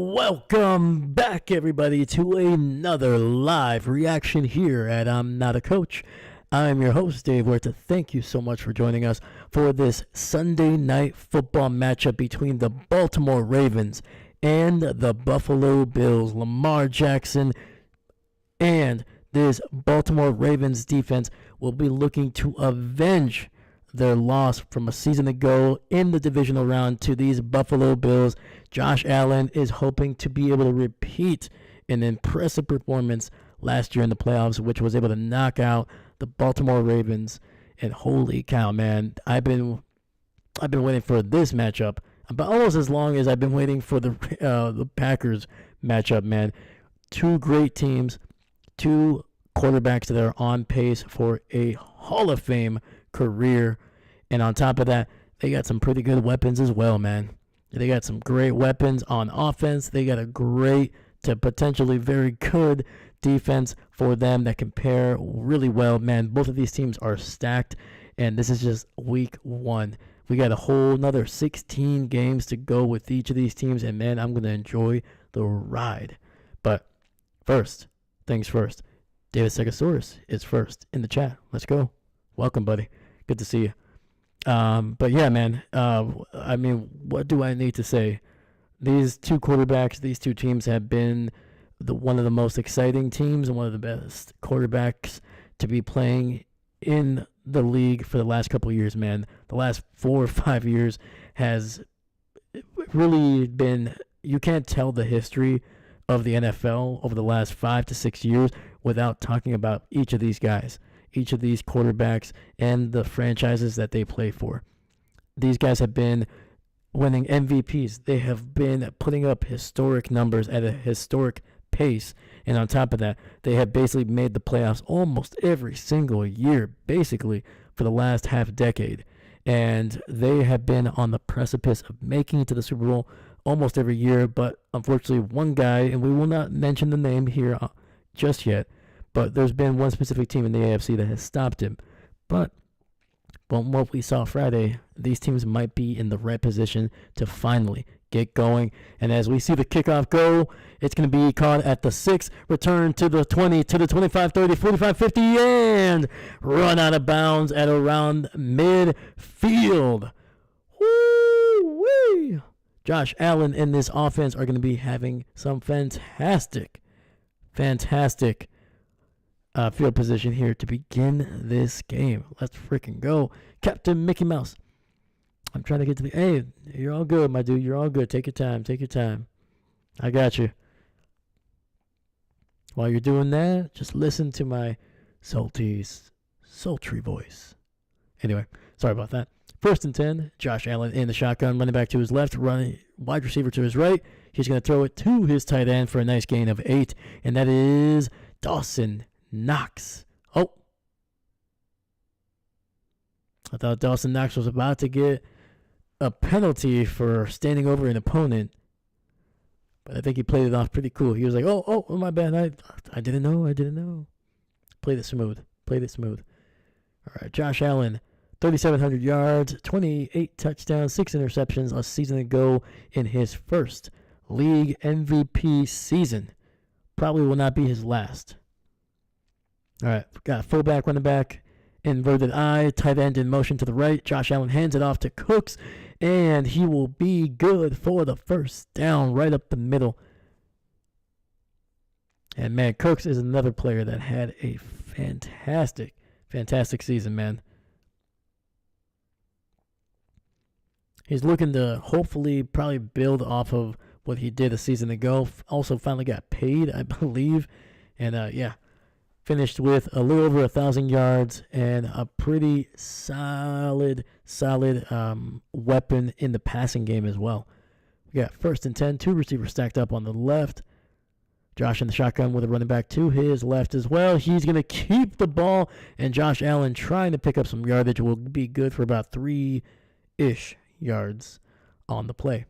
Welcome back, everybody, to another live reaction here at I'm Not a Coach. I'm your host, Dave Huerta. Thank you so much for joining us for this Sunday night football matchup between the Baltimore Ravens and the Buffalo Bills. Lamar Jackson and this Baltimore Ravens defense will be looking to avenge their loss from a season ago in the divisional round to these Buffalo Bills. Josh Allen is hoping to be able to repeat an impressive performance last year in the playoffs, which was able to knock out the Baltimore Ravens. And holy cow, man, I've been waiting for this matchup about almost as long as I've been waiting for the Packers matchup, man. Two great teams, two quarterbacks that are on pace for a Hall of Fame career. And on top of that, they got some pretty good weapons as well, man. They got some great weapons on offense. They got a great to potentially very good defense for them that can pair really well, man. Both of these teams are stacked, and this is just week one. We got a whole another 16 games to go with each of these teams, and man, I'm going to enjoy the ride. But first things first, David Segasaurus is first in the chat. Let's go. Welcome, buddy. Good to see you. But yeah, man, I mean, what do I need to say? These two quarterbacks, these two teams have been one of the most exciting teams and one of the best quarterbacks to be playing in the league for the last couple of years, man. The last 4 or 5 years has really been, you can't tell the history of the NFL over the last 5 to 6 years without talking about each of these guys, each of these quarterbacks, and the franchises that they play for. These guys have been winning MVPs. They have been putting up historic numbers at a historic pace. And on top of that, they have basically made the playoffs almost every single year, basically, for the last half decade. And they have been on the precipice of making it to the Super Bowl almost every year. But unfortunately, one guy, and we will not mention the name here just yet, but there's been one specific team in the AFC that has stopped him. But from what we saw Friday, these teams might be in the right position to finally get going. And as we see the kickoff go, it's going to be caught at the 6, return to the 20, to the 25, 30, 45, 50, and run out of bounds at around midfield. Woo-wee! Josh Allen and this offense are going to be having some fantastic field position here to begin this game. Let's freaking go. Captain Mickey Mouse. I'm trying to get to the... Hey, you're all good, my dude. You're all good. Take your time. Take your time. I got you. While you're doing that, just listen to my sultry voice. Anyway, sorry about that. First and 10, Josh Allen in the shotgun, running back to his left, running wide receiver to his right. He's going to throw it to his tight end for a nice gain of 8, and that is Dawson Knox. Oh. I thought Dawson Knox was about to get a penalty for standing over an opponent, but I think he played it off pretty cool. He was like, oh, my bad. I didn't know. Played it smooth. All right, Josh Allen, 3,700 yards, 28 touchdowns, 6 interceptions a season ago in his first league MVP season. Probably will not be his last. All right, got fullback, running back, inverted I, tight end in motion to the right. Josh Allen hands it off to Cooks, and he will be good for the first down right up the middle. And, man, Cooks is another player that had a fantastic season, man. He's looking to hopefully probably build off of what he did a season ago. Also finally got paid, I believe. And, yeah. Finished with a little over 1,000 yards and a pretty solid weapon in the passing game as well. We got first and 10, 2 receivers stacked up on the left. Josh in the shotgun with a running back to his left as well. He's going to keep the ball, and Josh Allen trying to pick up some yardage will be good for about 3-ish yards on the play.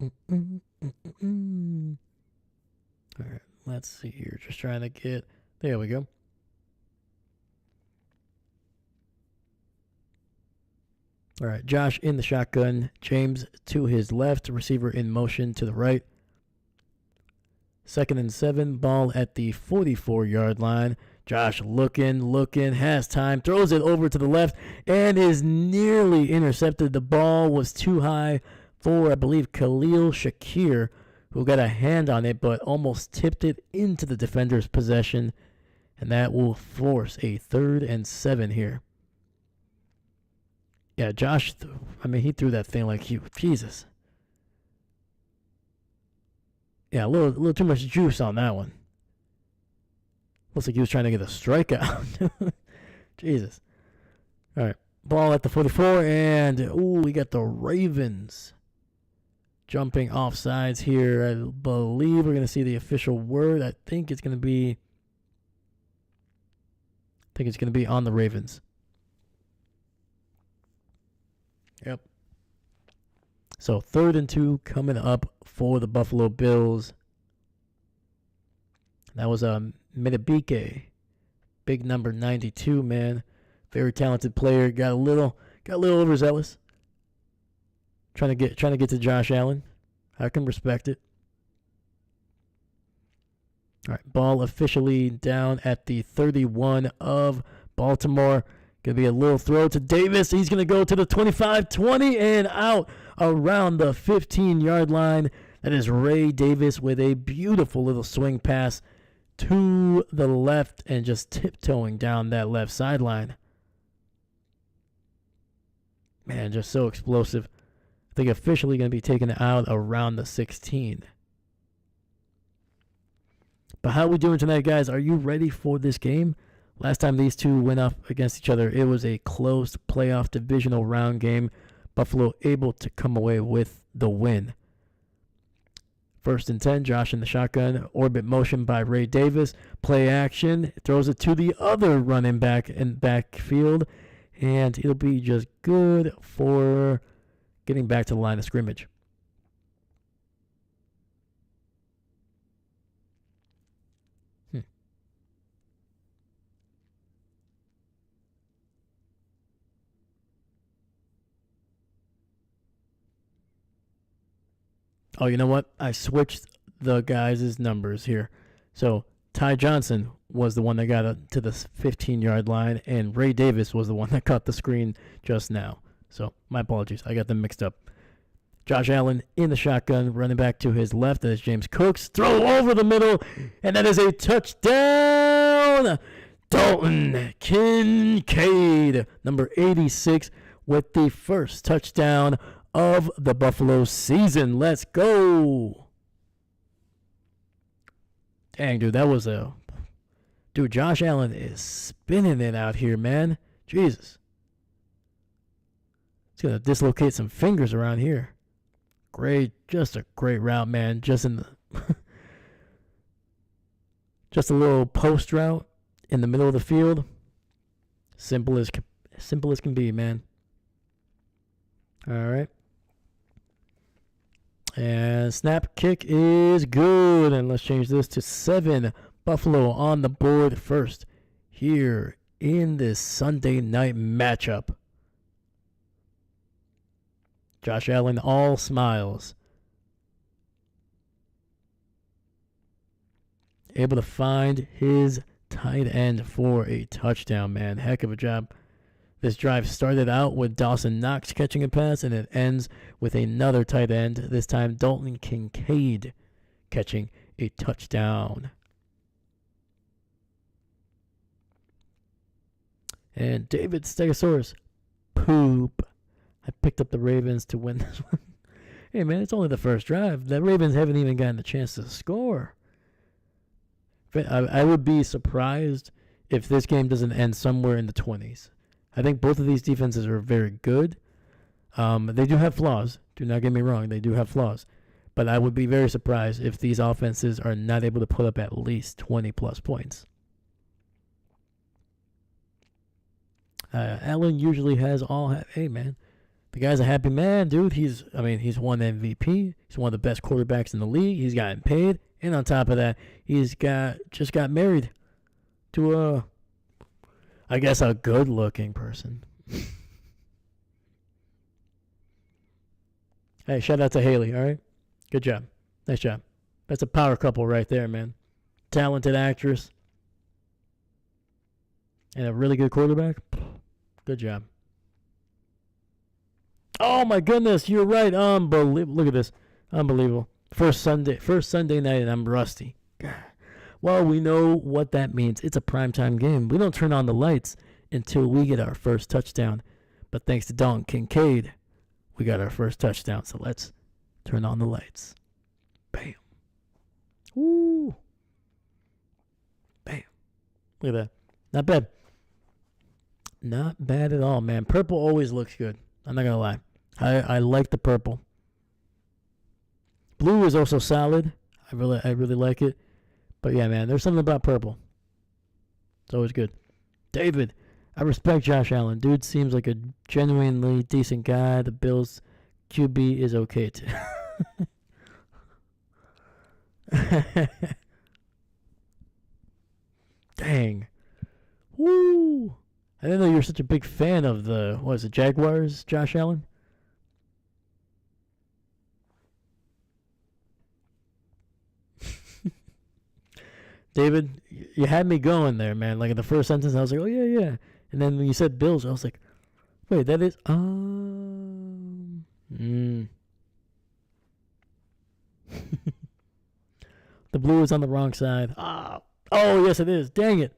All right, Let's see here. Just trying to get... There we go. All right, Josh in the shotgun. James to his left. Receiver in motion to the right. 2nd and 7. Ball at the 44-yard line. Josh looking, has time, throws it over to the left, and is nearly intercepted. The ball was too high for, I believe, Khalil Shakir, who got a hand on it, but almost tipped it into the defender's possession, and that will force a 3rd and 7 here. Yeah, Josh, he threw that thing like Jesus. Yeah, a little too much juice on that one. Looks like he was trying to get a strikeout. Jesus. All right. Ball at the 44, and we got the Ravens jumping off sides here. I believe we're going to see the official word. I think it's going to be on the Ravens. Yep. So 3rd and 2 coming up for the Buffalo Bills. That was Midabike, big number 92, man. Very talented player. Got a little overzealous. Trying to get to Josh Allen. I can respect it. All right, ball officially down at the 31 of Baltimore. Gonna be a little throw to Davis. He's gonna go to the 25-20 and out around the 15-yard line. That is Ray Davis with a beautiful little swing pass to the left and just tiptoeing down that left sideline. Man, just so explosive. I think officially going to be taken out around the 16. But how are we doing tonight, guys? Are you ready for this game? Last time these two went up against each other, it was a close playoff divisional round game. Buffalo able to come away with the win. 1st and 10, Josh in the shotgun. Orbit motion by Ray Davis. Play action. Throws it to the other running back in backfield. And it'll be just good for getting back to the line of scrimmage. Oh, you know what? I switched the guys' numbers here. So Ty Johnson was the one that got to the 15-yard line, and Ray Davis was the one that caught the screen just now. So my apologies. I got them mixed up. Josh Allen in the shotgun, running back to his left. That is James Cooks. Throw over the middle, and that is a touchdown. Dalton Kincaid, number 86, with the first touchdown of the Buffalo season. Let's go. Dang, dude, that was a... Dude, Josh Allen is spinning it out here, man. Jesus. It's going to dislocate some fingers around here. Great, just a great route, man. Just in the... just a little post route in the middle of the field. Simple as can be, man. All right. And snap kick is good. And let's change this to 7. Buffalo on the board first here in this Sunday night matchup. Josh Allen all smiles. Able to find his tight end for a touchdown, man. Heck of a job. This drive started out with Dawson Knox catching a pass, and it ends with another tight end, this time Dalton Kincaid catching a touchdown. And David Stegosaurus, poop. I picked up the Ravens to win this one. Hey, man, it's only the first drive. The Ravens haven't even gotten a chance to score. I would be surprised if this game doesn't end somewhere in the 20s. I think both of these defenses are very good. They do have flaws. Do not get me wrong. They do have flaws. But I would be very surprised if these offenses are not able to put up at least 20-plus points. Allen usually has all... Hey, man. The guy's a happy man, dude. He's won MVP. He's one of the best quarterbacks in the league. He's gotten paid, and on top of that, just got married to I guess a good-looking person. Hey, shout out to Haley. All right, good job, nice job. That's a power couple right there, man. Talented actress and a really good quarterback. Good job. Oh my goodness, you're right. Unbelievable. Look at this. Unbelievable. First Sunday night, and I'm rusty. Well, we know what that means. It's a primetime game. We don't turn on the lights until we get our first touchdown. But thanks to Dalton Kincaid, we got our first touchdown. So let's turn on the lights. Bam. Woo. Bam. Look at that. Not bad. Not bad at all, man. Purple always looks good. I'm not going to lie. I like the purple. Blue is also solid. I really like it. But yeah, man, there's something about purple. It's always good. David, I respect Josh Allen. Dude seems like a genuinely decent guy. The Bills QB is okay too. Dang. Woo. I didn't know you were such a big fan of the Jaguars, Josh Allen? David, you had me going there, man. Like in the first sentence, I was like, oh, yeah, yeah. And then when you said Bills, I was like, wait, that is, The blue is on the wrong side. Oh, yes, it is. Dang it.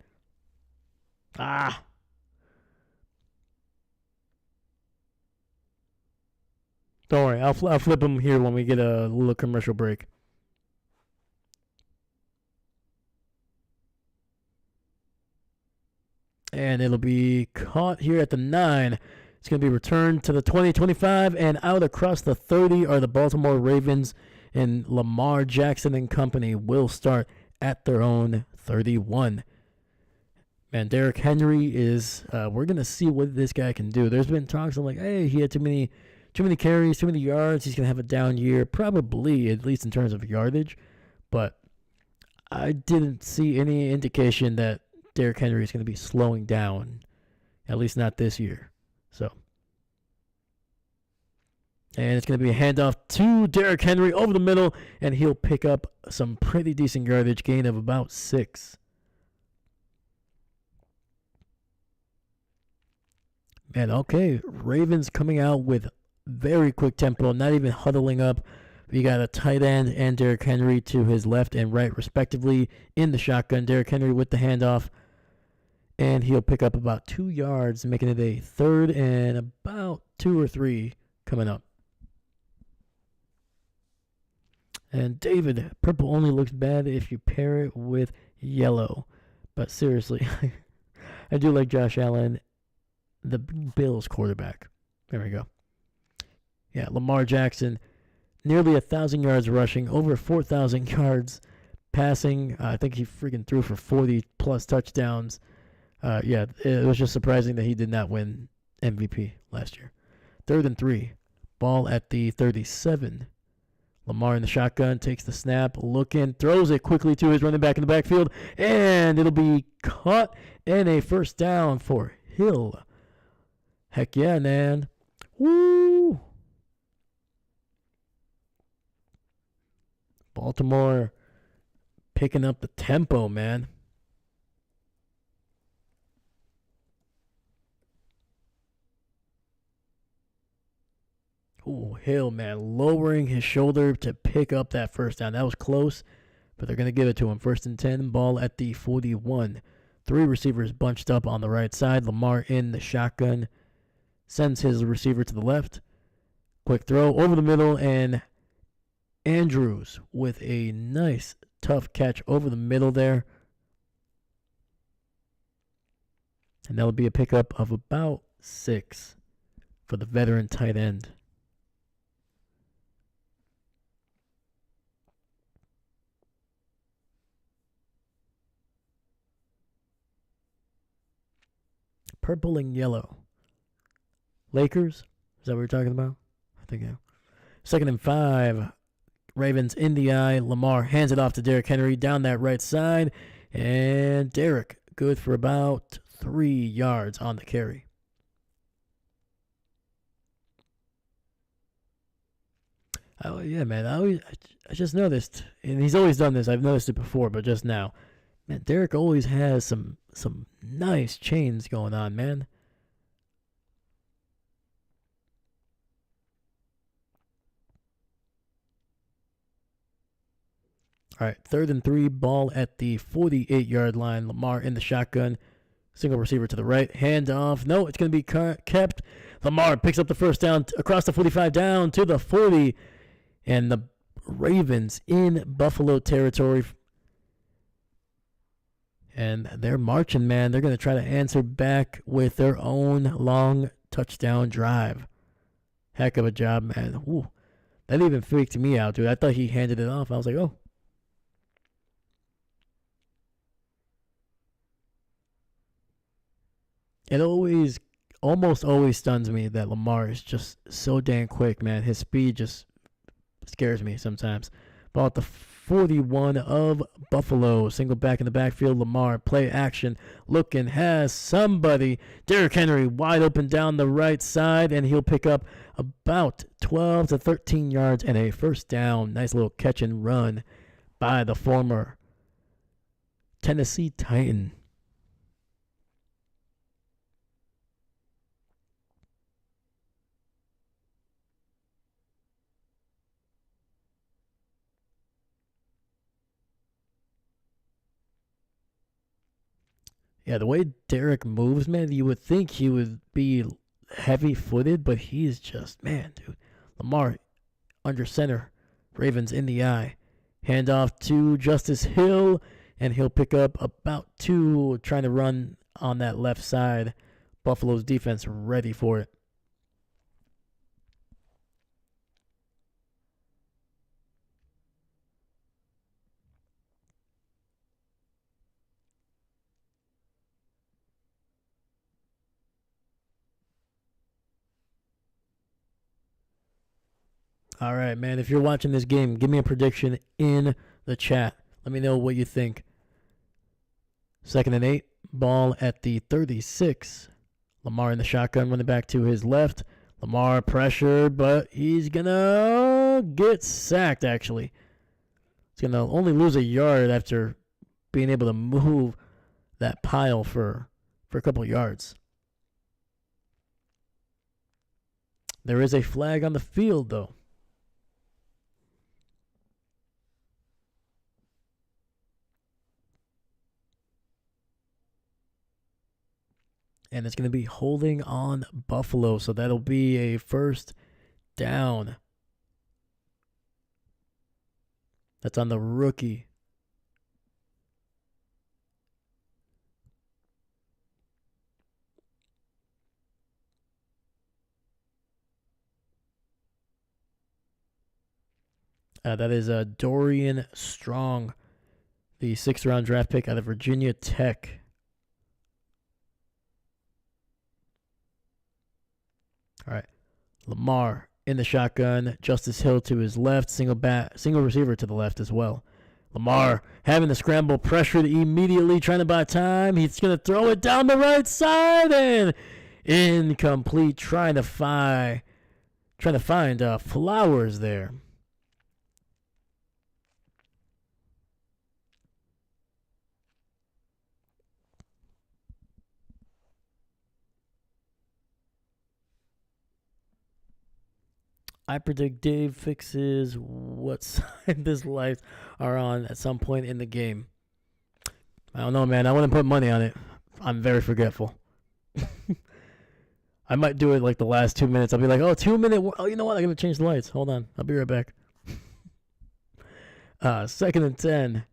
Don't worry. I'll flip them here when we get a little commercial break. And it'll be caught here at the 9. It's going to be returned to the 20, 25, and out across the 30 are the Baltimore Ravens, and Lamar Jackson and company will start at their own 31. Man, Derrick Henry is, we're going to see what this guy can do. There's been talks of like, hey, he had too many carries, too many yards. He's going to have a down year, probably, at least in terms of yardage. But I didn't see any indication that Derrick Henry is going to be slowing down, at least not this year. So, and it's going to be a handoff to Derrick Henry over the middle, and he'll pick up some pretty decent yardage, gain of about 6. Man, okay, Ravens coming out with very quick tempo, not even huddling up. We got a tight end and Derrick Henry to his left and right, respectively, in the shotgun. Derrick Henry with the handoff. And he'll pick up about 2 yards, making it a 3rd and about 2 or 3 coming up. And David, purple only looks bad if you pair it with yellow. But seriously, I do like Josh Allen, the Bills quarterback. There we go. Yeah, Lamar Jackson, nearly 1,000 yards rushing, over 4,000 yards passing. I think he freaking threw for 40-plus touchdowns. Yeah, it was just surprising that he did not win MVP last year. 3rd and 3. Ball at the 37. Lamar in the shotgun, takes the snap, looking, throws it quickly to his running back in the backfield, and it'll be caught and a first down for Hill. Heck yeah, man. Woo! Baltimore picking up the tempo, man. Ooh, Hill, man, lowering his shoulder to pick up that first down. That was close, but they're going to give it to him. 1st and 10, ball at the 41. 3 receivers bunched up on the right side. Lamar in the shotgun. Sends his receiver to the left. Quick throw over the middle, and Andrews with a nice, tough catch over the middle there. And that'll be a pickup of about 6 for the veteran tight end. Purple and yellow. Lakers Is that what we're talking about? I think, yeah. 2nd and 5. Ravens in the eye. Lamar hands it off to Derrick Henry down that right side. And Derrick, good for about 3 yards on the carry. Oh, yeah, man. I just noticed, and he's always done this. I've noticed it before, but just now. Man, Derrick always has some nice chains going on, man. All right, 3rd and 3, ball at the 48-yard line. Lamar in the shotgun. Single receiver to the right. Hand off. No, it's going to be kept. Lamar picks up the first down across the 45 down to the 40. And the Ravens in Buffalo territory. And they're marching, man. They're going to try to answer back with their own long touchdown drive. Heck of a job, man. Ooh, that even freaked me out, dude. I thought he handed it off. I was like, oh. It almost always stuns me that Lamar is just so dang quick, man. His speed just scares me sometimes. Ball at the 41 of Buffalo. Single back in the backfield. Lamar, play action. Looking, has somebody. Derrick Henry wide open down the right side, and he'll pick up about 12 to 13 yards and a first down. Nice little catch and run by the former Tennessee Titan. Yeah, the way Derrick moves, man, you would think he would be heavy-footed, but he's just, man, dude. Lamar under center. Ravens in the eye. Hand off to Justice Hill, and he'll pick up about 2, trying to run on that left side. Buffalo's defense ready for it. All right, man. If you're watching this game, give me a prediction in the chat. Let me know what you think. 2nd and 8. Ball at the 36. Lamar in the shotgun, running back to his left. Lamar pressured, but he's going to get sacked, actually. He's going to only lose a yard after being able to move that pile for a couple yards. There is a flag on the field, though. And it's going to be holding on Buffalo, so that'll be a first down. That's on the rookie. That is Dorian Strong, the 6th-round draft pick out of Virginia Tech. All right, Lamar in the shotgun. Justice Hill to his left. Single receiver to the left as well. Lamar having the scramble, pressured immediately, trying to buy time. He's going to throw it down the right side and incomplete. Trying to find Flowers there. I predict Dave fixes what side his lights are on at some point in the game. I don't know, man. I wouldn't put money on it. I'm very forgetful. I might do it like the last 2 minutes. I'll be like, 2 minute. Oh, you know what? I'm going to change the lights. Hold on. I'll be right back. 2nd and 10.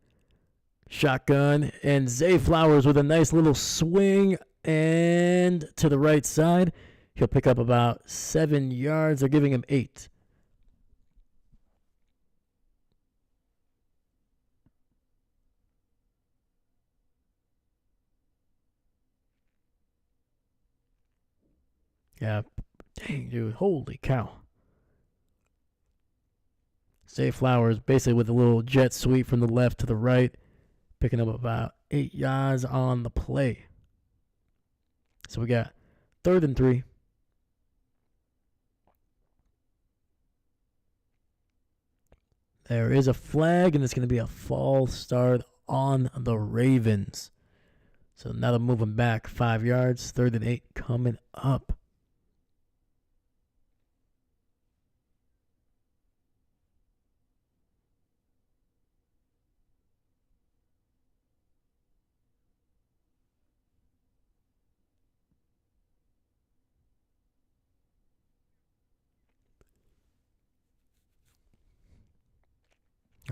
Shotgun. And Zay Flowers with a nice little swing. And to the right side. He'll pick up about 7 yards. They're giving him 8. Yeah, Dang, dude. Holy cow. Zay Flowers basically with a little jet sweep from the left to the right, picking up about 8 yards on the play. So we got 3rd and 3. There is a flag, and it's going to be a false start on the Ravens. So now they're moving back 5 yards. 3rd and 8 coming up.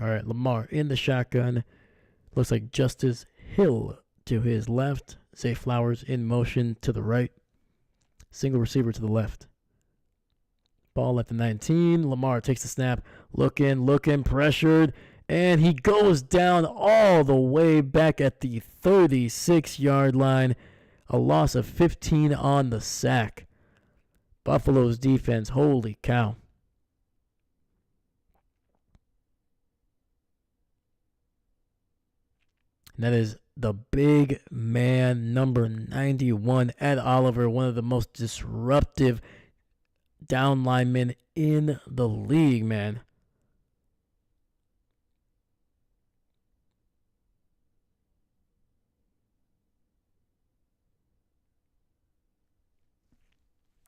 All right, Lamar in the shotgun. Looks like Justice Hill to his left. Zay Flowers in motion to the right. Single receiver to the left. Ball at the 19. Lamar takes the snap. Looking, pressured. And he goes down all the way back at the 36-yard line. A loss of 15 on the sack. Buffalo's defense, holy cow. And that is the big man, number 91, Ed Oliver, one of the most disruptive down linemen in the league, man.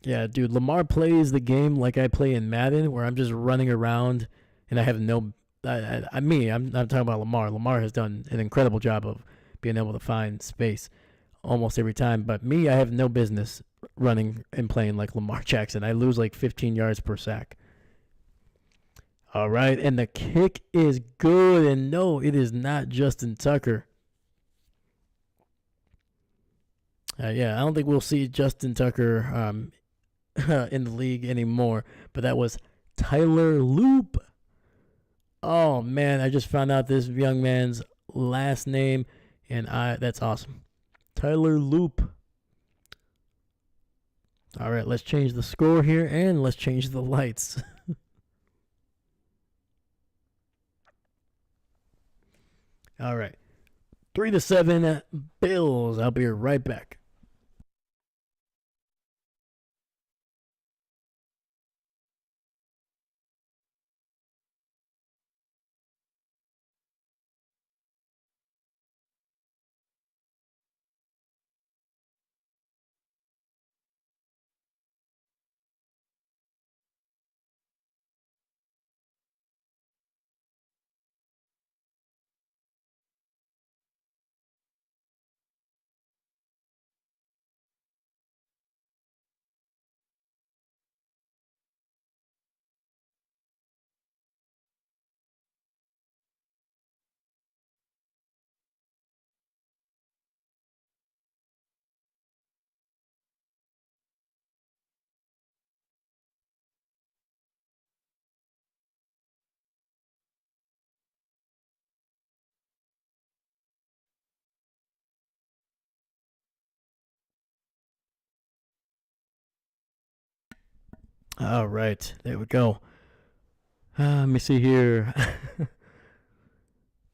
Yeah, dude, Lamar plays the game like I play in Madden, where I'm just running around and I have no. I'm talking about Lamar. Lamar has done an incredible job of being able to find space almost every time. But me, I have no business running and playing like Lamar Jackson. I lose like 15 yards per sack. All right, and the kick is good. And no, it is not Justin Tucker. Yeah, I don't think we'll see Justin Tucker in the league anymore. But that was Tyler Loop. Oh man, I just found out this young man's last name, and that's awesome. Tyler Loop. All right, let's change the score here, and let's change the lights. All right, 3-7 Bills. I'll be right back. All right, there we go. Let me see here.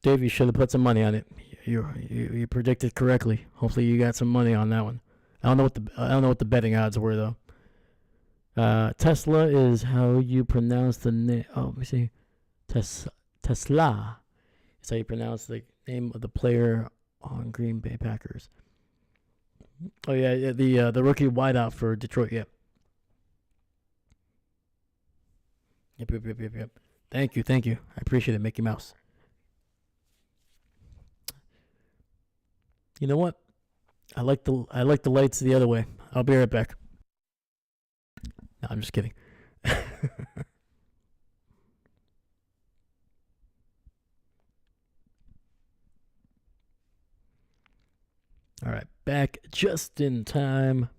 Dave, you should have put some money on it. You predicted correctly. Hopefully, you got some money on that one. I don't know what the betting odds were though. Tesla is how you pronounce the name. Oh, let me see. Tesla is how you pronounce the name of the player on Green Bay Packers. Oh yeah, the rookie wideout for Detroit. Yep. Yep. Thank you. I appreciate it, Mickey Mouse. You know what? I like the lights the other way. I'll be right back. No, I'm just kidding. All right, back just in time.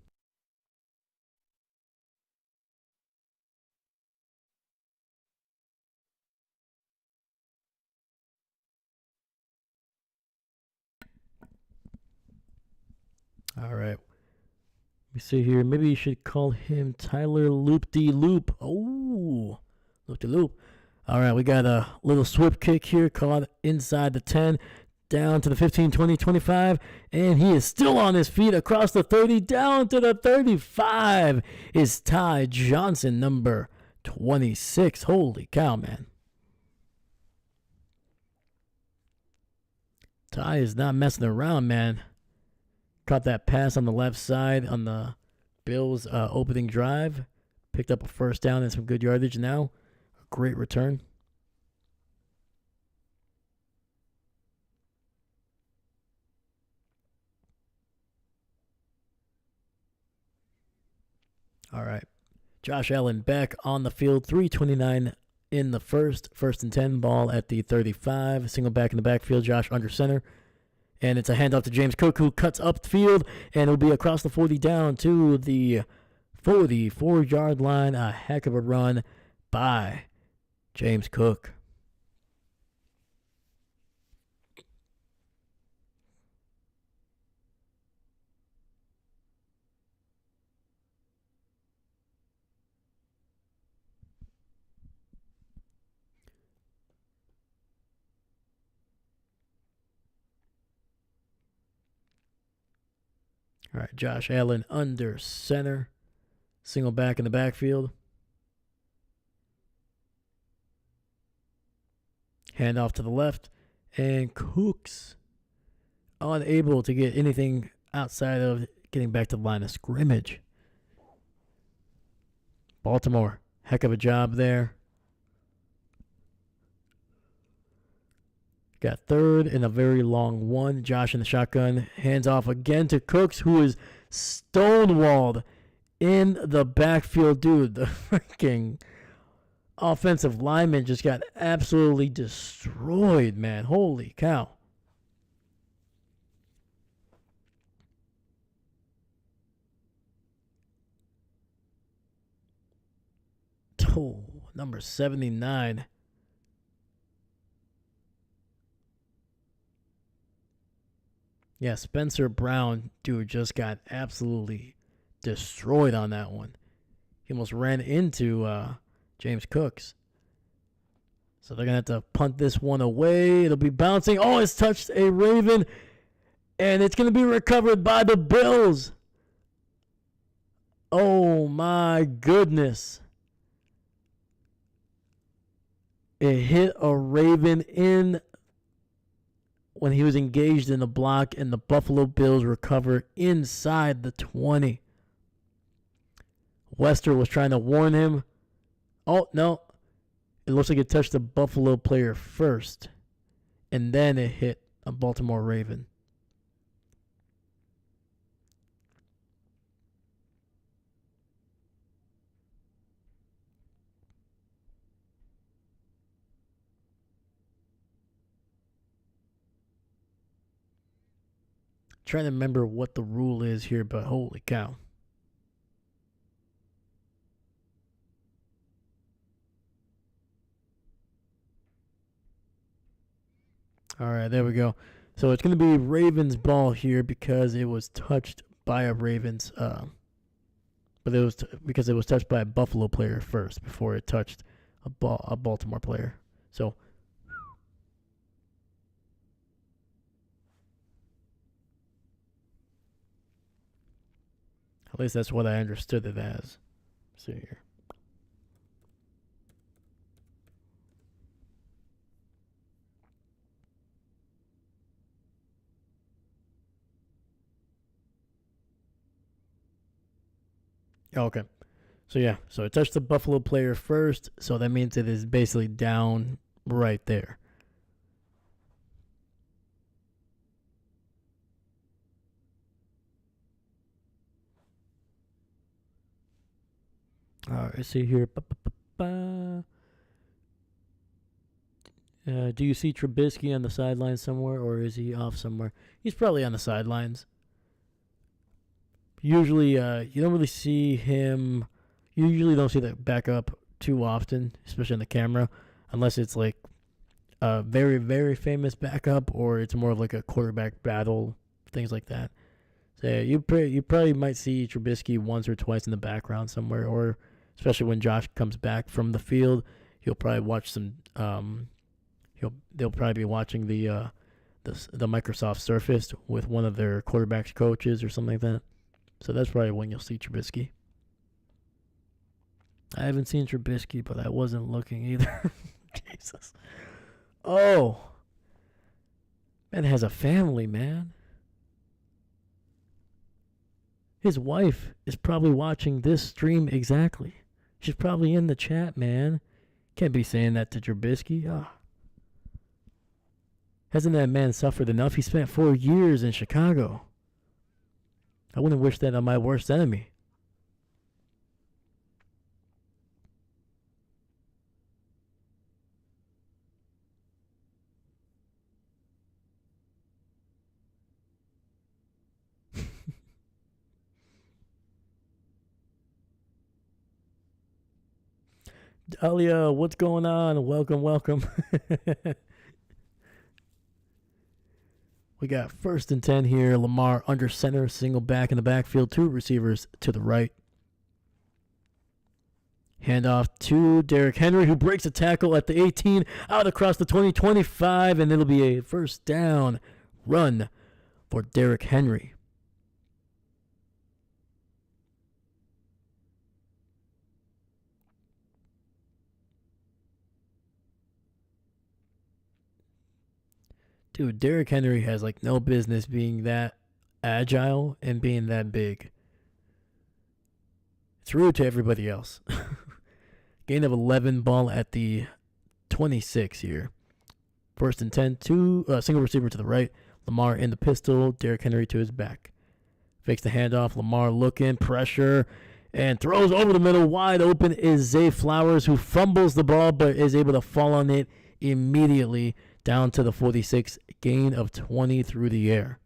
All right. Let me see here. Maybe you should call him Tyler Loop-de-Loop. Oh, Loop-de-Loop. All right, we got a little swift kick here, caught inside the 10, down to the 15, 20, 25, and he is still on his feet across the 30, down to the 35 is Ty Johnson, number 26. Holy cow, man. Ty is not messing around, man. Caught that pass on the left side on the Bills' opening drive. Picked up a first down and some good yardage now. A great return. All right. Josh Allen back on the field. 3:29 in the first. First and 10, ball at the 35. Single back in the backfield. Josh under center. And it's a handoff to James Cook, who cuts up the field. And it'll be across the 40 down to the 44-yard line. A heck of a run by James Cook. All right, Josh Allen under center. Single back in the backfield. Hand off to the left. And Cooks unable to get anything outside of getting back to the line of scrimmage. Baltimore, heck of a job there. Got third and a very long one. Josh in the shotgun. Hands off again to Cooks, who is stonewalled in the backfield. Dude, the freaking offensive lineman just got absolutely destroyed, man. Holy cow. Oh, number 79. Yeah, Spencer Brown, dude, just got absolutely destroyed on that one. He almost ran into James Cooks. So they're going to have to punt this one away. It'll be bouncing. Oh, it's touched a Raven. And it's going to be recovered by the Bills. Oh, my goodness. It hit a Raven in when he was engaged in the block, and the Buffalo Bills recover inside the 20. Wester was trying to warn him. Oh, no. It looks like it touched the Buffalo player first, and then it hit a Baltimore Raven. Trying to remember what the rule is here, but holy cow. All right, there we go. So it's going to be Ravens ball here because it was touched by a Ravens, but it was because it was touched by a Buffalo player first before it touched a Baltimore player. So at least that's what I understood it as. Let's see here. Okay. So yeah, so it touched the Buffalo player first, so that means it is basically down right there. All right, let's see here. Do you see Trubisky on the sidelines somewhere, or is he off somewhere? He's probably on the sidelines. Usually, you don't really see him. You usually don't see that backup too often, especially on the camera, unless it's like a very, very famous backup, or it's more of like a quarterback battle, things like that. So yeah, you probably might see Trubisky once or twice in the background somewhere, or especially when Josh comes back from the field, he'll probably watch some. They'll probably be watching the Microsoft Surface with one of their quarterbacks coaches or something like that. So that's probably when you'll see Trubisky. I haven't seen Trubisky, but I wasn't looking either. Jesus. Oh. Man has a family, man. His wife is probably watching this stream exactly. She's probably in the chat, man. Can't be saying that to Trubisky. Ah. Hasn't that man suffered enough? He spent 4 years in Chicago. I wouldn't wish that on my worst enemy. Dahlia, what's going on? Welcome, welcome. We got 1st and 10 here. Lamar under center, single back in the backfield, 2 receivers to the right. Handoff to Derrick Henry, who breaks a tackle at the 18, out across the 20-25, and it'll be a first down run for Derrick Henry. Dude, Derrick Henry has like no business being that agile and being that big. It's rude to everybody else. Gain of 11, ball at the 26 here. 1st and 10, single receiver to the right. Lamar in the pistol, Derrick Henry to his back. Fakes the handoff, Lamar looking, pressure, and throws over the middle. Wide open is Zay Flowers, who fumbles the ball but is able to fall on it immediately down to the 46, gain of 20 through the air.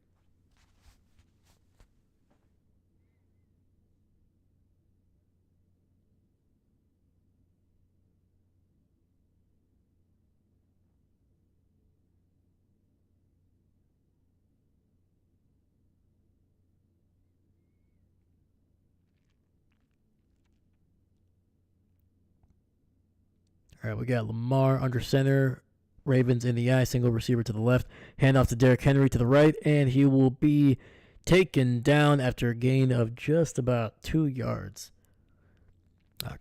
All right, we got Lamar under center. Ravens in the eye, single receiver to the left. Handoff to Derrick Henry to the right, and he will be taken down after a gain of just about 2 yards.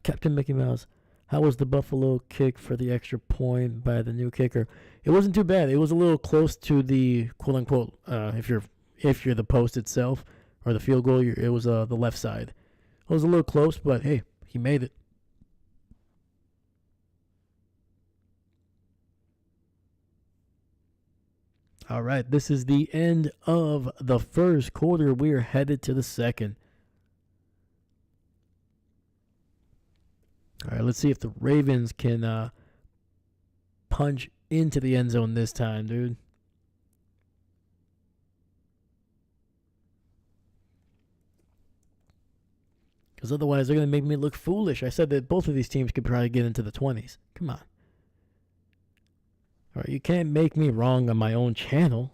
Captain Mickey Mouse, how was the Buffalo kick for the extra point by the new kicker? It wasn't too bad. It was a little close to the quote unquote. If you're the post itself or the field goal, it was the left side. It was a little close, but hey, he made it. All right, this is the end of the first quarter. We are headed to the second. All right, let's see if the Ravens can punch into the end zone this time, dude. Because otherwise they're going to make me look foolish. I said that both of these teams could probably get into the 20s. Come on. All right, you can't make me wrong on my own channel.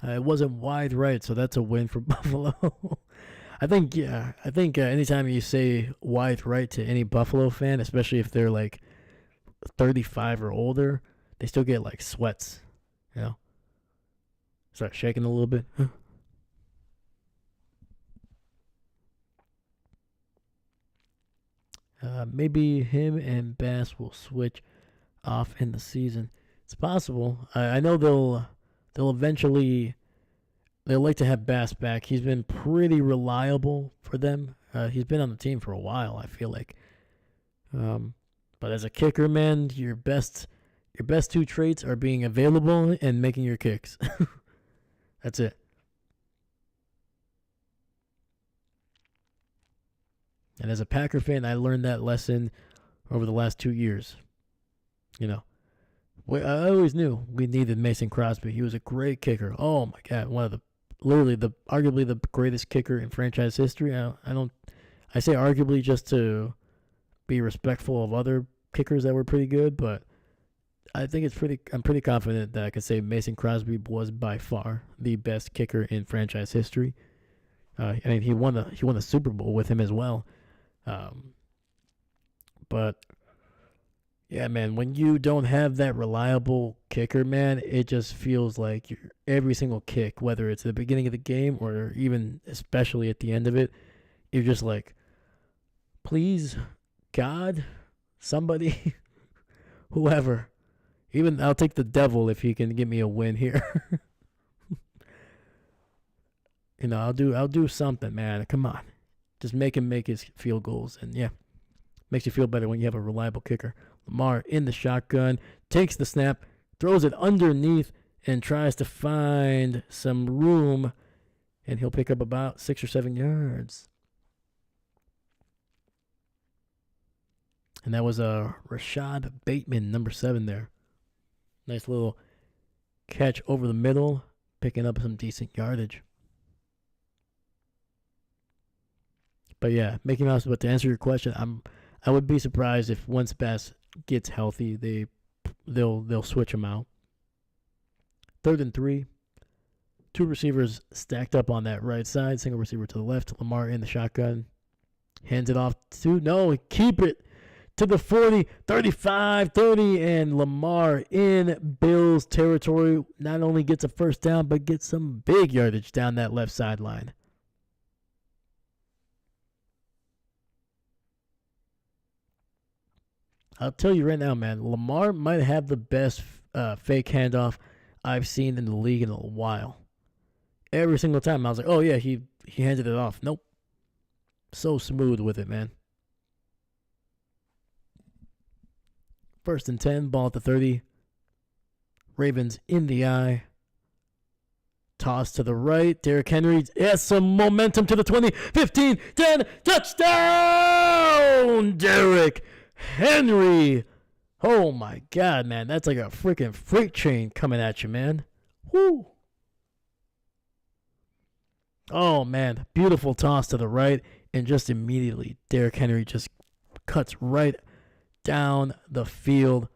It wasn't wide right, so that's a win for Buffalo. I think anytime you say wide right to any Buffalo fan, especially if they're like 35 or older, they still get like sweats, you know? Start shaking a little bit. Maybe him and Bass will switch off in the season. It's possible. I know they'll eventually. They like to have Bass back. He's been pretty reliable for them. He's been on the team for a while, I feel like. But as a kicker, man, your best 2 traits are being available and making your kicks. That's it. And as a Packer fan, I learned that lesson over the last 2 years. You know, I always knew we needed Mason Crosby. He was a great kicker. Oh my God, one of the literally the arguably the greatest kicker in franchise history. I don't. I say arguably just to be respectful of other kickers that were pretty good, but I think it's pretty. I'm pretty confident that I could say Mason Crosby was by far the best kicker in franchise history. I mean, he won the Super Bowl with him as well. Um, but yeah, man, when you don't have that reliable kicker, man, it just feels like every single kick, whether it's at the beginning of the game or even especially at the end of it, you're just like, please, God, somebody, whoever. Even I'll take the devil if he can give me a win here. I'll do something, man. Come on, just make him make his field goals, and yeah, makes you feel better when you have a reliable kicker. Lamar in the shotgun, takes the snap, throws it underneath, and tries to find some room, and he'll pick up about 6 or 7 yards. And that was Rashad Bateman, number 7 there. Nice little catch over the middle, picking up some decent yardage. But yeah, Mickey Mouse. But to answer your question, I would be surprised if once Bass gets healthy, they'll switch him out. 3rd and 3. 2 receivers stacked up on that right side. Single receiver to the left. Lamar in the shotgun. Hands it off to keep it to the 40, 35, 30, and Lamar in Bills territory not only gets a first down, but gets some big yardage down that left sideline. I'll tell you right now, man, Lamar might have the best fake handoff I've seen in the league in a while. Every single time I was like, oh yeah, he handed it off. Nope. So smooth with it, man. 1st and 10, ball at the 30. Ravens in the eye. Toss to the right. Derrick Henry has some momentum to the 20, 15, 10. Touchdown! Derrick Henry. Oh my God, man. That's like a freaking freight train coming at you, man. Woo. Oh, man. Beautiful toss to the right. And just immediately, Derrick Henry just cuts right down the field.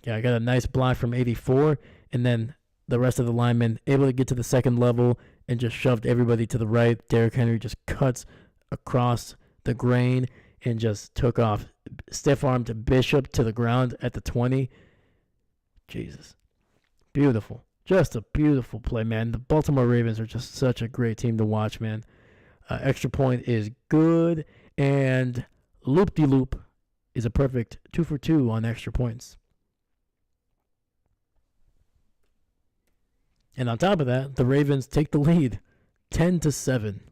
Yeah, I got a nice block from 84. And then the rest of the linemen able to get to the second level and just shoved everybody to the right. Derrick Henry just cuts across the grain and just took off. Stiff-armed Bishop to the ground at the 20. Jesus. Beautiful. Just a beautiful play, man. The Baltimore Ravens are just such a great team to watch, man. Extra point is good, and loop-de-loop is a perfect 2 for 2 on extra points. And on top of that, the Ravens take the lead 10-7.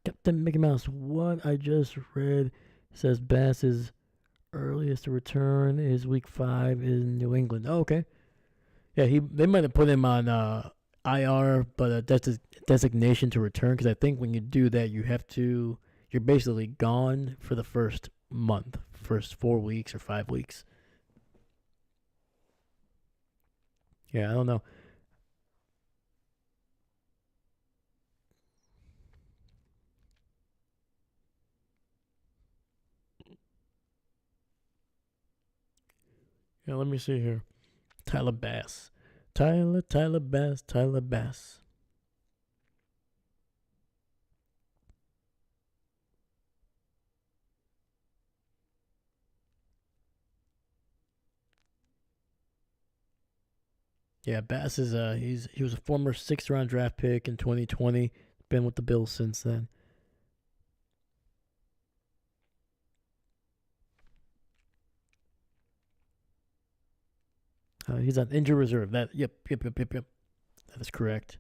Captain Mickey Mouse, what I just read says Bass's earliest return is week 5 in New England. Oh, okay. Yeah, they might have put him on IR, but that's a designation to return, because I think when you do that, you're basically gone for the first month, first 4 weeks or 5 weeks. Yeah, I don't know. Yeah, let me see here. Tyler Bass. Tyler Bass. Yeah, Bass is he was a former 6th-round draft pick in 2020. Been with the Bills since then. He's on injury reserve. Yep. That is correct.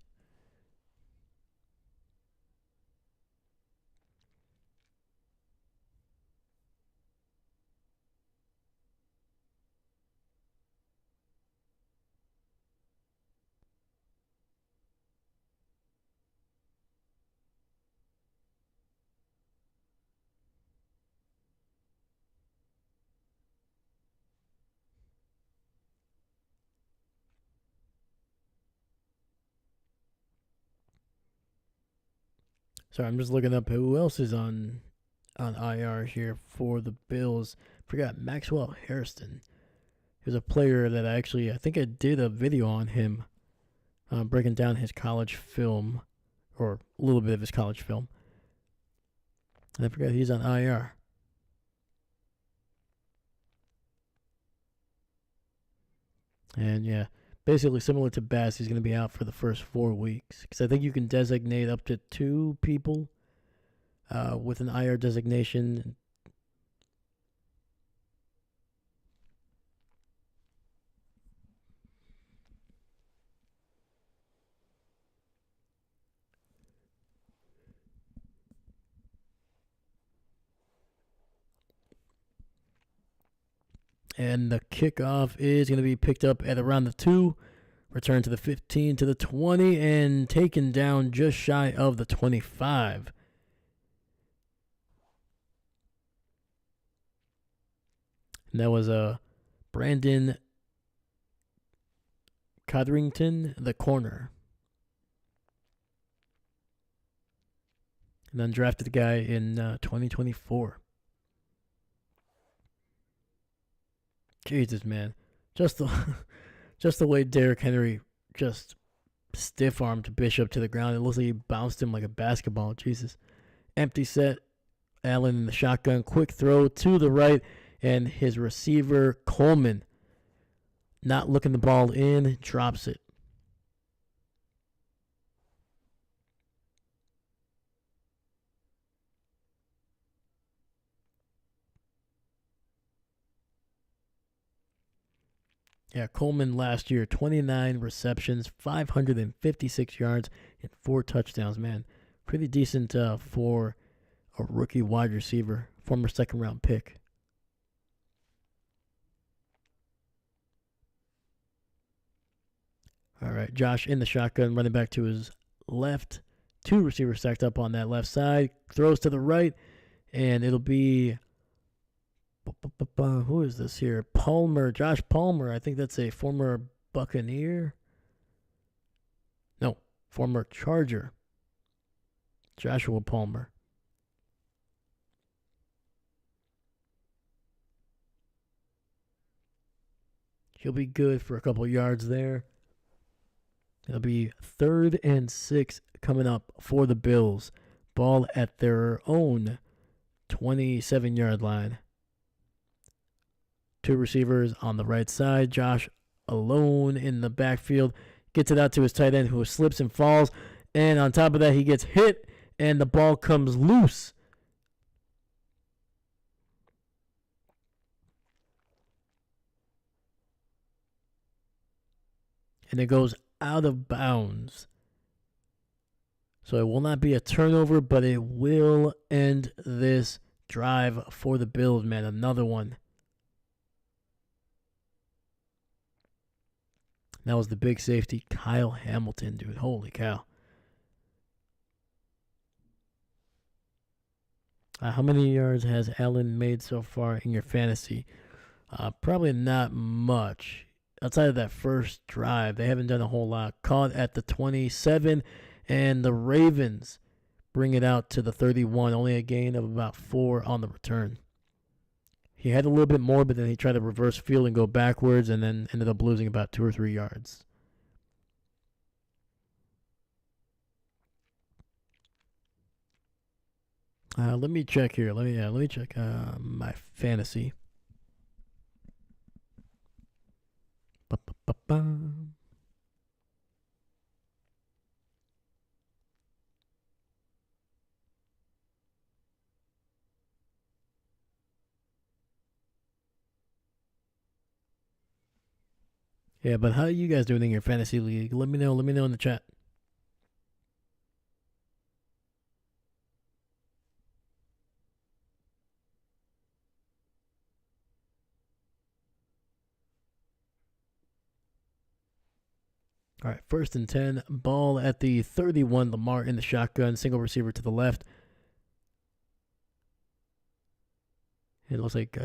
Sorry, I'm just looking up who else is on IR here for the Bills. Forgot Maxwell Hairston. He was a player that I think I did a video on him, breaking down his college film, or a little bit of his college film. And I forgot he's on IR. And yeah, basically similar to Bass, he's going to be out for the first 4 weeks. Because I think you can designate up to 2 people with an IR designation. And the kickoff is going to be picked up at around the 2, return to the 15, to the 20, and taken down just shy of the 25. And that was Brandon Codrington, the corner. And then drafted the guy in 2024. Jesus, man. Just the way Derrick Henry just stiff-armed Bishop to the ground. It looks like he bounced him like a basketball. Jesus. Empty set. Allen in the shotgun. Quick throw to the right. And his receiver, Coleman, not looking the ball in, drops it. Yeah, Coleman last year, 29 receptions, 556 yards, and 4 touchdowns, man. Pretty decent for a rookie wide receiver, former second-round pick. All right, Josh in the shotgun, running back to his left. 2 receivers stacked up on that left side. Throws to the right, and it'll be... Who is this here? Palmer, Josh Palmer. I think that's a former Buccaneer. No, former Charger. Joshua Palmer. He'll be good for a couple yards there. It'll be 3rd and 6 coming up for the Bills. Ball at their own 27-yard line. 2 receivers on the right side. Josh alone in the backfield. Gets it out to his tight end, who slips and falls. And on top of that, he gets hit, and the ball comes loose. And it goes out of bounds. So it will not be a turnover, but it will end this drive for the Bills, man. Another one. That was the big safety, Kyle Hamilton, dude. Holy cow. How many yards has Allen made so far in your fantasy? Probably not much. Outside of that first drive, they haven't done a whole lot. Caught at the 27, and the Ravens bring it out to the 31. Only a gain of about 4 on the return. He had a little bit more, but then he tried to reverse field and go backwards, and then ended up losing about 2 or 3 yards. Let me check here. Let me check my fantasy. Ba-ba-ba-ba. Yeah, but how are you guys doing in your fantasy league? Let me know in the chat. All right, 1st and 10. Ball at the 31. Lamar in the shotgun. Single receiver to the left. It looks like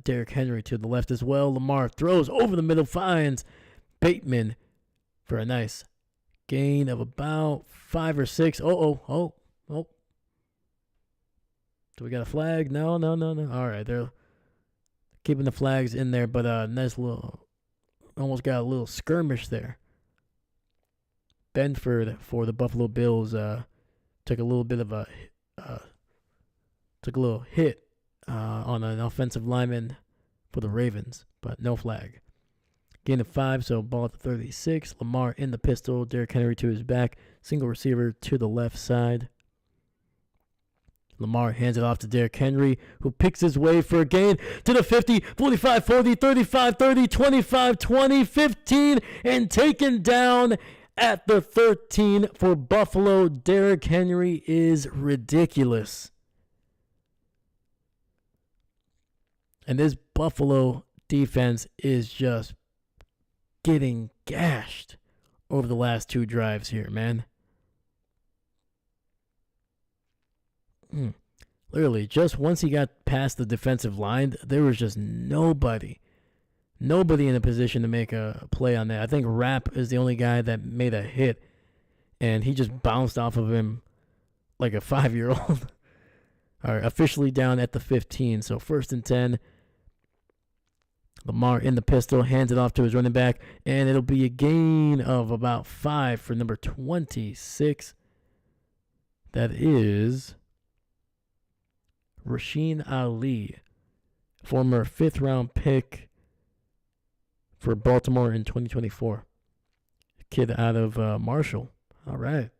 Derrick Henry to the left as well. Lamar throws over the middle, finds Bateman for a nice gain of about 5 or 6. Oh. Do we got a flag? No. All right, they're keeping the flags in there, but nice little, almost got a little skirmish there. Benford for the Buffalo Bills took a little bit of a hit on an offensive lineman for the Ravens, but no flag. Gain of 5, so ball at the 36. Lamar in the pistol. Derrick Henry to his back. Single receiver to the left side. Lamar hands it off to Derrick Henry, who picks his way for a gain to the 50, 45, 40, 35, 30, 25, 20, 15, and taken down at the 13 for Buffalo. Derrick Henry is ridiculous. And this Buffalo defense is just getting gashed over the last 2 drives here, man. Literally, just once he got past the defensive line, there was just nobody in a position to make a play on that. I think Rapp is the only guy that made a hit, and he just bounced off of him like a 5-year-old. All right, officially down at the 15, so 1st and 10. Lamar in the pistol, hands it off to his running back, and it'll be a gain of about 5 for number 26. That is Rasheen Ali, former 5th-round pick for Baltimore in 2024. Kid out of Marshall. All right.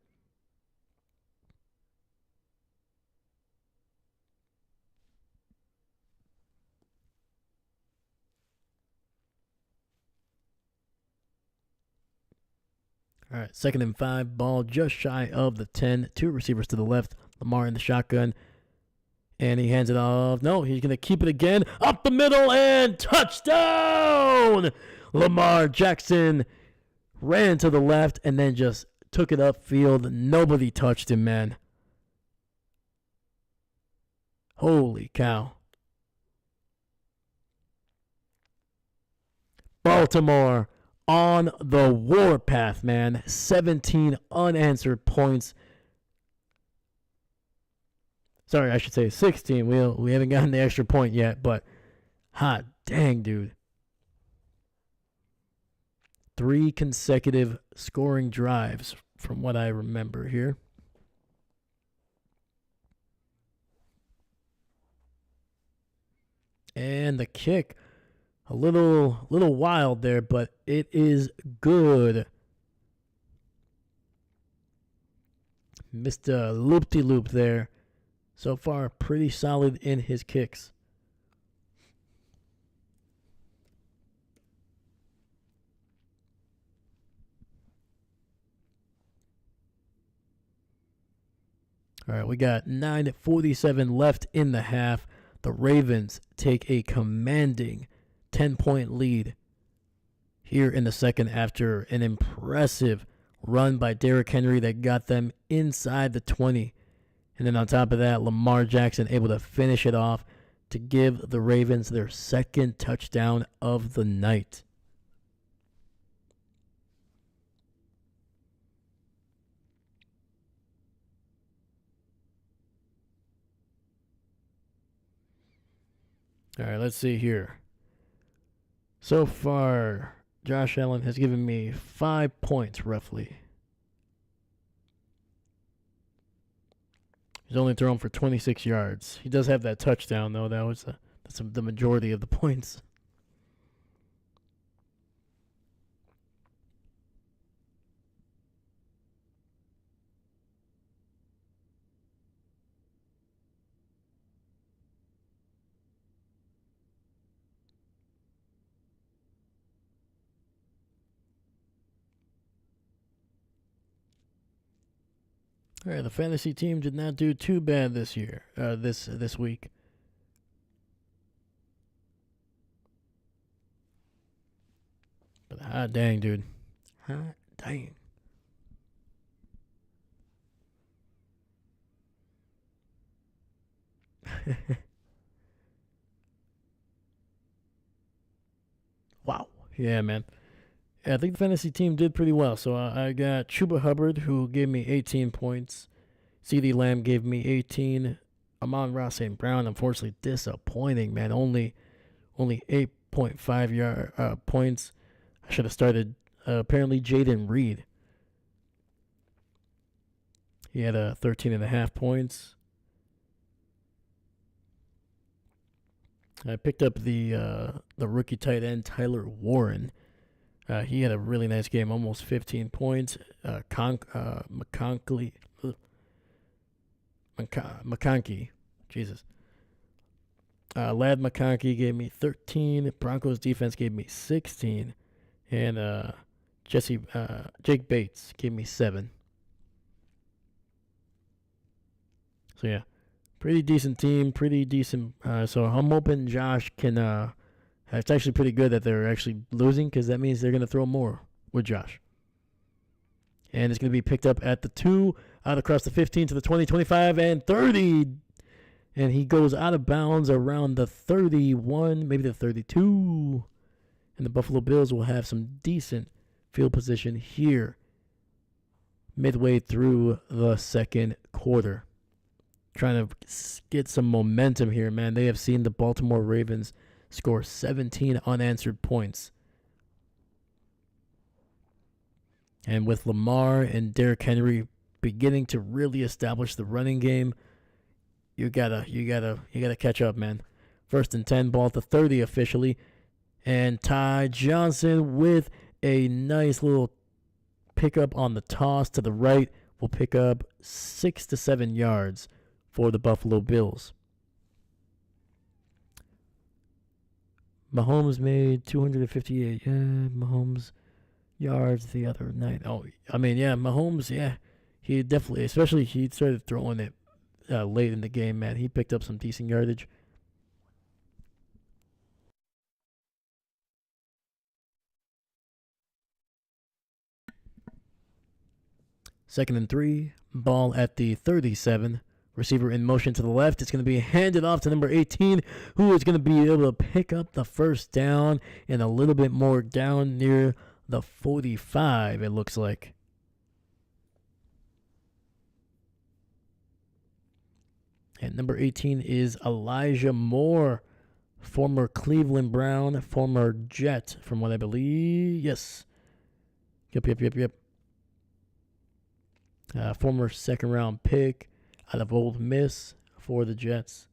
All right, 2nd and 5, ball just shy of the 10. 2 receivers to the left. Lamar in the shotgun. And he hands it off. No, he's going to keep it again. Up the middle and touchdown! Lamar Jackson ran to the left and then just took it upfield. Nobody touched him, man. Holy cow. Baltimore on the warpath, man. 17 unanswered points. Sorry, I should say 16. We haven't gotten the extra point yet, but hot dang, dude. 3 consecutive scoring drives from what I remember here. And the kick, a little wild there, but it is good. Missed a loop-de-loop there. So far, pretty solid in his kicks. All right, we got 9:47 left in the half. The Ravens take a commanding 10-point lead here in the second after an impressive run by Derrick Henry that got them inside the 20. And then on top of that, Lamar Jackson able to finish it off to give the Ravens their 2nd touchdown of the night. All right, let's see here. So far, Josh Allen has given me 5 points, roughly. He's only thrown for 26 yards. He does have that touchdown, though. That's the majority of the points. All right, the fantasy team did not do too bad this year, this week. But hot dang, dude. Hot dang. Wow. Yeah, man. I think the fantasy team did pretty well. So I got Chuba Hubbard, who gave me 18 points. CeeDee Lamb gave me 18. Amon-Ra St. Brown, unfortunately, disappointing, man. Only 8.5 points. I should have started, apparently, Jaden Reed. He had 13.5 points. I picked up the rookie tight end, Tyler Warren. He had a really nice game, almost 15 points. McConkey, Jesus. Lad McConkey gave me 13. Broncos defense gave me 16. And Jake Bates gave me 7. So, yeah, pretty decent team, pretty decent. So I'm hoping Josh can. It's actually pretty good that they're actually losing because that means they're going to throw more with Josh. And it's going to be picked up at the 2, out across the 15 to the 20, 25, and 30. And he goes out of bounds around the 31, maybe the 32. And the Buffalo Bills will have some decent field position here midway through the second quarter. Trying to get some momentum here, man. They have seen the Baltimore Ravens score 17 unanswered points. And with Lamar and Derrick Henry beginning to really establish the running game, you gotta catch up, man. 1st and 10, ball at the 30 officially. And Ty Johnson with a nice little pickup on the toss to the right will pick up 6 to 7 yards for the Buffalo Bills. Mahomes made 258. Yeah, Mahomes yards the other night. Oh, I mean, yeah, Mahomes, yeah. He definitely, especially he started throwing it late in the game, man. He picked up some decent yardage. Second and 3, ball at the 37. Receiver in motion to the left. It's going to be handed off to number 18, who is going to be able to pick up the first down and a little bit more down near the 45, it looks like. And number 18 is Elijah Moore, former Cleveland Brown, former Jet, from what I believe. Yes. Yep. Former second-round pick out of Ole Miss for the Jets.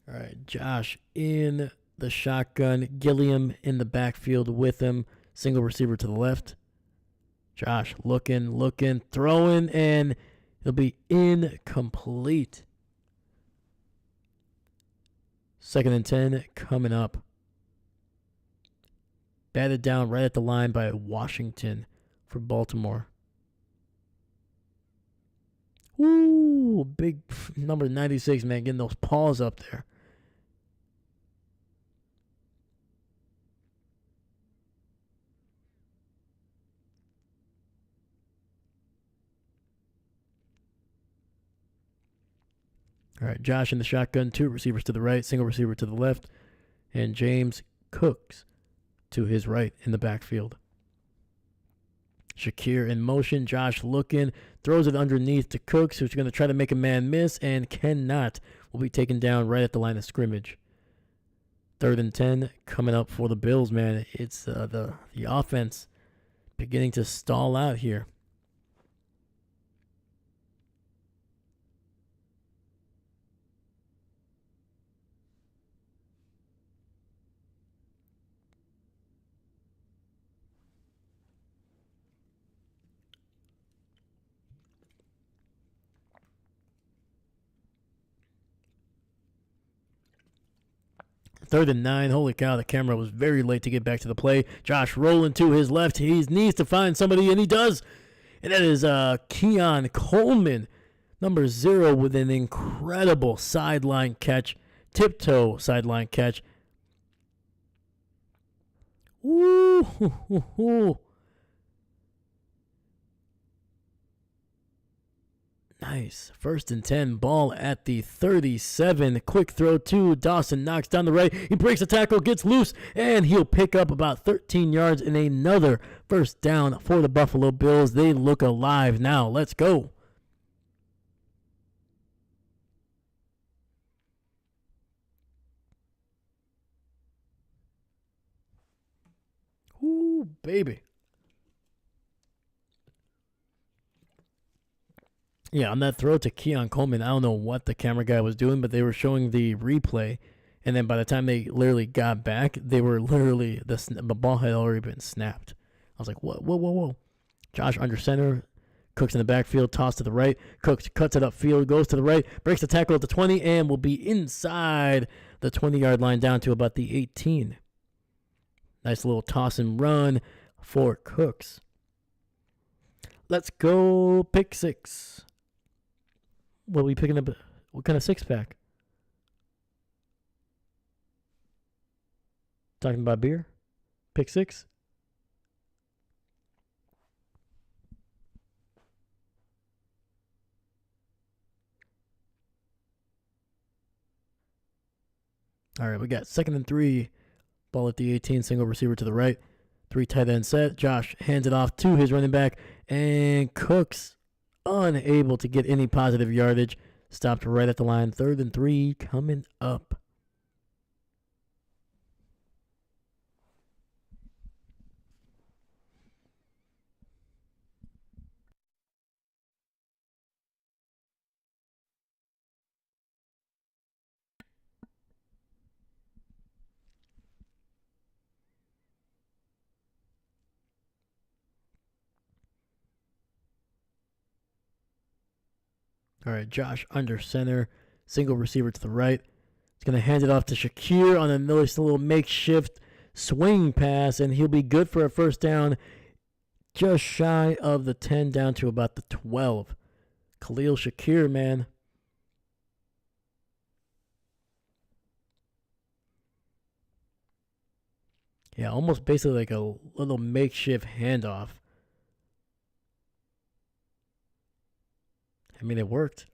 All right, Josh in the shotgun. Gilliam in the backfield with him. Single receiver to the left. Josh looking, throwing, and it'll be incomplete. 2nd and 10 coming up. Batted down right at the line by Washington for Baltimore. Ooh, big number 96, man, getting those paws up there. All right, Josh in the shotgun, 2 receivers to the right, single receiver to the left, and James Cooks to his right in the backfield. Shakir in motion, Josh looking, throws it underneath to Cooks, who's going to try to make a man miss and cannot. Will be taken down right at the line of scrimmage. 3rd and 10 coming up for the Bills, man. It's the offense beginning to stall out here. Third and 9. Holy cow, the camera was very late to get back to the play. Josh rolling to his left. He needs to find somebody, and he does. And that is Keon Coleman, number 0, with an incredible sideline catch. Tiptoe sideline catch. Ooh. Nice. 1st and 10, ball at the 37. Quick throw to Dawson, knocks down the right. He breaks the tackle, gets loose, and he'll pick up about 13 yards and another first down for the Buffalo Bills. They look alive now. Let's go. Ooh, baby. Yeah, on that throw to Keon Coleman, I don't know what the camera guy was doing, but they were showing the replay. And then by the time they literally got back, they were literally, the ball had already been snapped. I was like, whoa. Josh under center. Cooks in the backfield, toss to the right. Cooks cuts it upfield, goes to the right, breaks the tackle at the 20, and will be inside the 20-yard line down to about the 18. Nice little toss and run for Cooks. Let's go pick six. What are we picking up? What kind of six-pack? Talking about beer? Pick six? All right, we got 2nd and 3. Ball at the 18, single receiver to the right. 3 tight end set. Josh hands it off to his running back, and Cooks unable to get any positive yardage. Stopped right at the line. 3rd and 3 coming up. All right, Josh under center, single receiver to the right. He's going to hand it off to Shakir on another little makeshift swing pass, and he'll be good for a first down, just shy of the 10, down to about the 12. Khalil Shakir, man. Yeah, almost basically like a little makeshift handoff. I mean, it worked.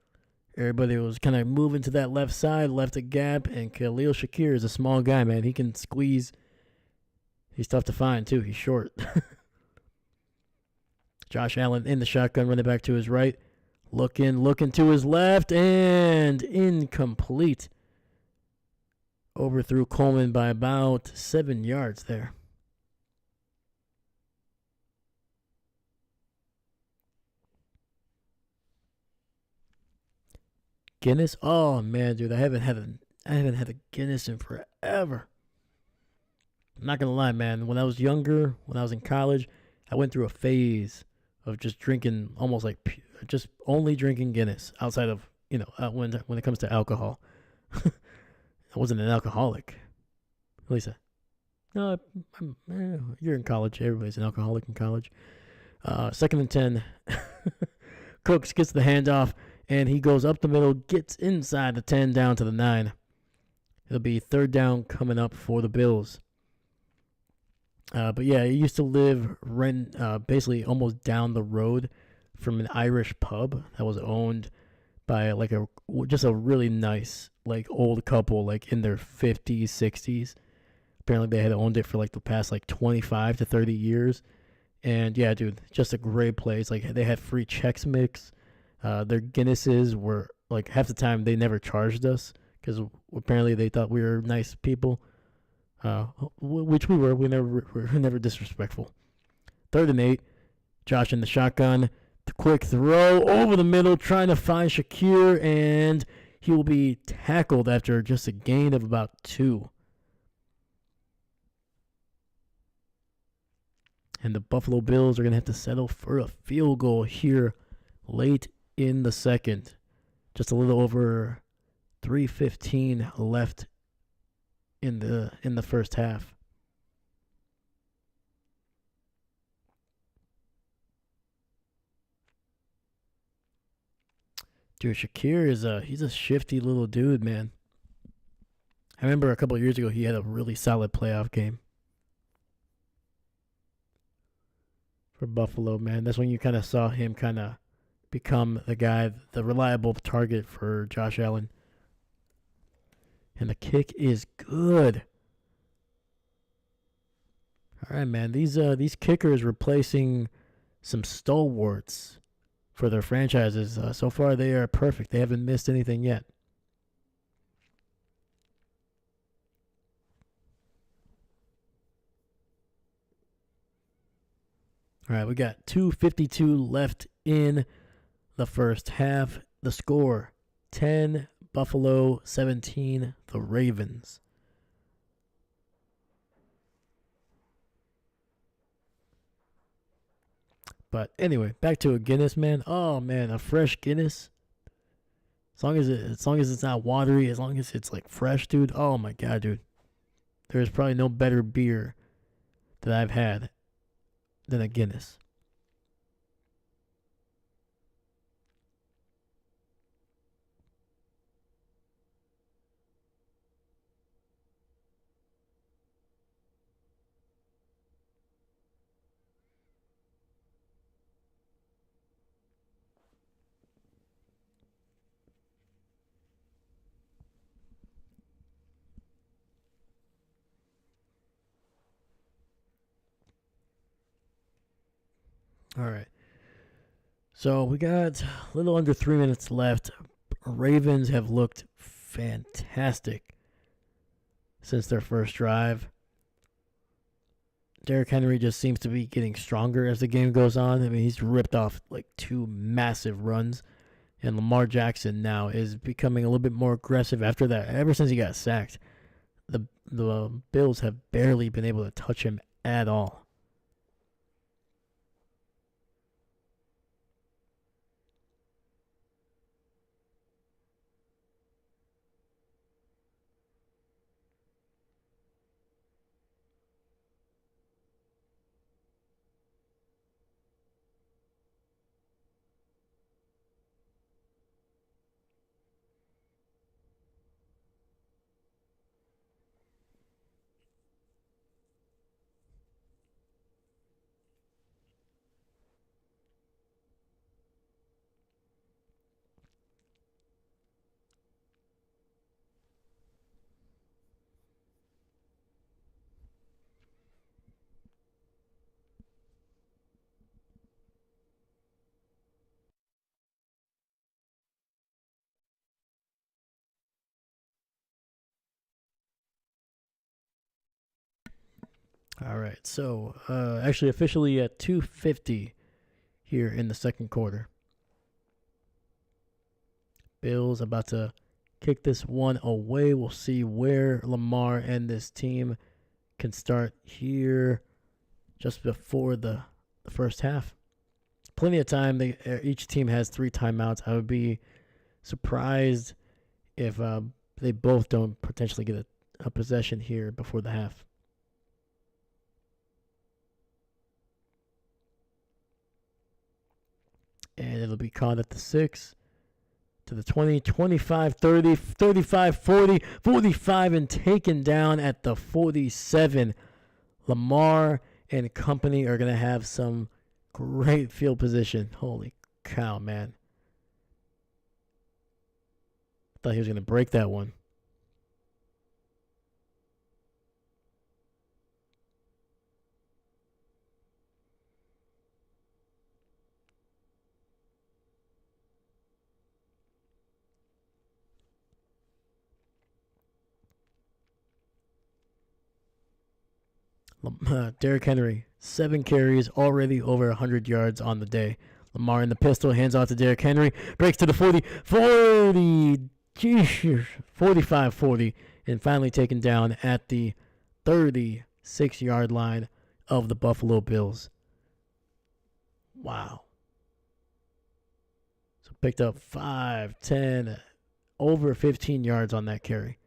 Everybody was kind of moving to that left side, left a gap, and Khalil Shakir is a small guy, man. He can squeeze. He's tough to find, too. He's short. Josh Allen in the shotgun, running back to his right. Looking to his left, and incomplete. Overthrew Coleman by about 7 yards there. Guinness? Oh man, dude, I haven't had a Guinness in forever. I'm not gonna lie, man. When I was younger, when I was in college, I went through a phase of just drinking almost like just only drinking Guinness outside of when it comes to alcohol. I wasn't an alcoholic. At least no, you're in college. Everybody's an alcoholic in college. 2nd and 10. Cooks gets the handoff, and he goes up the middle, gets inside the 10, down to the 9. It'll be 3rd down coming up for the Bills. But yeah, he used to live basically almost down the road from an Irish pub that was owned by just a really nice old couple in their 50s, 60s. Apparently they had owned it for the past 25 to 30 years. And yeah, dude, just a great place. They had free Chex Mix. Their Guinnesses were half the time they never charged us because apparently they thought we were nice people. Which we were. We were never disrespectful. 3rd and 8. Josh in the shotgun. The quick throw over the middle, trying to find Shakir, and he will be tackled after just a gain of about 2. And the Buffalo Bills are going to have to settle for a field goal here late in the 2nd. Just a little over 3:15 left in the first half. Dude, Shakir he's a shifty little dude, man. I remember a couple of years ago he had a really solid playoff game for Buffalo, man. That's when you kind of saw him kind of become the reliable target for Josh Allen. And the kick is good. All right, man. These kickers replacing some stalwarts for their franchises. So far, they are perfect. They haven't missed anything yet. All right, we got 2:52 left in the first half. The score 10 Buffalo, 17 the Ravens. But anyway, back to a Guinness, man. Oh man, a fresh Guinness. As long as it's not watery, as long as it's like fresh, dude. Oh my god, dude. There's probably no better beer that I've had than a Guinness. All right. So we got a little under 3 minutes left. Ravens have looked fantastic since their first drive. Derrick Henry just seems to be getting stronger as the game goes on. I mean, he's ripped off like 2 massive runs. And Lamar Jackson now is becoming a little bit more aggressive after that. Ever since he got sacked, the Bills have barely been able to touch him at all. All right, so actually officially at 2:50 here in the second quarter. Bills about to kick this one away. We'll see where Lamar and this team can start here just before the first half. Plenty of time. Each team has 3 timeouts. I would be surprised if they both don't potentially get a possession here before the half. And it'll be caught at the 6, to the 20, 25, 30, 35, 40, 45, and taken down at the 47. Lamar and company are going to have some great field position. Holy cow, man. Thought he was going to break that one. Derrick Henry, 7 carries, already over 100 yards on the day. Lamar in the pistol, hands off to Derrick Henry, breaks to the 40, 45, 40, and finally taken down at the 36-yard line of the Buffalo Bills. Wow. So picked up 5, 10, over 15 yards on that carry.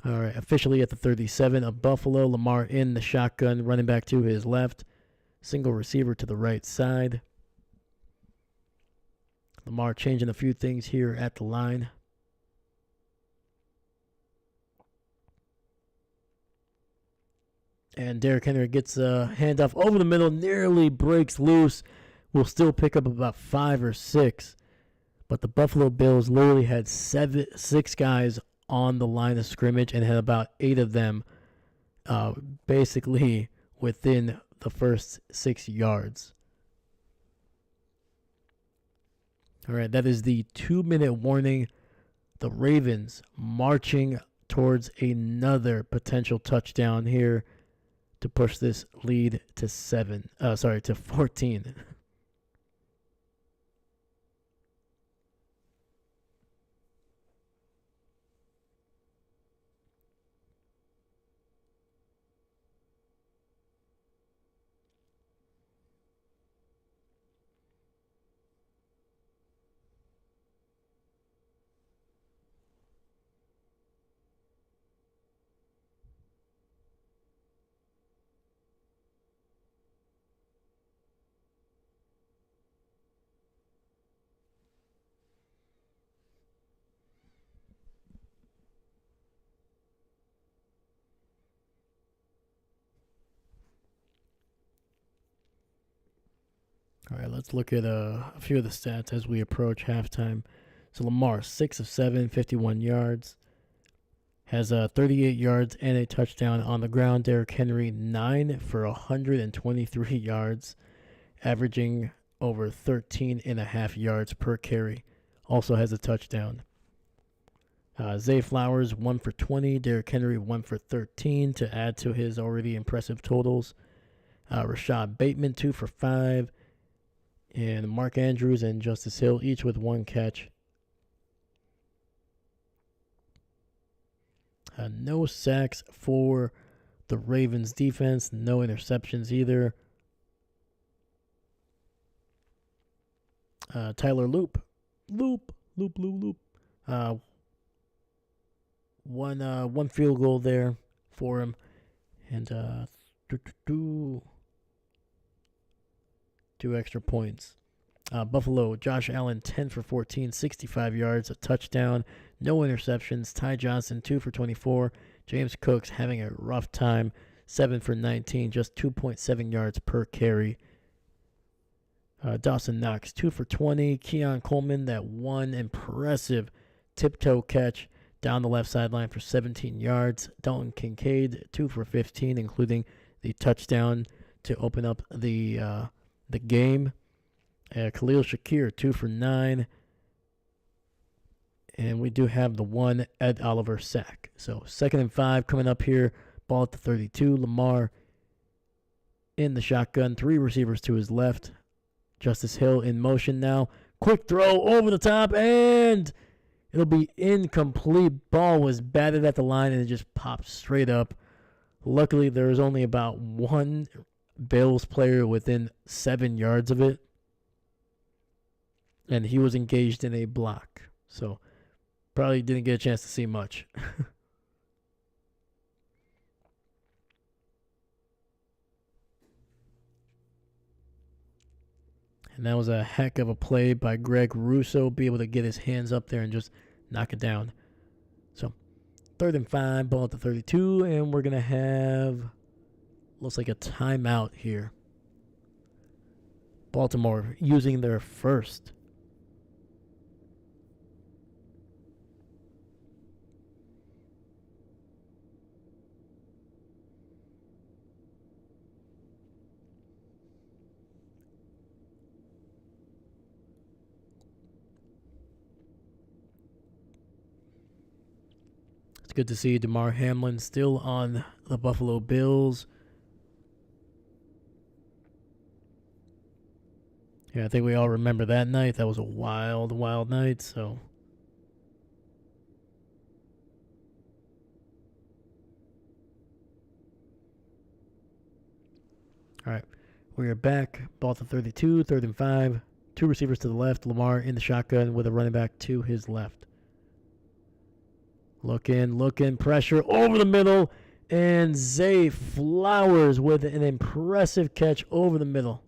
All right, officially at the 37 of Buffalo. Lamar in the shotgun, running back to his left. Single receiver to the right side. Lamar changing a few things here at the line. And Derrick Henry gets a handoff over the middle, nearly breaks loose. Will still pick up about 5 or 6. But the Buffalo Bills literally had 6 guys on the line of scrimmage and had about 8 of them uh, basically within the first 6 yards. All right, that is the 2-minute warning. The Ravens marching towards another potential touchdown here to push this lead to 14. All right, let's look at a few of the stats as we approach halftime. So Lamar, 6 of 7, 51 yards. Has 38 yards and a touchdown on the ground. Derrick Henry, 9 for 123 yards, averaging over 13.5 yards per carry. Also has a touchdown. Zay Flowers, 1 for 20. Derrick Henry, 1 for 13 to add to his already impressive totals. Rashad Bateman, 2 for 5. And Mark Andrews and Justice Hill, each with 1 catch. No sacks for the Ravens defense. No interceptions either. Tyler Loop. One field goal there for him. And 2 extra points. Buffalo, Josh Allen, 10 for 14, 65 yards, a touchdown, no interceptions. Ty Johnson, 2 for 24. James Cooks having a rough time, 7 for 19, just 2.7 yards per carry. Dawson Knox, 2 for 20. Keon Coleman, that one impressive tiptoe catch down the left sideline for 17 yards. Dalton Kincaid, 2 for 15, including the touchdown to open up the game. Khalil Shakir, 2 for 9. And we do have the one Ed Oliver sack. So 2nd and 5 coming up here. Ball at the 32. Lamar in the shotgun. 3 receivers to his left. Justice Hill in motion now. Quick throw over the top, and it'll be incomplete. Ball was batted at the line, and it just popped straight up. Luckily, there was only about one Bills player within 7 yards of it, and he was engaged in a block. So probably didn't get a chance to see much. And that was a heck of a play by Greg Russo. Be able to get his hands up there and just knock it down. So 3rd and 5, ball at the 32, and we're going to have, looks like a timeout here. Baltimore using their first. It's good to see Damar Hamlin still on the Buffalo Bills. Yeah, I think we all remember that night. That was a wild, wild night. So, all right, we are back. Ball to 32, 3rd and 5. 2 receivers to the left. Lamar in the shotgun with a running back to his left. Looking, pressure over the middle, and Zay Flowers with an impressive catch over the middle.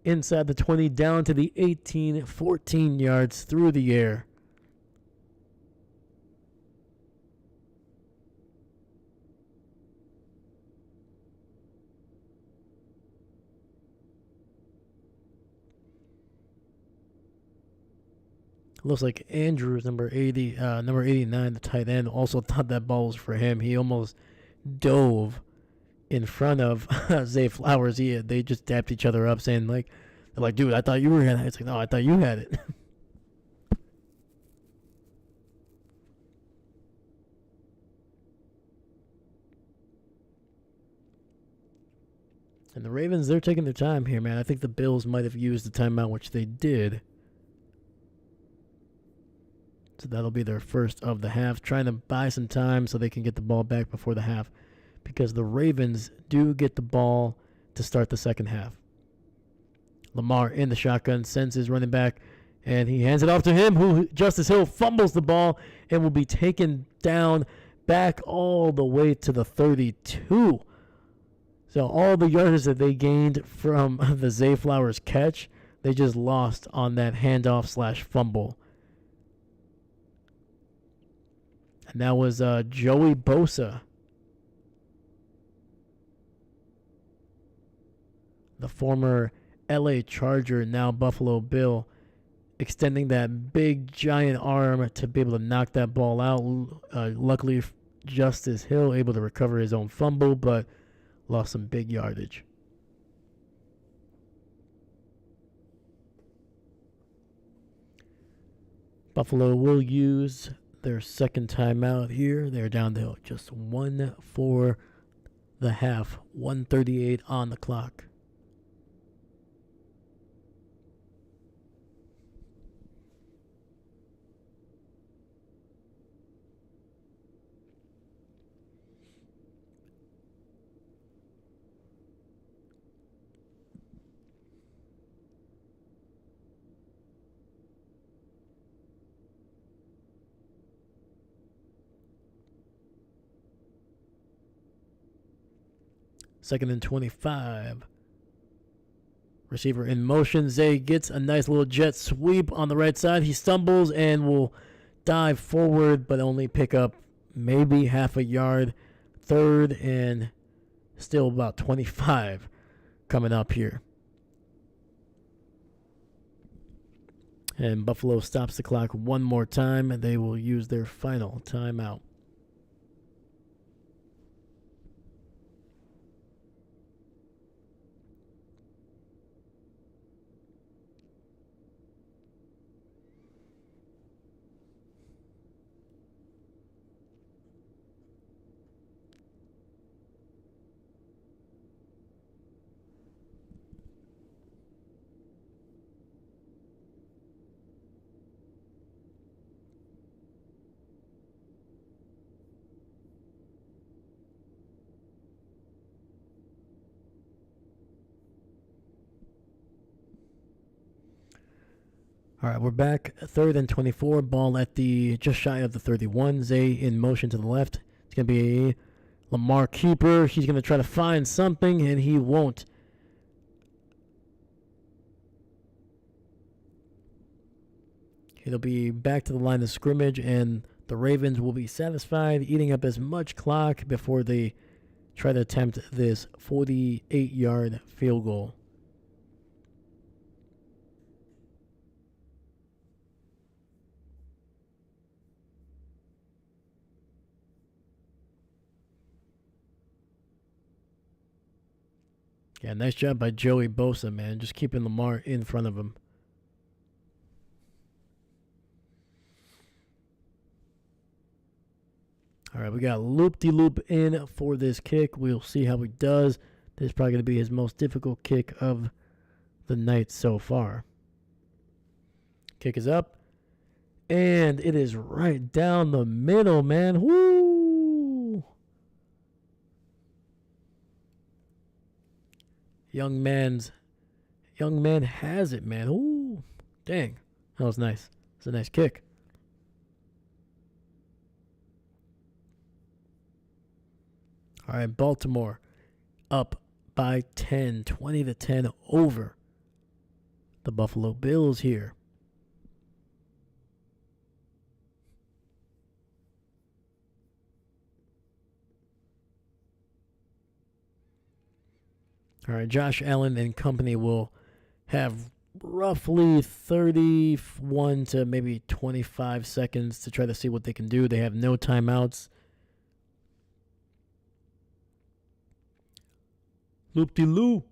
Inside the 20, down to the 18, 14 yards through the air. Looks like Andrews, number 89, the tight end, also thought that ball was for him. He almost dove in front of Zay Flowers. They just dapped each other up, saying they're like, dude, I thought you were gonna. It's like, no, I thought you had it. And the Ravens, they're taking their time here, man. I think the Bills might have used the timeout, which they did. So that'll be their first of the half, trying to buy some time so they can get the ball back before the half, because the Ravens do get the ball to start the second half. Lamar in the shotgun, sends his running back, and he hands it off to him, who Justice Hill fumbles the ball and will be taken down back all the way to the 32. So all the yardage that they gained from the Zay Flowers catch, they just lost on that handoff/fumble. And that was Joey Bosa, the former LA Charger, now Buffalo Bill, extending that big giant arm to be able to knock that ball out. Luckily, Justice Hill able to recover his own fumble, but lost some big yardage. Buffalo will use their second timeout here. They're down to just one for the half. 1:38 on the clock. Second and 25. Receiver in motion. Zay gets a nice little jet sweep on the right side. He stumbles and will dive forward, but only pick up maybe half a yard. Third and still about 25 coming up here. And Buffalo stops the clock one more time, and they will use their final timeout. All right, we're back. Third and 24. Ball at the just shy of the 31. Zay in motion to the left. It's going to be Lamar keeper. He's going to try to find something, and he won't. It'll be back to the line of scrimmage, and the Ravens will be satisfied, eating up as much clock before they try to attempt this 48-yard field goal. Yeah, nice job by Joey Bosa, man. Just keeping Lamar in front of him. All right, we got Loop-de-Loop in for this kick. We'll see how he does. This is probably going to be his most difficult kick of the night so far. Kick is up. And it is right down the middle, man. Woo! Young man has it, man. Ooh, dang. That was nice. It's a nice kick. All right, Baltimore up by 10, 20-10 over the Buffalo Bills here. All right, Josh Allen and company will have roughly 31 to maybe 25 seconds to try to see what they can do. They have no timeouts. Loop-de-loo.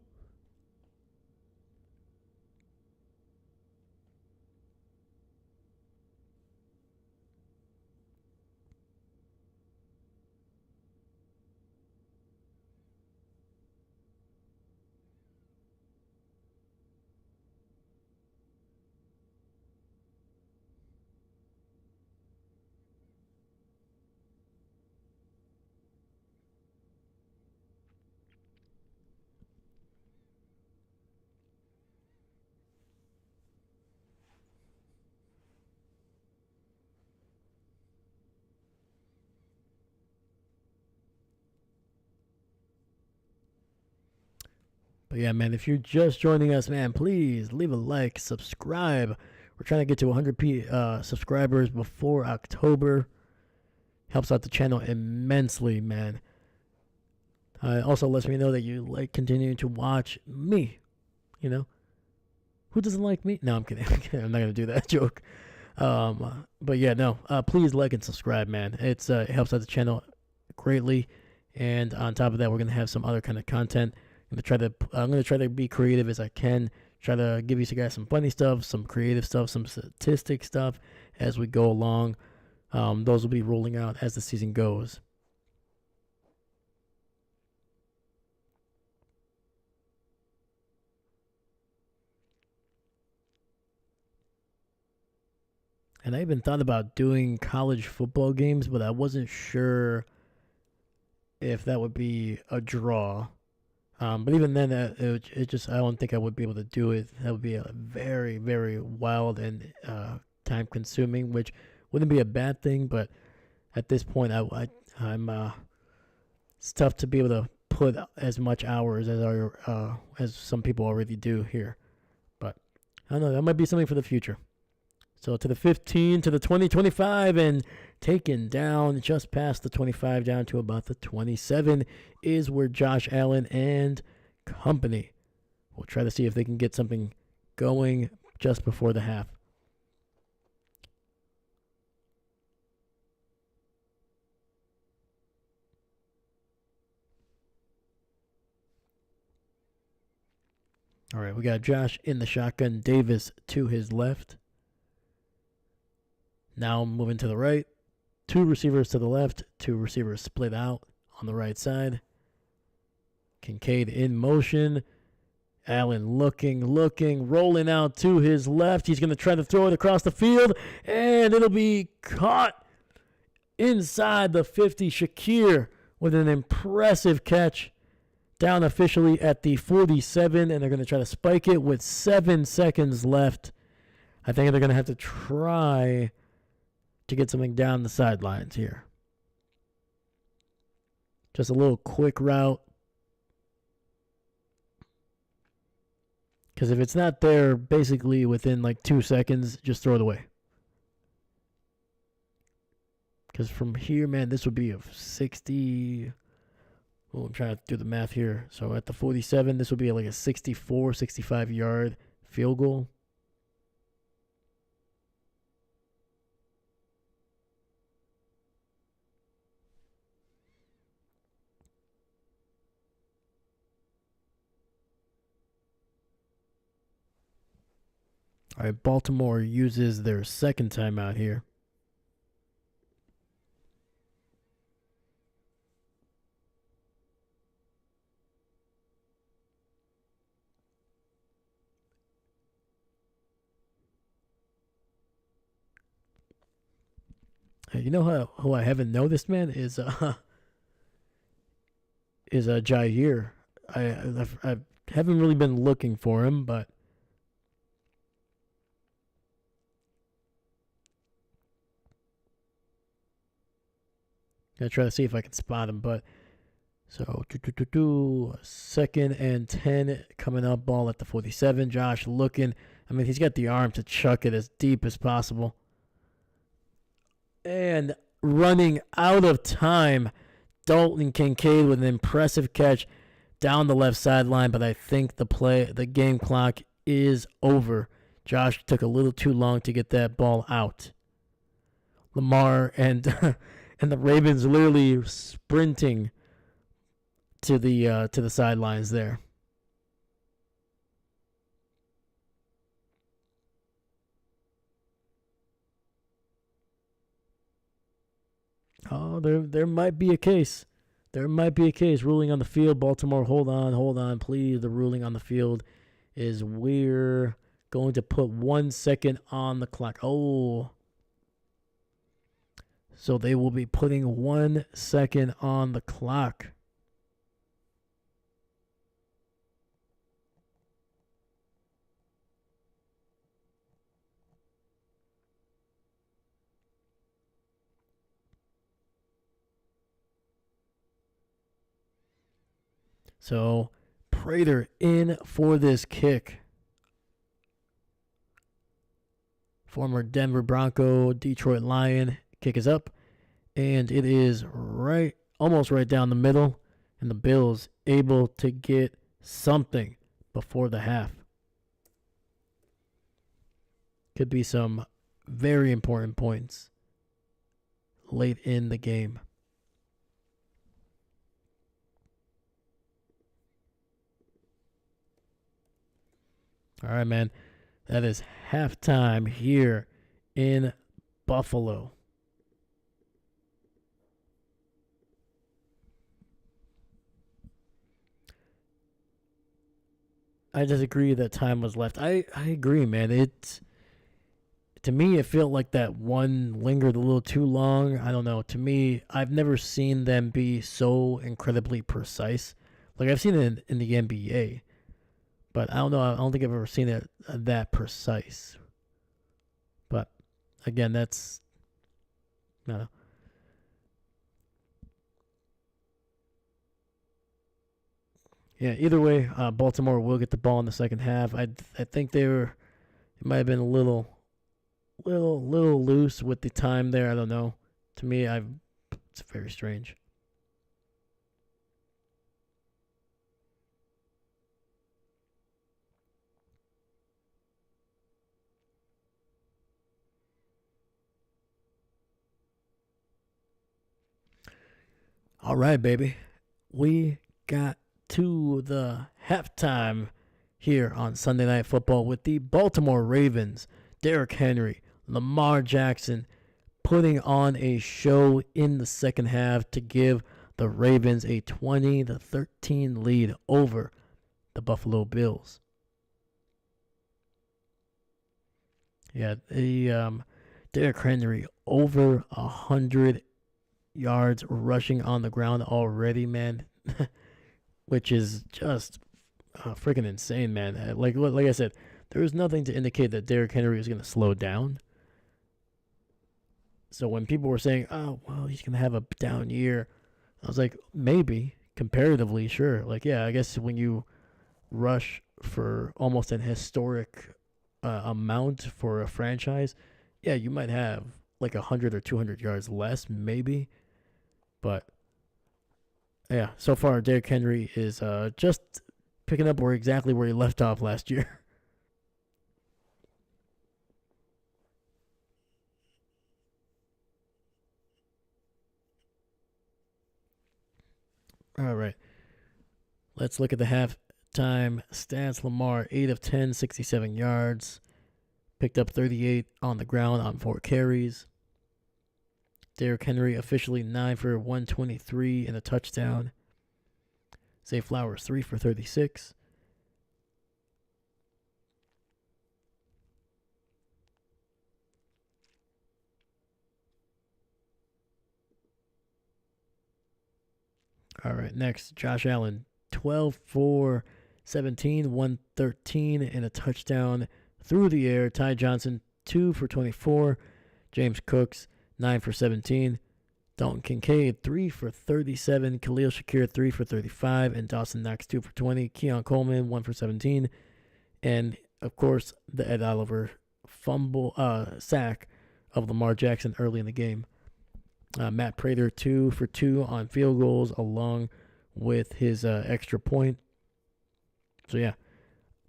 But yeah, man, if you're just joining us, man, please leave a like, subscribe. We're trying to get to 100 subscribers before October. Helps out the channel immensely, man. Also lets me know that you like continuing to watch me. You know, who doesn't like me? No, I'm kidding. I'm not gonna do that joke. But yeah, no. Please like and subscribe, man. It helps out the channel greatly. And on top of that, we're gonna have some other kind of content. I'm gonna try to be creative as I can. Try to give you guys some funny stuff, some creative stuff, some statistic stuff as we go along. Those will be rolling out as the season goes. And I even thought about doing college football games, but I wasn't sure if that would be a draw. But even then, it just I don't think I would be able to do it. That would be a very, very wild and time consuming, which wouldn't be a bad thing. But at this point, I'm it's tough to be able to put as much hours as some people already do here. But I don't know. That might be something for the future. So to the 15, to the 20, 25, and taken down just past the 25 down to about the 27 is where Josh Allen and company will try to see if they can get something going just before the half. All right, we got Josh in the shotgun, Davis to his left. Now moving to the right. Two receivers to the left. Two receivers split out on the right side. Kincaid in motion. Allen looking, rolling out to his left. He's going to try to throw it across the field, and it'll be caught inside the 50. Shakir with an impressive catch. Down officially at the 47, and they're going to try to spike it with 7 seconds left. I think they're going to have to try to get something down the sidelines here. Just a little quick route. Because if it's not there, basically within like 2 seconds, just throw it away. Because from here, man, this would be a 60... Oh, I'm trying to do the math here. So at the 47, this would be like a 64, 65-yard field goal. All right, Baltimore uses their second timeout here. You know who I haven't noticed, man, is Jair. I haven't really been looking for him, but gonna try to see if I can spot him. But so 2nd and 10 coming up, ball at the 47. Josh looking. I mean, he's got the arm to chuck it as deep as possible. And running out of time, Dalton Kincaid with an impressive catch down the left sideline. But I think the game clock is over. Josh took a little too long to get that ball out. Lamar and and the Ravens literally sprinting to the sidelines there. Oh, there might be a case. There might be a case. Ruling on the field. Baltimore, hold on, please. The ruling on the field is we're going to put 1 second on the clock. Oh. So they will be putting 1 second on the clock. So Prater in for this kick. Former Denver Bronco, Detroit Lion. Kick is up. And it is almost right down the middle. And the Bills able to get something before the half. Could be some very important points late in the game. All right, man. That is halftime here in Buffalo. I disagree that time was left. I agree, man. To me, it felt like that one lingered a little too long. I don't know. To me, I've never seen them be so incredibly precise. Like, I've seen it in the NBA. But I don't know. I don't think I've ever seen it that precise. But again, that's I don't know. Yeah. Either way, Baltimore will get the ball in the second half. I think it might have been a little loose with the time there. I don't know. To me, it's very strange. All right, baby. We got to the halftime here on Sunday Night Football with the Baltimore Ravens, Derrick Henry, Lamar Jackson putting on a show in the second half to give the Ravens a 20-13 lead over the Buffalo Bills. Yeah, Derrick Henry over 100 yards rushing on the ground already, man, which is just freaking insane, man. Like I said, there was nothing to indicate that Derrick Henry was going to slow down. So when people were saying, "Oh, well, he's going to have a down year," I was like, maybe comparatively, sure. Like, yeah, I guess when you rush for almost an historic amount for a franchise, yeah, you might have like 100 or 200 yards less, maybe. But yeah, so far Derrick Henry is just picking up exactly where he left off last year. All right, let's look at the halftime stats. Lamar 8 of 10, 67 yards, picked up 38 on the ground on 4 carries. Derrick Henry officially 9 for 123 and a touchdown. Zay Flowers 3 for 36. All right, next, Josh Allen 12 for 17, 113 and a touchdown through the air. Ty Johnson 2 for 24. James Cooks 9 for 17. Dalton Kincaid 3 for 37. Khalil Shakir 3 for 35. And Dawson Knox 2 for 20. Keon Coleman 1 for 17. And, of course, the Ed Oliver sack of Lamar Jackson early in the game. Matt Prater 2 for 2 on field goals along with his extra point. So, yeah,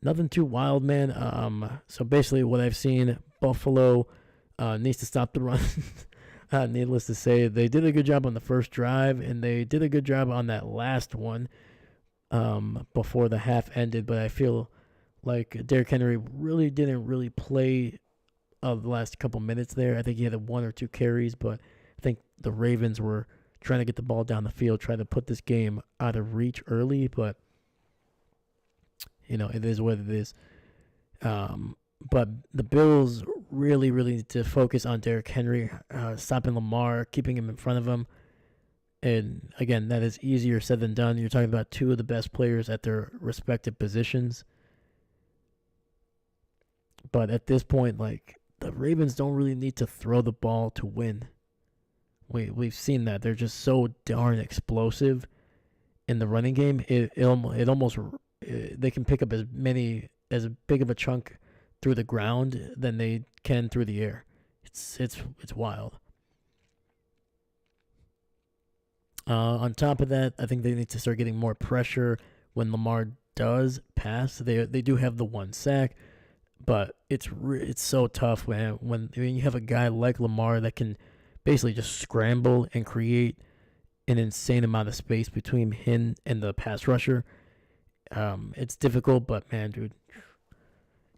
Nothing too wild, man. So basically, what I've seen, Buffalo needs to stop the run. Needless to say, they did a good job on the first drive, and they did a good job on that last one before the half ended. But I feel like Derrick Henry really didn't really play the last couple minutes there. I think he had one or two carries, but I think the Ravens were trying to get the ball down the field, trying to put this game out of reach early. But it is what it is. But the Bills really, really need to focus on Derrick Henry, stopping Lamar, keeping him in front of him. And again, that is easier said than done. You're talking about two of the best players at their respective positions. But at this point, like, the Ravens don't really need to throw the ball to win. We've seen that. They're just so darn explosive in the running game. It almost they can pick up as big of a chunk through the ground than they can through the air. It's wild. On top of that, I think they need to start getting more pressure when Lamar does pass. They do have the one sack, but it's so tough when you have a guy like Lamar that can basically just scramble and create an insane amount of space between him and the pass rusher. It's difficult, but man, dude,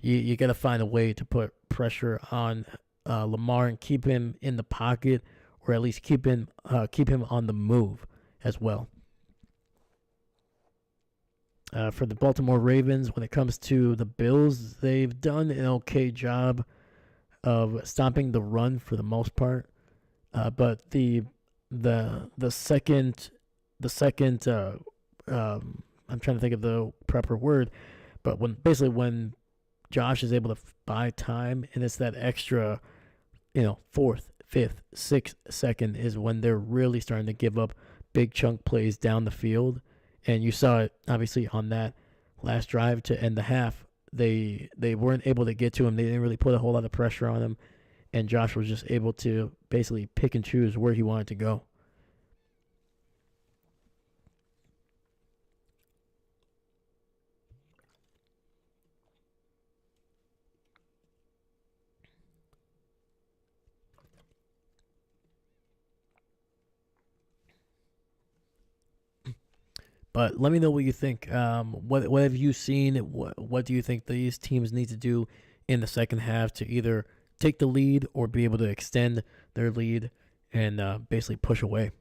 you got to find a way to put pressure on Lamar and keep him in the pocket, or at least keep him on the move as well. For the Baltimore Ravens, when it comes to the Bills, they've done an okay job of stopping the run for the most part. But the second I'm trying to think of the proper word, but when Josh is able to buy time, and it's that extra, fourth, fifth, sixth second is when they're really starting to give up big chunk plays down the field. And you saw it obviously on that last drive to end the half. They weren't able to get to him. They didn't really put a whole lot of pressure on him, and Josh was just able to basically pick and choose where he wanted to go. But let me know what you think. What have you seen? What do you think these teams need to do in the second half to either take the lead or be able to extend their lead and basically push away?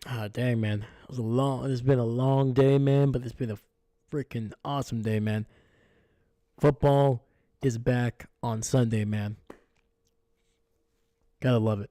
Ah, dang, man. It's been a long day, man, but it's been a freaking awesome day, man. Football is back on Sunday, man. Gotta love it.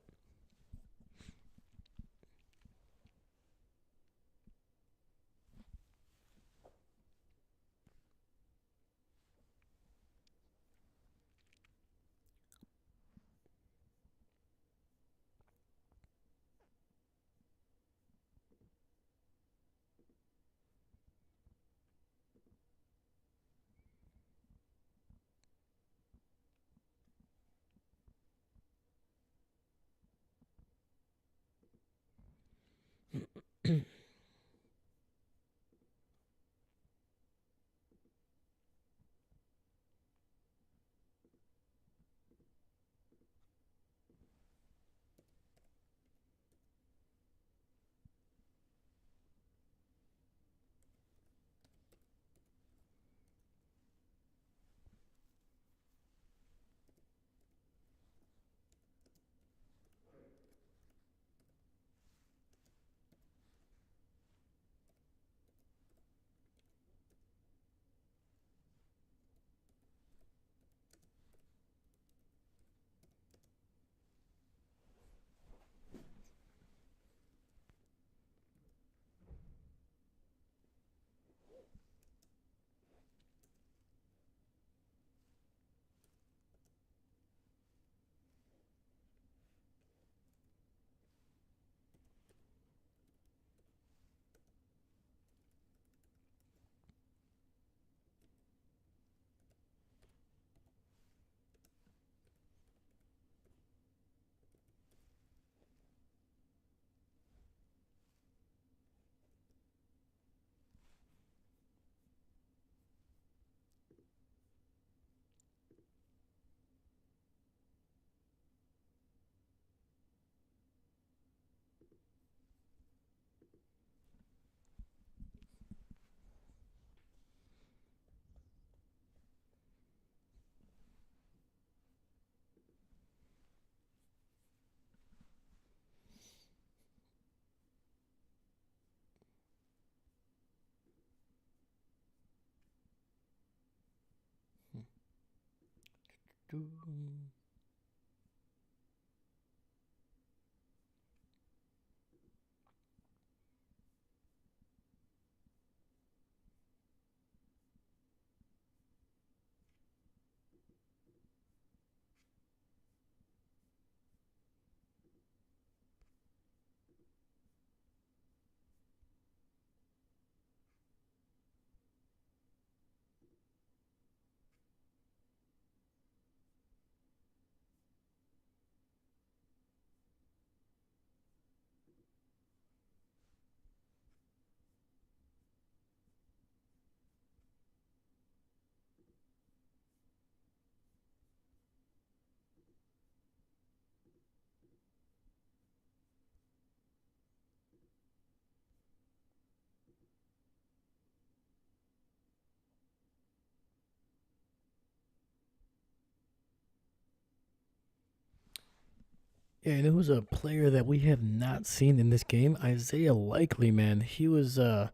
Yeah, and it was a player that we have not seen in this game, Isaiah Likely. Man, he was on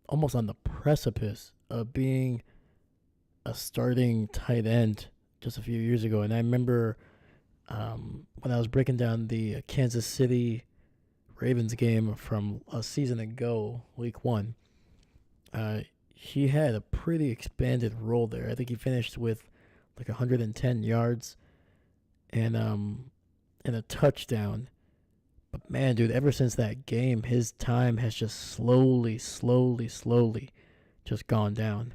almost on the precipice of being a starting tight end just a few years ago, and I remember when I was breaking down the Kansas City Ravens game from a season ago, Week 1. Uh, he had a pretty expanded role there. I think he finished with like 110 yards and a touchdown. But man, dude, ever since that game, his time has just slowly just gone down.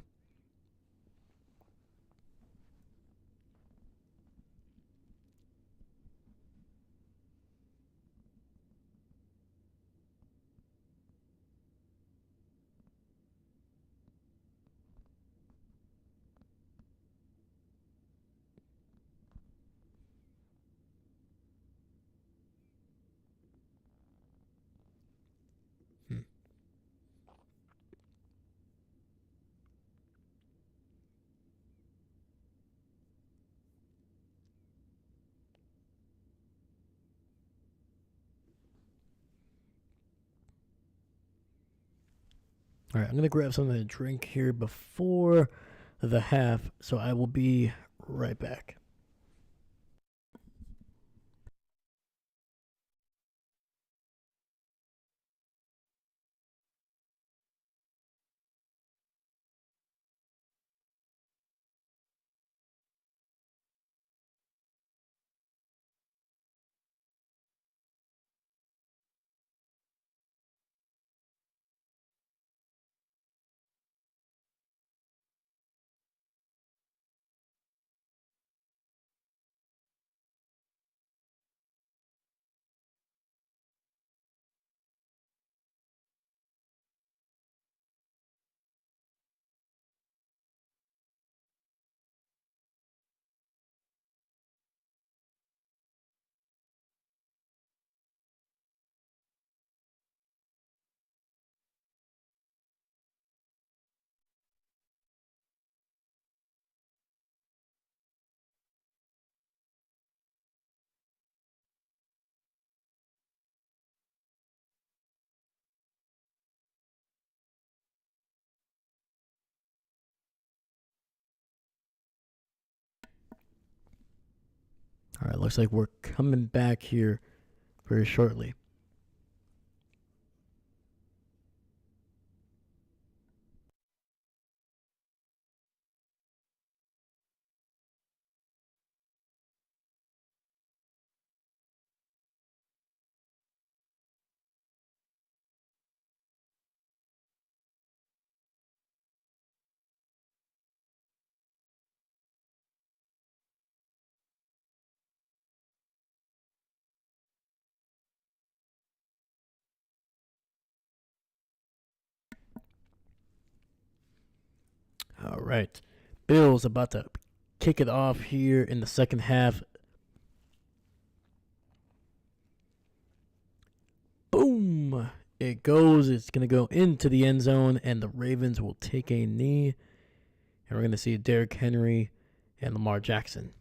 Hmm. All right, I'm gonna grab something to drink here before the half, so I will be right back. All right, looks like we're coming back here very shortly. All right, Bills about to kick it off here in the second half. Boom! It goes. It's going to go into the end zone, and the Ravens will take a knee. And we're going to see Derrick Henry and Lamar Jackson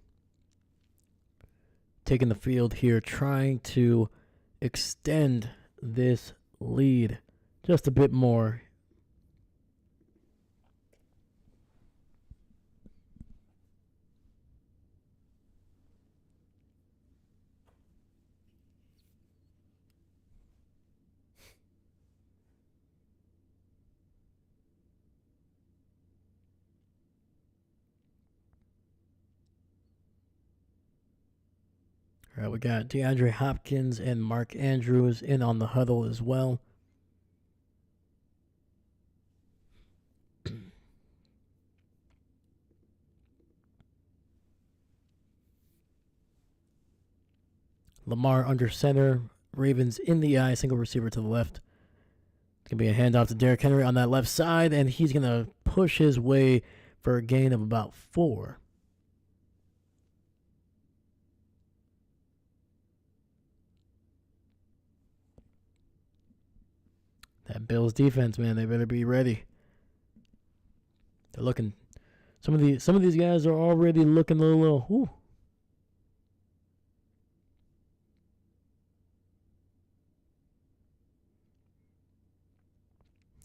taking the field here, trying to extend this lead just a bit more. All right, we got DeAndre Hopkins and Mark Andrews in on the huddle as well. Lamar under center. Ravens in the eye. Single receiver to the left. It's going to be a handoff to Derrick Henry on that left side, and he's going to push his way for a gain of about 4. That Bills defense, man, they better be ready. They're looking. Some of these guys are already looking a little. Whew.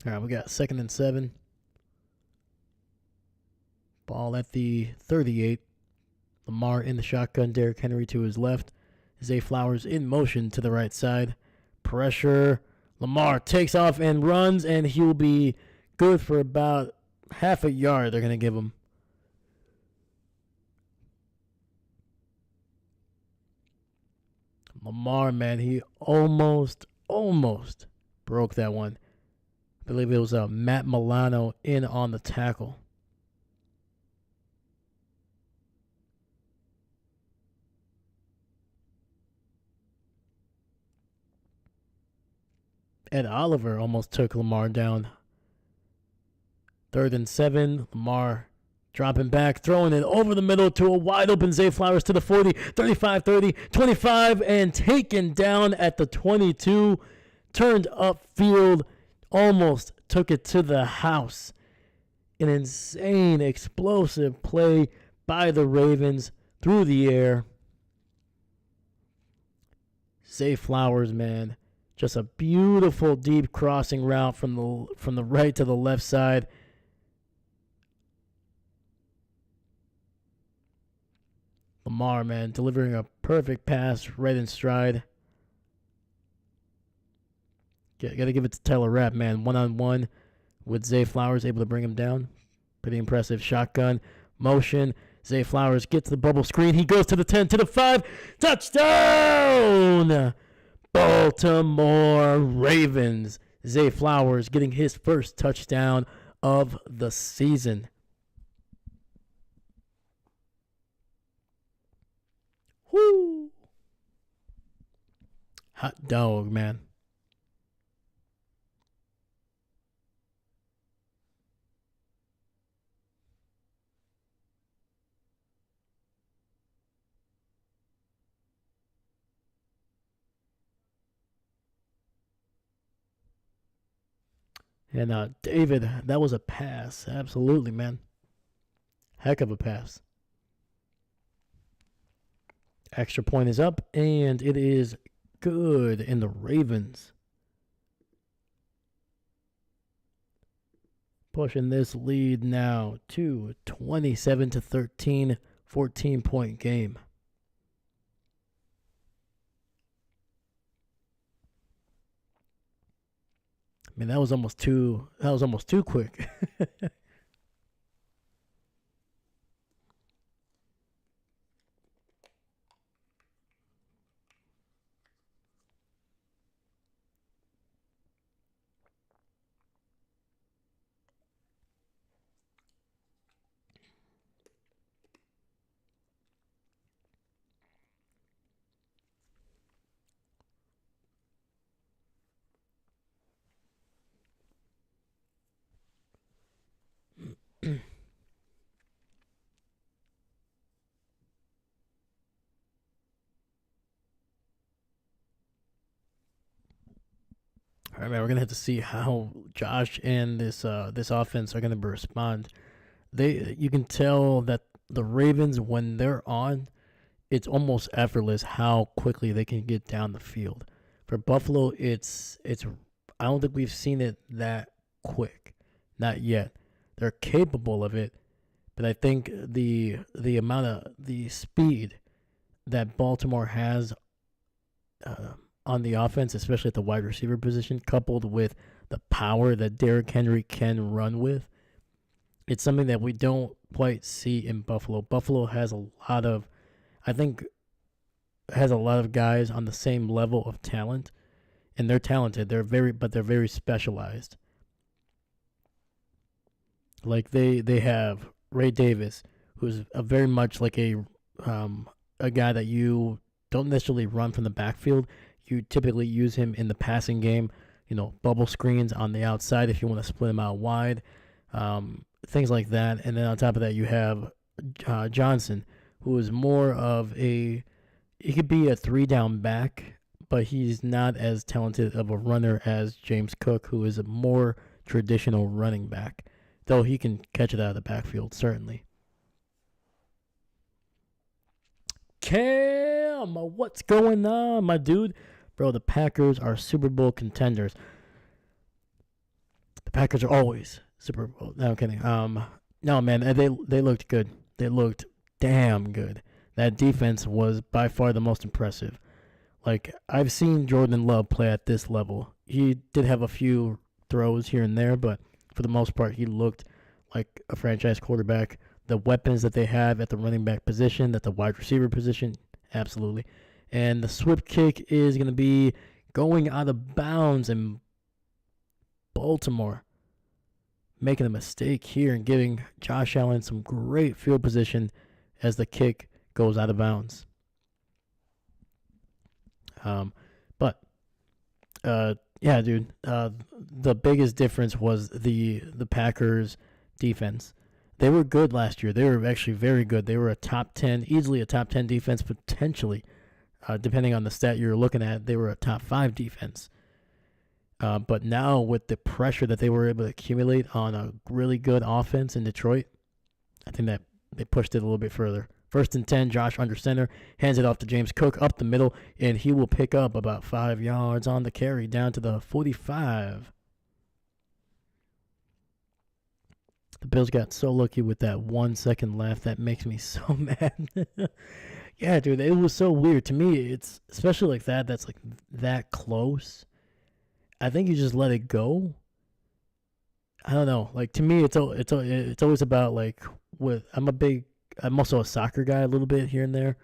All right, we got 2nd and 7. Ball at the 38. Lamar in the shotgun. Derrick Henry to his left. Zay Flowers in motion to the right side. Pressure. Lamar takes off and runs, and he will be good for about half a yard. They're going to give him. Lamar, man, he almost broke that one. I believe it was Matt Milano in on the tackle. Ed Oliver almost took Lamar down. 3rd and 7. Lamar dropping back, throwing it over the middle to a wide open Zay Flowers to the 40, 35, 30, 25, and taken down at the 22. Turned upfield, almost took it to the house. An insane, explosive play by the Ravens through the air. Zay Flowers, man, just a beautiful deep crossing route from the right to the left side. Lamar, man, delivering a perfect pass right in stride. Got to give it to Tyler Rapp, man. 1-on-1 with Zay Flowers, able to bring him down. Pretty impressive. Shotgun, motion. Zay Flowers gets the bubble screen. He goes to the 10, to the 5. Touchdown! Baltimore Ravens. Zay Flowers getting his first touchdown of the season. Woo! Hot dog, man. And David, that was a pass. Absolutely, man. Heck of a pass. Extra point is up, and it is good in the Ravens. Pushing this lead now to 27-13, 14-point game. I mean, that was almost too quick. All right, man, we're gonna have to see how Josh and this offense are gonna respond. You can tell that the Ravens, when they're on, it's almost effortless how quickly they can get down the field. For Buffalo, it's I don't think we've seen it that quick, not yet. They're capable of it, but I think the amount of the speed that Baltimore has on the offense, especially at the wide receiver position, coupled with the power that Derrick Henry can run with, it's something that we don't quite see in Buffalo. Buffalo has a lot of, I think, has a lot of guys on the same level of talent, and they're talented. They're very specialized. Like they have Ray Davis, who's a very much like a guy that you don't necessarily run from the backfield. You typically use him in the passing game. Bubble screens on the outside if you want to split him out wide, things like that. And then on top of that, you have Johnson, who is more of he could be a 3-down back, but he's not as talented of a runner as James Cook, who is a more traditional running back, though he can catch it out of the backfield, certainly. Cam, what's going on, my dude? Bro, the Packers are Super Bowl contenders. The Packers are always Super Bowl. No, I'm kidding. No, man, they looked good. They looked damn good. That defense was by far the most impressive. Like, I've seen Jordan Love play at this level. He did have a few throws here and there, but for the most part, he looked like a franchise quarterback. The weapons that they have at the running back position, at the wide receiver position, absolutely. And the swift kick is going to be going out of bounds in Baltimore. Making a mistake here and giving Josh Allen some great field position as the kick goes out of bounds. Yeah, dude. The biggest difference was the Packers' defense. They were good last year. They were actually very good. They were easily a top 10 defense, potentially. Depending on the stat you're looking at, they were a top 5 defense. But now with the pressure that they were able to accumulate on a really good offense in Detroit, I think that they pushed it a little bit further. 1st and 10, Josh under center, hands it off to James Cook up the middle, and he will pick up about 5 yards on the carry down to the 45. The Bills got so lucky with that 1 second left. That makes me so mad. Yeah, dude, it was so weird. To me, it's especially like that's like that close. I think you just let it go. I don't know. Like, to me, it's always about, like, I'm also a soccer guy a little bit here and there,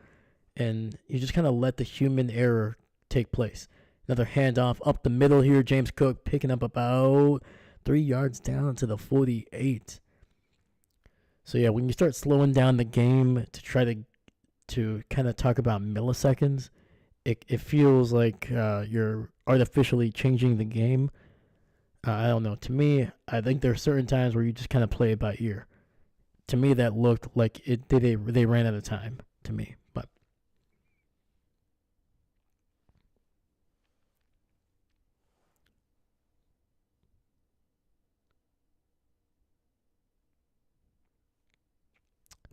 and you just kind of let the human error take place. Another handoff up the middle here. James Cook picking up about 3 yards down to the 48. So, yeah, when you start slowing down the game to try to kind of talk about milliseconds, it feels like you're artificially changing the game. I don't know. To me, I think there are certain times where you just kind of play it by ear. To me, that looked like they ran out of time to me. But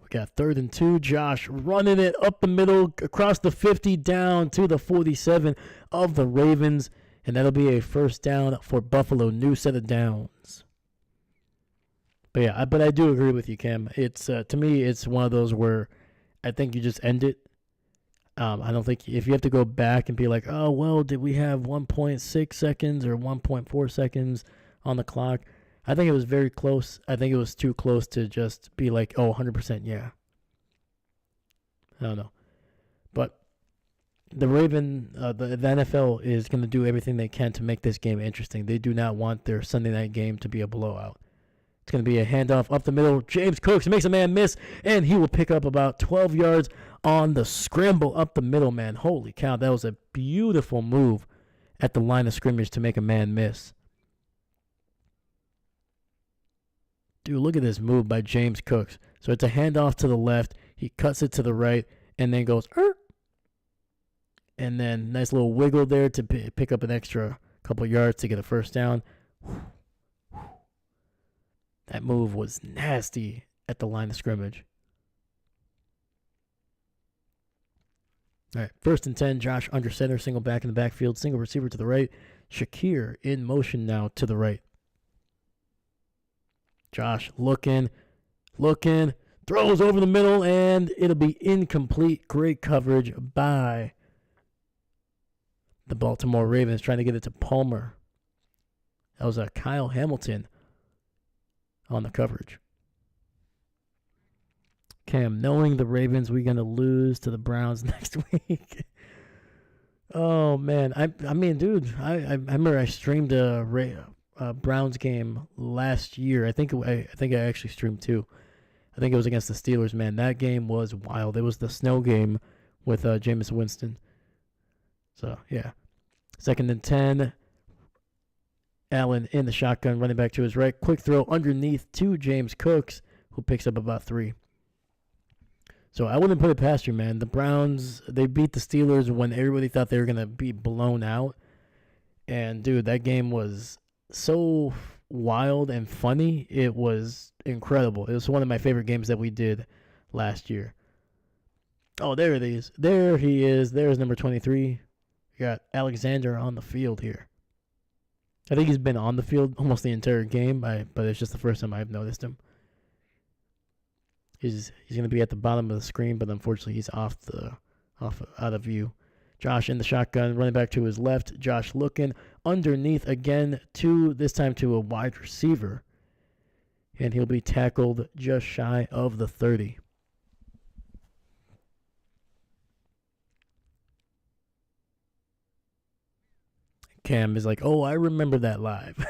we got 3rd and 2. Josh running it up the middle, across the 50, down to the 47 of the Ravens. And that'll be a 1st down for Buffalo. New set of downs. But yeah, I do agree with you, Cam. It's to me, it's one of those where I think you just end it. I don't think if you have to go back and be like, oh, well, did we have 1.6 seconds or 1.4 seconds on the clock? I think it was very close. I think it was too close to just be like, oh, 100% yeah. I don't know. But the NFL is going to do everything they can to make this game interesting. They do not want their Sunday night game to be a blowout. It's going to be a handoff up the middle. James Cooks makes a man miss, and he will pick up about 12 yards on the scramble up the middle, man. Holy cow, that was a beautiful move at the line of scrimmage to make a man miss. Dude, look at this move by James Cooks. So it's a handoff to the left. He cuts it to the right, and then goes, and then nice little wiggle there to pick up an extra couple yards to get a 1st down. That move was nasty at the line of scrimmage. All right, 1st and 10, Josh under center, single back in the backfield, single receiver to the right. Shakir in motion now to the right. Josh looking, throws over the middle, and it'll be incomplete. Great coverage by the Baltimore Ravens, trying to get it to Palmer. That was Kyle Hamilton on the coverage. Cam, knowing the Ravens, we're going to lose to the Browns next week. Oh, man. I mean, dude, I remember I streamed a Browns game last year. I think I actually streamed two. I think it was against the Steelers, man. That game was wild. It was the snow game with Jameis Winston. So, yeah. 2nd and 10. Allen in the shotgun, running back to his right. Quick throw underneath to James Cooks, who picks up about 3. So I wouldn't put it past you, man. The Browns, they beat the Steelers when everybody thought they were going to be blown out. And, dude, that game was so wild and funny. It was incredible. It was one of my favorite games that we did last year. Oh, there it is. There he is. There's number 23. We got Alexander on the field here. I think he's been on the field almost the entire game, but it's just the first time I've noticed him. He's going to be at the bottom of the screen, but unfortunately he's out of view. Josh in the shotgun, running back to his left. Josh looking underneath again this time to a wide receiver. And he'll be tackled just shy of the 30. Cam is like, oh, I remember that live.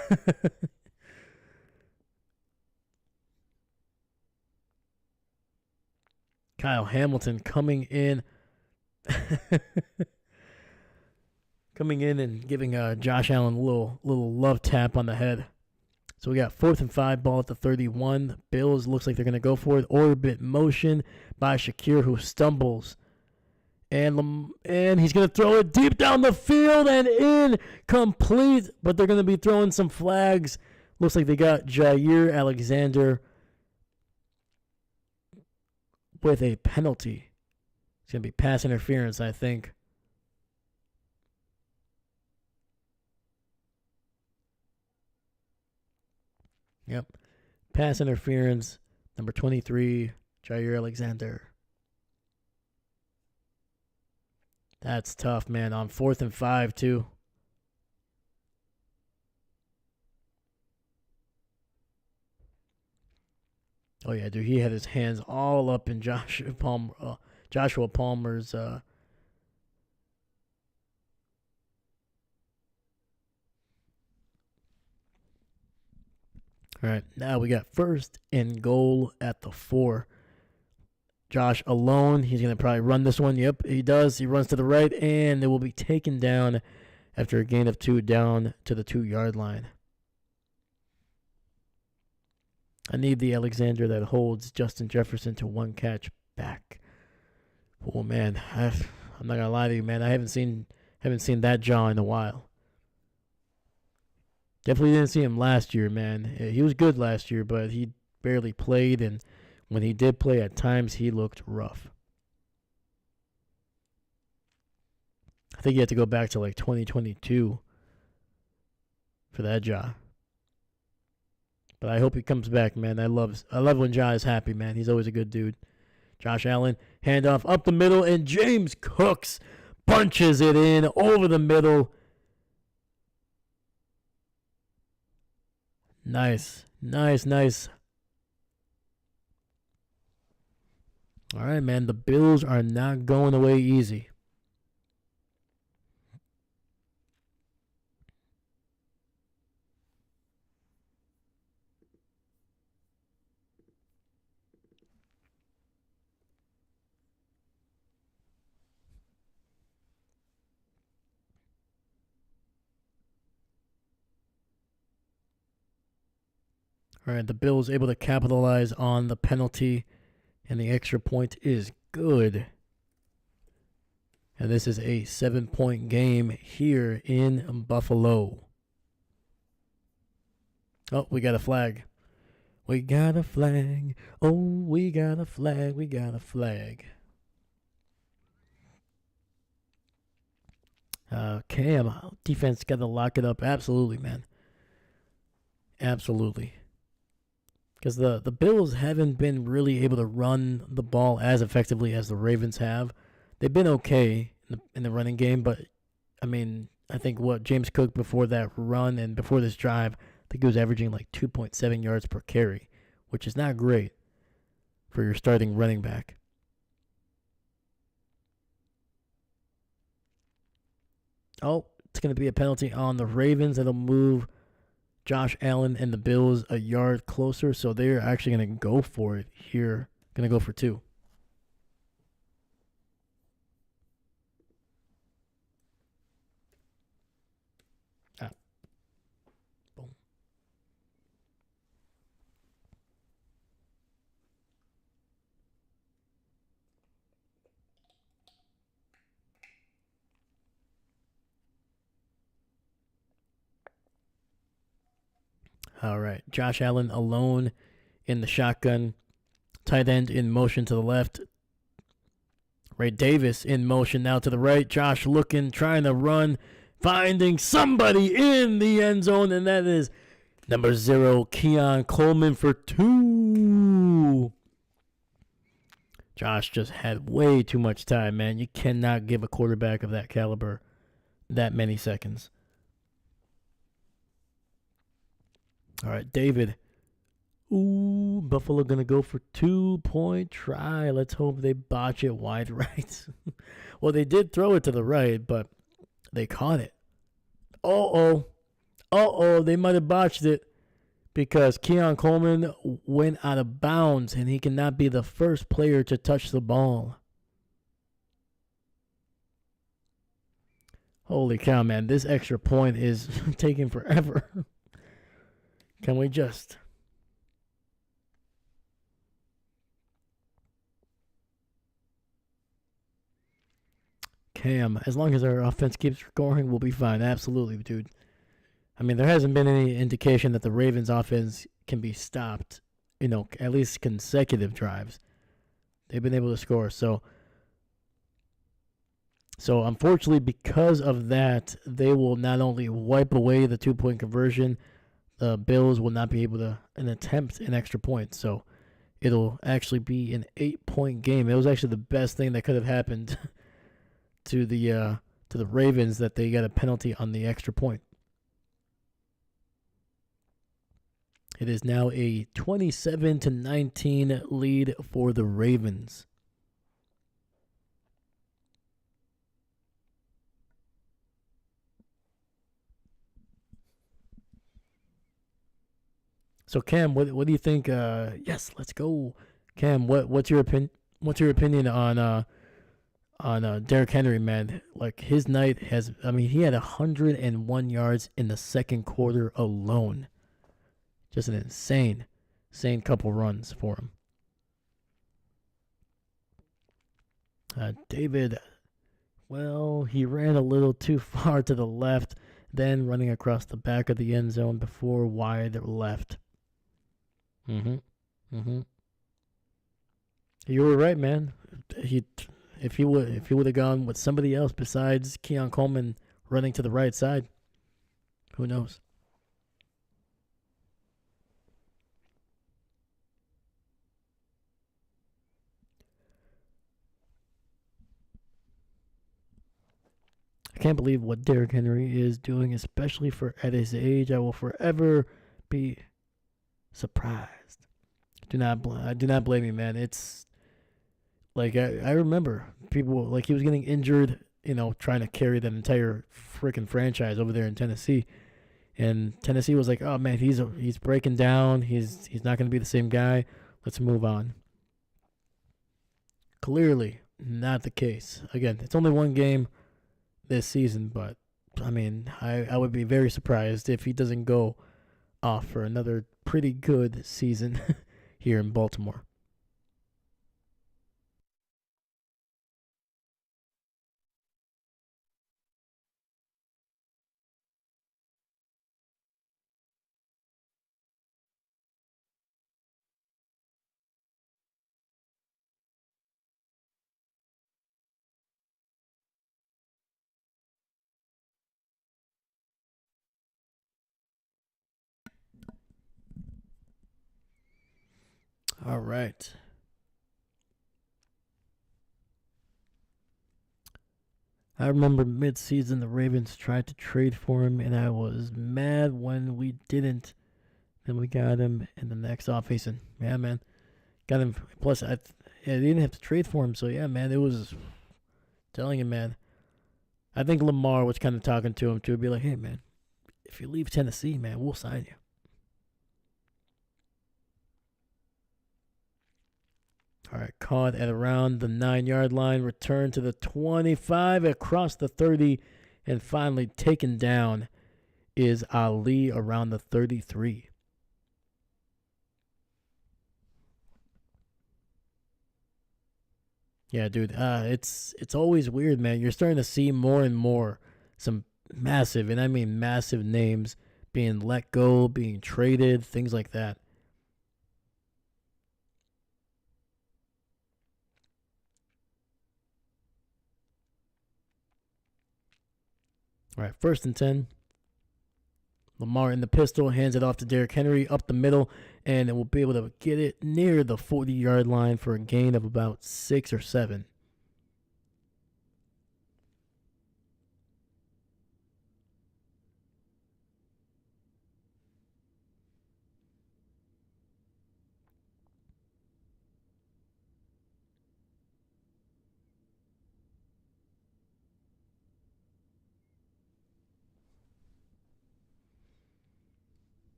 Kyle Hamilton coming in. Coming in and giving Josh Allen a little love tap on the head. So we got 4th and 5, ball at the 31. Bills looks like they're going to go for it. Orbit motion by Shakir, who stumbles. And he's going to throw it deep down the field and incomplete. But they're going to be throwing some flags. Looks like they got Jair Alexander with a penalty. It's going to be pass interference, I think. Yep. Pass interference, number 23, Jair Alexander. That's tough, man. On 4th and 5, too. Oh, yeah, dude. He had his hands all up in Joshua Palmer's All right, now we got 1st and goal at the 4. Josh alone. He's going to probably run this one. Yep, he does. He runs to the right, and it will be taken down after a gain of 2 down to the 2-yard line. I need the Alexander that holds Justin Jefferson to 1 catch back. Oh, man. I'm not going to lie to you, man. I haven't seen that jaw in a while. Definitely didn't see him last year, man. He was good last year, but he barely played, and when he did play at times, he looked rough. I think you have to go back to like 2022 for that jaw. But I hope he comes back, man. I love when Ja is happy, man. He's always a good dude. Josh Allen, handoff up the middle, and James Cooks punches it in over the middle. Nice. All right, man. The Bills are not going away easy. All right, the Bills able to capitalize on the penalty, and the extra point is good. And this is a 7-point game here in Buffalo. Oh, we got a flag. We got a flag. Oh, we got a flag. We got a flag. Cam, defense got to lock it up. Absolutely, man. Absolutely. Because the Bills haven't been really able to run the ball as effectively as the Ravens have. They've been okay in the running game, but, I mean, I think what James Cook before that run and before this drive, I think he was averaging like 2.7 yards per carry, which is not great. for your starting running back. Oh, it's going to be a penalty on the Ravens. That'll move Josh Allen and the Bills a yard closer, so they're actually going to go for it here. Going to go for 2. Boom. All right, Josh Allen alone in the shotgun. Tight end in motion to the left. Ray Davis in motion now to the right. Josh looking, trying to run, finding somebody in the end zone, and that is number 0, Keon Coleman for 2. Josh just had way too much time, man. You cannot give a quarterback of that caliber that many seconds. All right, David. Ooh, Buffalo going to go for 2-point try. Let's hope they botch it wide right. Well, they did throw it to the right, but they caught it. They might have botched it because Keon Coleman went out of bounds, and he cannot be the first player to touch the ball. Holy cow, man. This extra point is taking forever. Can we just... Cam, as long as our offense keeps scoring, we'll be fine. Absolutely, dude. I mean, there hasn't been any indication that the Ravens offense can be stopped, at least consecutive drives. They've been able to score. So unfortunately, because of that, they will not only wipe away the 2-point conversion, the Bills will not be able to attempt an extra point. So it'll actually be an 8-point game. It was actually the best thing that could have happened to the Ravens, that they got a penalty on the extra point. It is now a 27-19 lead for the Ravens. So Cam, what do you think? Yes, let's go, Cam. What's your opinion? What's your opinion on Derrick Henry, man? Like, his night has, he had 101 yards in the second quarter alone. Just an insane couple runs for him. David, well, he ran a little too far to the left, then running across the back of the end zone before wide left. You were right, man. If he would have gone with somebody else besides Keon Coleman running to the right side, who knows? I can't believe what Derrick Henry is doing, especially at his age. I will forever be surprised. I do not blame you, man. It's like I remember people, like, he was getting injured, trying to carry that entire freaking franchise over there in Tennessee, and Tennessee was like, "Oh man, he's breaking down. He's not going to be the same guy. Let's move on." Clearly, not the case. Again, it's only one game this season, but I would be very surprised if he doesn't go off for another pretty good season here in Baltimore. All right. I remember mid-season the Ravens tried to trade for him, and I was mad when we didn't. Then we got him in the next offseason. Yeah, man. Got him. Plus, they didn't have to trade for him. So yeah, man, it was telling him, man. I think Lamar was kind of talking to him to be like, hey, man, if you leave Tennessee, man, we'll sign you. All right, caught at around the 9-yard line, returned to the 25, across the 30, and finally taken down is Ali around the 33. Yeah, dude, it's always weird, man. You're starting to see more and more some massive, and I mean massive names being let go, being traded, things like that. All right, 1st and 10. Lamar in the pistol, hands it off to Derrick Henry up the middle, and it will be able to get it near the 40-yard line for a gain of about 6 or 7.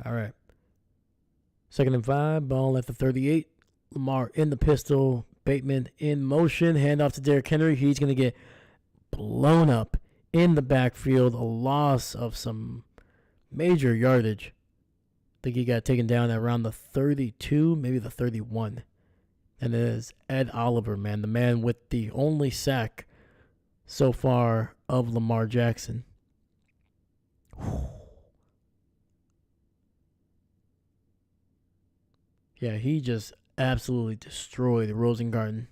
All right. 2nd and 5, ball at the 38. Lamar in the pistol, Bateman in motion, handoff to Derrick Henry. He's going to get blown up in the backfield, a loss of some major yardage. I think he got taken down at around the 32, maybe the 31. And it is Ed Oliver, man, the man with the only sack so far of Lamar Jackson. Yeah, he just absolutely destroyed Rosengarten.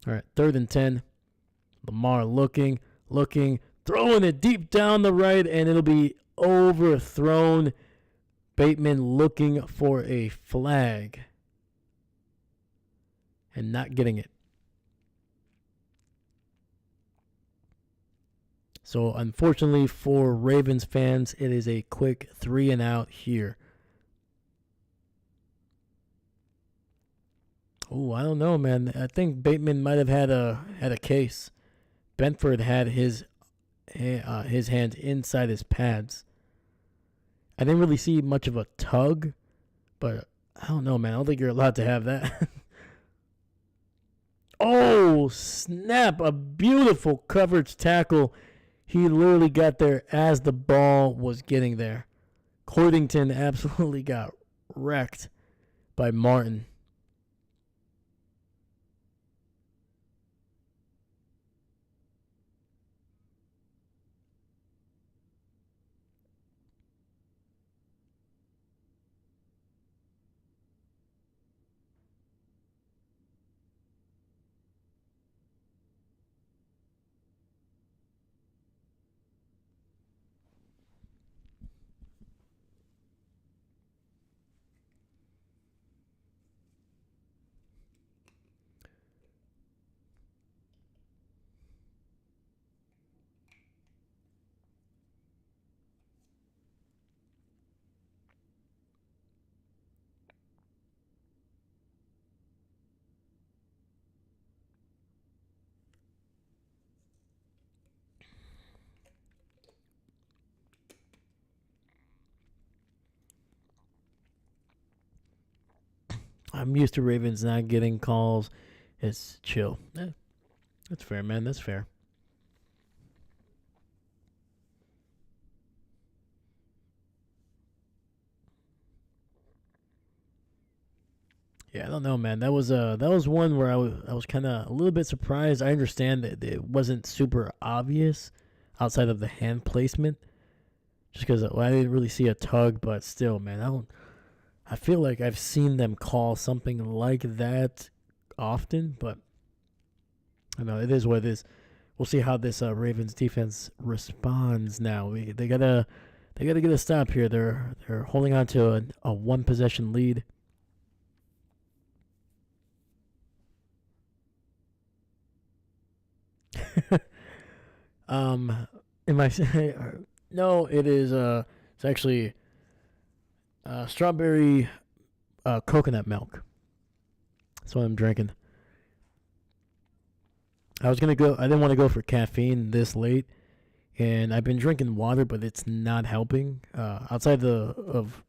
All right, 3rd and 10. Lamar looking, throwing it deep down the right, and it'll be overthrown. Bateman looking for a flag and not getting it. So, unfortunately for Ravens fans, it is a quick 3-and-out here. Oh, I don't know, man. I think Bateman might have had a case. Benford had his hand inside his pads. I didn't really see much of a tug, but I don't know, man. I don't think you're allowed to have that. Oh, snap. A beautiful coverage tackle. He literally got there as the ball was getting there. Cordington absolutely got wrecked by Martin. I'm used to Ravens not getting calls. It's chill. That's fair, man. That's fair. Yeah, I don't know, man. That was one where I was kind of a little bit surprised. I understand that it wasn't super obvious outside of the hand placement, just because I didn't really see a tug, but still, man, I feel like I've seen them call something like that often, but I know it is what it is. We'll see how this Ravens defense responds now. They gotta get a stop here. They're holding on to a one possession lead. Am I saying no? It is it's actually Strawberry coconut milk. That's what I'm drinking. I didn't want to go for caffeine this late, and I've been drinking water, but it's not helping. Outside of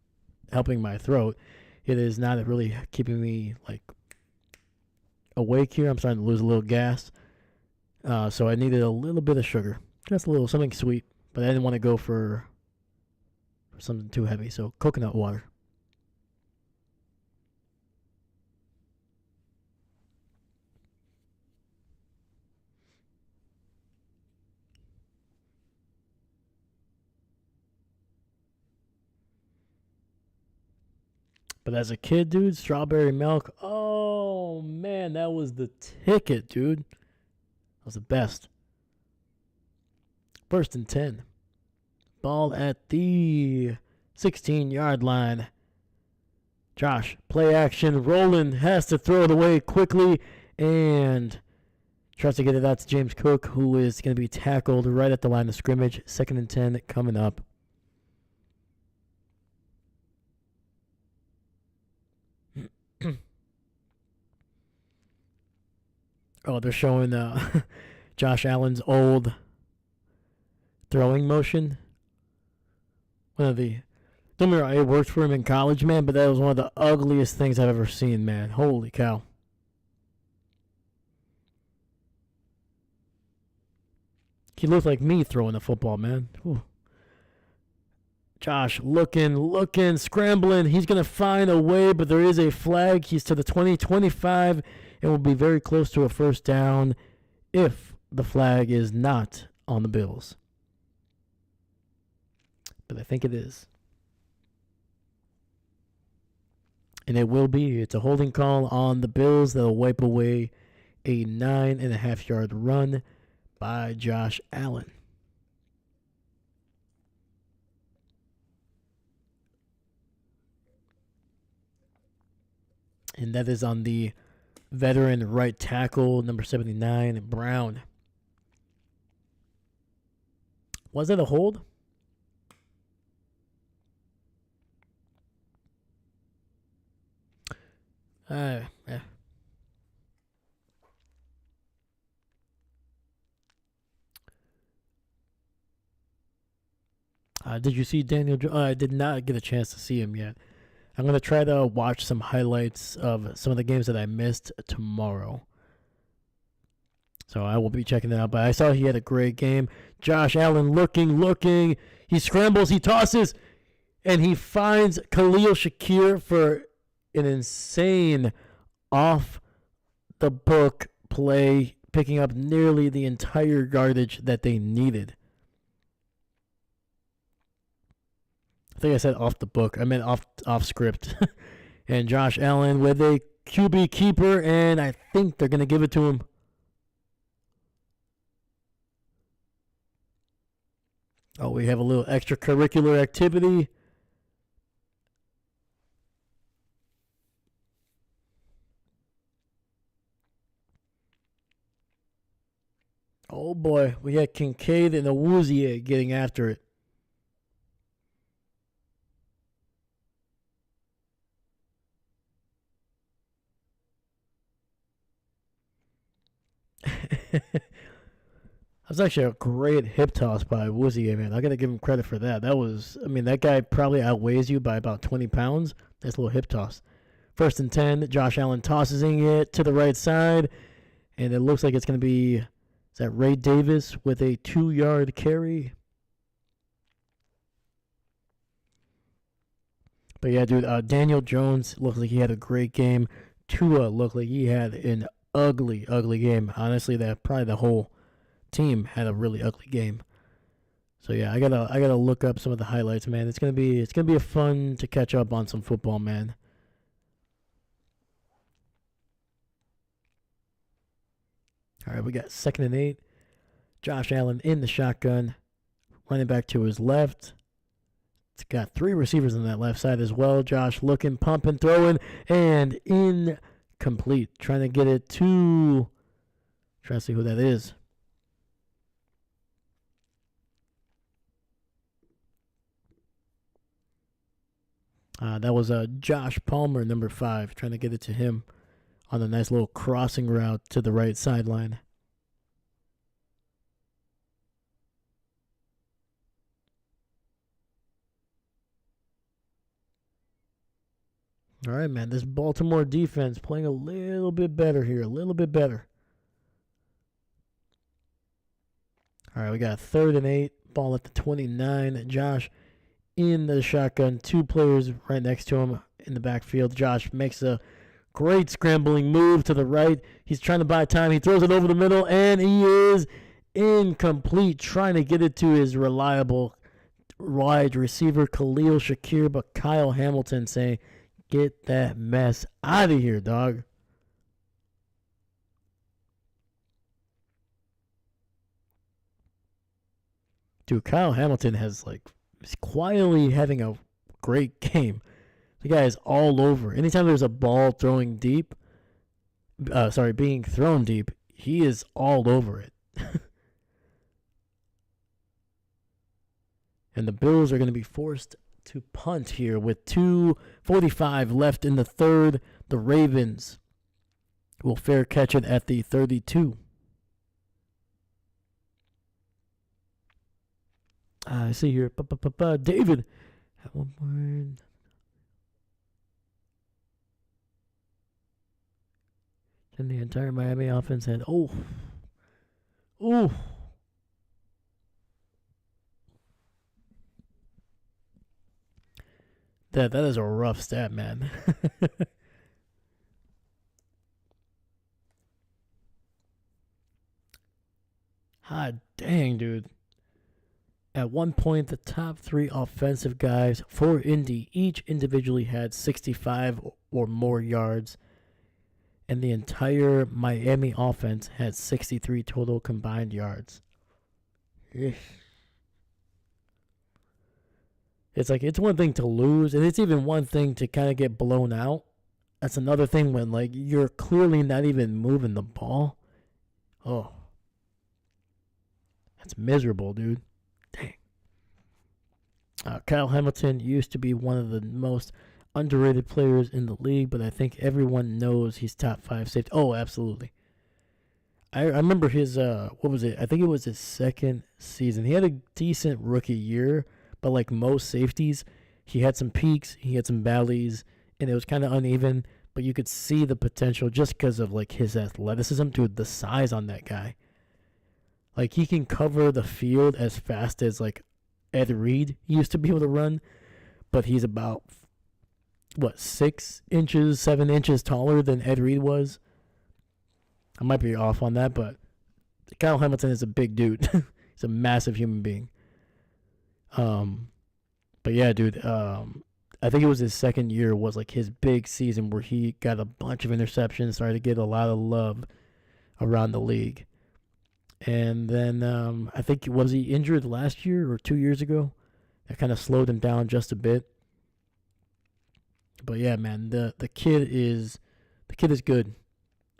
helping my throat, it is not really keeping me like awake here. I'm starting to lose a little gas, so I needed a little bit of sugar, just a little something sweet. But I didn't want to go for something too heavy, so coconut water. But as a kid, dude, strawberry milk. Oh man, that was the ticket, dude. That was the best. First and 10. Ball at the 16-yard line. Josh, play action. Roland has to throw it away quickly and tries to get it out to James Cook, who is going to be tackled right at the line of scrimmage. 2nd and 10 coming up. Oh, they're showing Josh Allen's old throwing motion. One of the, don't get me wrong, it worked for him in college, man, but that was one of the ugliest things I've ever seen, man. Holy cow. He looked like me throwing the football, man. Ooh. Josh looking, scrambling. He's going to find a way, but there is a flag. He's to the 20-25 and will be very close to a first down if the flag is not on the Bills. But I think it is. And it will be. It's a holding call on the Bills that'll wipe away a 9.5-yard run by Josh Allen. And that is on the veteran right tackle, number 79, Brown. Was that a hold? Yeah. Did you see Daniel? I did not get a chance to see him yet. I'm going to try to watch some highlights of some of the games that I missed tomorrow. So I will be checking that out. But I saw he had a great game. Josh Allen looking. He scrambles, he tosses, and he finds Khalil Shakir for an insane off-the-book play, picking up nearly the entire yardage that they needed. I think I said off the book. I meant off script. And Josh Allen with a QB keeper, and I think they're going to give it to him. Oh, we have a little extracurricular activity. Oh boy, we had Kincaid and Awuzie getting after it. That was actually a great hip toss by Woozy, man. I gotta give him credit for that. That guy probably outweighs you by about 20 pounds. Nice little hip toss. 1st and 10, Josh Allen tossing it to the right side, and it looks like it's gonna be, is that Ray Davis with a 2-yard carry? But yeah, dude, Daniel Jones looked like he had a great game. Tua looked like he had an ugly game. Honestly, that probably the whole team had a really ugly game. So yeah, I gotta look up some of the highlights, man. It's gonna be a fun to catch up on some football, man. All right, we got 2nd and 8. Josh Allen in the shotgun, running back to his left. It's got 3 receivers on that left side as well. Josh looking, pumping, throwing, and incomplete. Trying to get it to, trying to see who that is. That was Josh Palmer, number 5, trying to get it to him on a nice little crossing route to the right sideline. All right, man. This Baltimore defense playing a little bit better here. A little bit better. All right, we got 3rd and 8. Ball at the 29. Josh in the shotgun. 2 players right next to him in the backfield. Josh makes a great scrambling move to the right. He's trying to buy time. He throws it over the middle, and he is incomplete, trying to get it to his reliable wide receiver, Khalil Shakir, but Kyle Hamilton saying, get that mess out of here, dog. Dude, Kyle Hamilton is quietly having a great game. The guy is all over. Anytime there's a ball being thrown deep, he is all over it. And the Bills are going to be forced to punt here with 2:45 left in the third. The Ravens will fair catch it at the 32. I see here, David at one point. And the entire Miami offense had, ooh. That is a rough stat, man. Hot dang, dude. At one point, the top 3 offensive guys for Indy each individually had 65 or more yards, and the entire Miami offense had 63 total combined yards. It's it's one thing to lose, and it's even one thing to kind of get blown out. That's another thing when you're clearly not even moving the ball. Oh, that's miserable, dude. Dang. Kyle Hamilton used to be one of the most underrated players in the league, but I think everyone knows he's top 5 safety. Oh, absolutely. I remember his, what was it? I think it was his second season. He had a decent rookie year, but like most safeties, he had some peaks, he had some valleys, and it was kind of uneven, but you could see the potential just because of his athleticism. Dude, the size on that guy. He can cover the field as fast as Ed Reed used to be able to run, but he's about 6 inches, 7 inches taller than Ed Reed was. I might be off on that, but Kyle Hamilton is a big dude. He's a massive human being. But yeah, dude, I think it was his second year was his big season where he got a bunch of interceptions, started to get a lot of love around the league. And then I think, was he injured last year or 2 years ago? That kind of slowed him down just a bit. But yeah, man, the kid is good.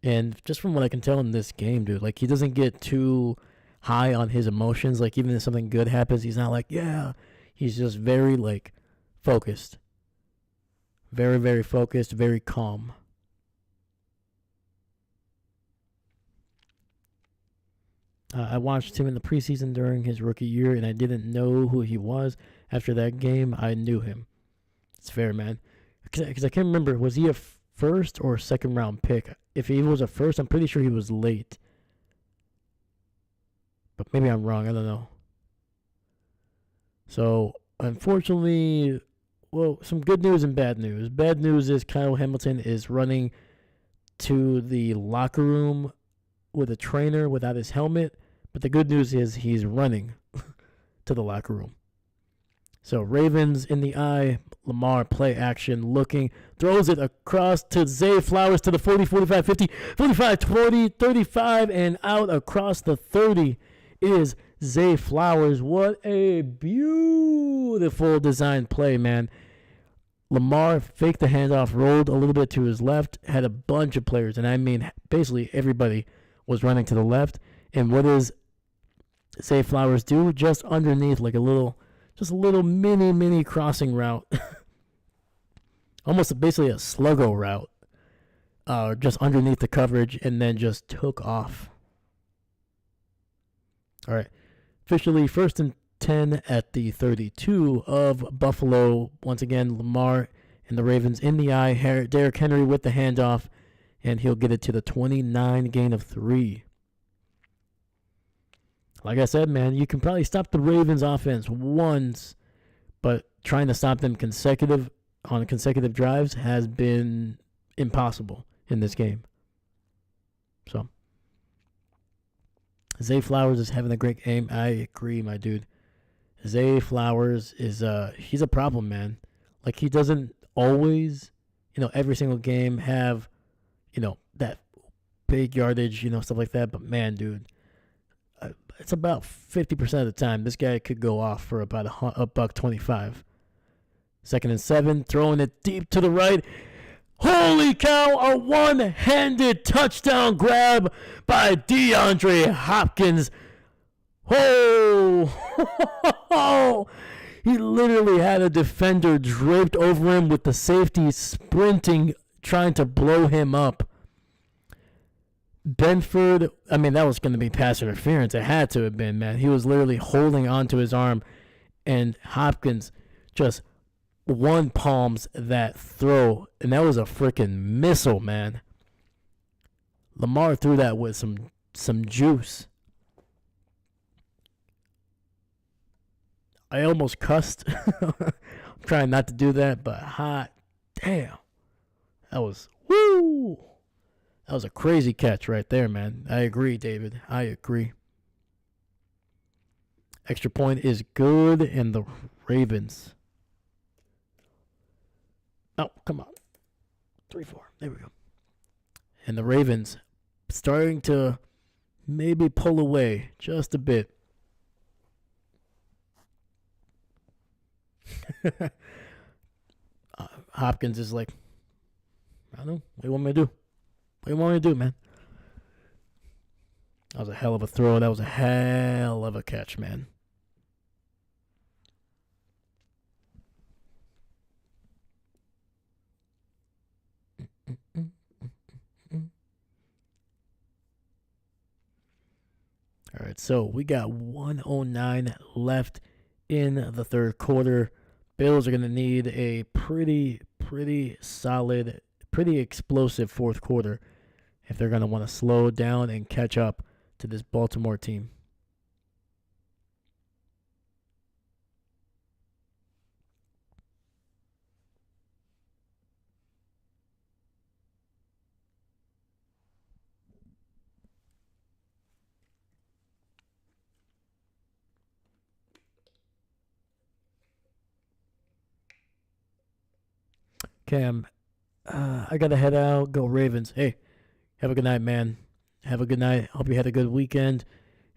And just from what I can tell in this game, dude, he doesn't get too high on his emotions. Even if something good happens, he's not yeah. He's just very focused. Very, very focused, very calm. I watched him in the preseason during his rookie year, and I didn't know who he was. After that game, I knew him. It's fair, man. Because I can't remember, was he a first or second round pick? If he was a first, I'm pretty sure he was late. But maybe I'm wrong. I don't know. So, unfortunately, some good news and bad news. Bad news is Kyle Hamilton is running to the locker room with a trainer without his helmet. But the good news is he's running to the locker room. So Ravens in the eye, Lamar play action, looking, throws it across to Zay Flowers to the 40, 45, 50, 45, 20, 35, and out across the 30 is Zay Flowers. What a beautiful design play, man. Lamar faked the handoff, rolled a little bit to his left, had a bunch of players, and I mean basically everybody was running to the left. And what does Zay Flowers do? Just underneath, a little mini crossing route. almost basically a sluggo route, just underneath the coverage, and then just took off. All right, officially first and 10 at the 32 of Buffalo. Once again, Lamar and the Ravens in the eye. Derrick Henry with the handoff, and he'll get it to the 29, gain of 3. Like I said, man, you can probably stop the Ravens offense once, but trying to stop them on consecutive drives has been impossible in this game. So, Zay Flowers is having a great game. I agree, my dude. Zay Flowers is he's a problem, man. Like, he doesn't always, every single game have, that big yardage, stuff like that. But man, dude, it's about 50% of the time this guy could go off for about a buck 25. 2nd and 7, throwing it deep to the right. Holy cow, a one-handed touchdown grab by DeAndre Hopkins. Oh, he literally had a defender draped over him with the safety sprinting, trying to blow him up. Benford, that was going to be pass interference. It had to have been, man. He was literally holding onto his arm, and Hopkins just one palms that throw, and that was a freaking missile, man. Lamar threw that with some juice. I almost cussed. I'm trying not to do that, but hot damn. That was a crazy catch right there, man. I agree, David. I agree. Extra point is good, and the Ravens. Oh, come on. 3-4. There we go. And the Ravens starting to maybe pull away just a bit. Hopkins is like, I don't know. What do you want me to do? What do you want me to do, man? That was a hell of a throw. That was a hell of a catch, man. All right, so we got 1:09 left in the third quarter. Bills are going to need a pretty solid, pretty explosive fourth quarter if they're going to want to slow down and catch up to this Baltimore team. Cam, I got to head out. Go Ravens. Hey, have a good night, man. Have a good night. Hope you had a good weekend.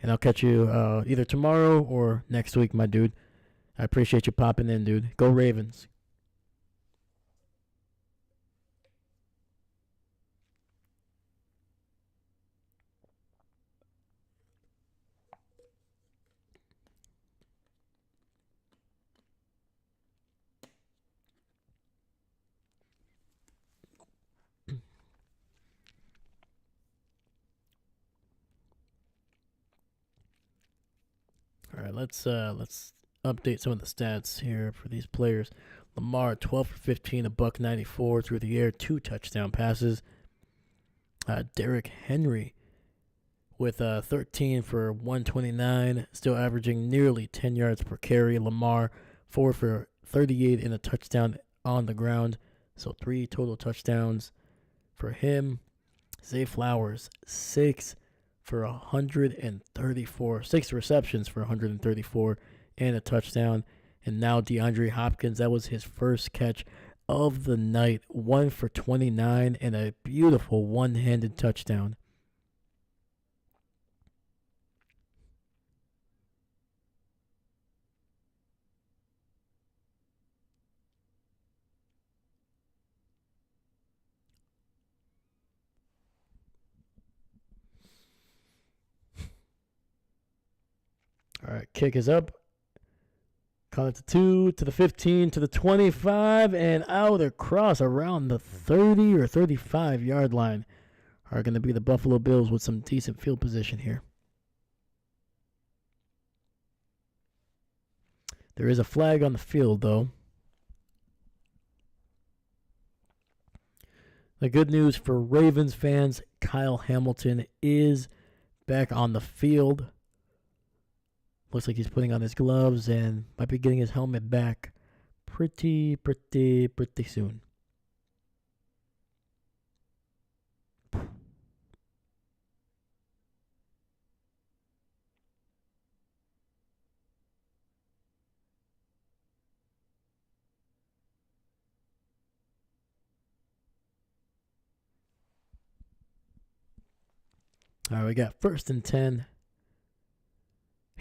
And I'll catch you either tomorrow or next week, my dude. I appreciate you popping in, dude. Go Ravens. All right, let's update some of the stats here for these players. Lamar, 12 for 15, a buck 94 through the air, 2 touchdown passes. Derrick Henry with 13 for 129, still averaging nearly 10 yards per carry. Lamar, 4 for 38 and a touchdown on the ground, so 3 total touchdowns for him. Zay Flowers, 6 for 134, 6 receptions for 134 and a touchdown. And now DeAndre Hopkins, that was his first catch of the night, 1 for 29 and a beautiful one-handed touchdown. All right, kick is up. Caught it to 2, to the 15, to the 25, and out across around the 30 or 35-yard line are going to be the Buffalo Bills with some decent field position here. There is a flag on the field, though. The good news for Ravens fans, Kyle Hamilton is back on the field. Looks like he's putting on his gloves and might be getting his helmet back pretty soon. All right, we got 1st and 10.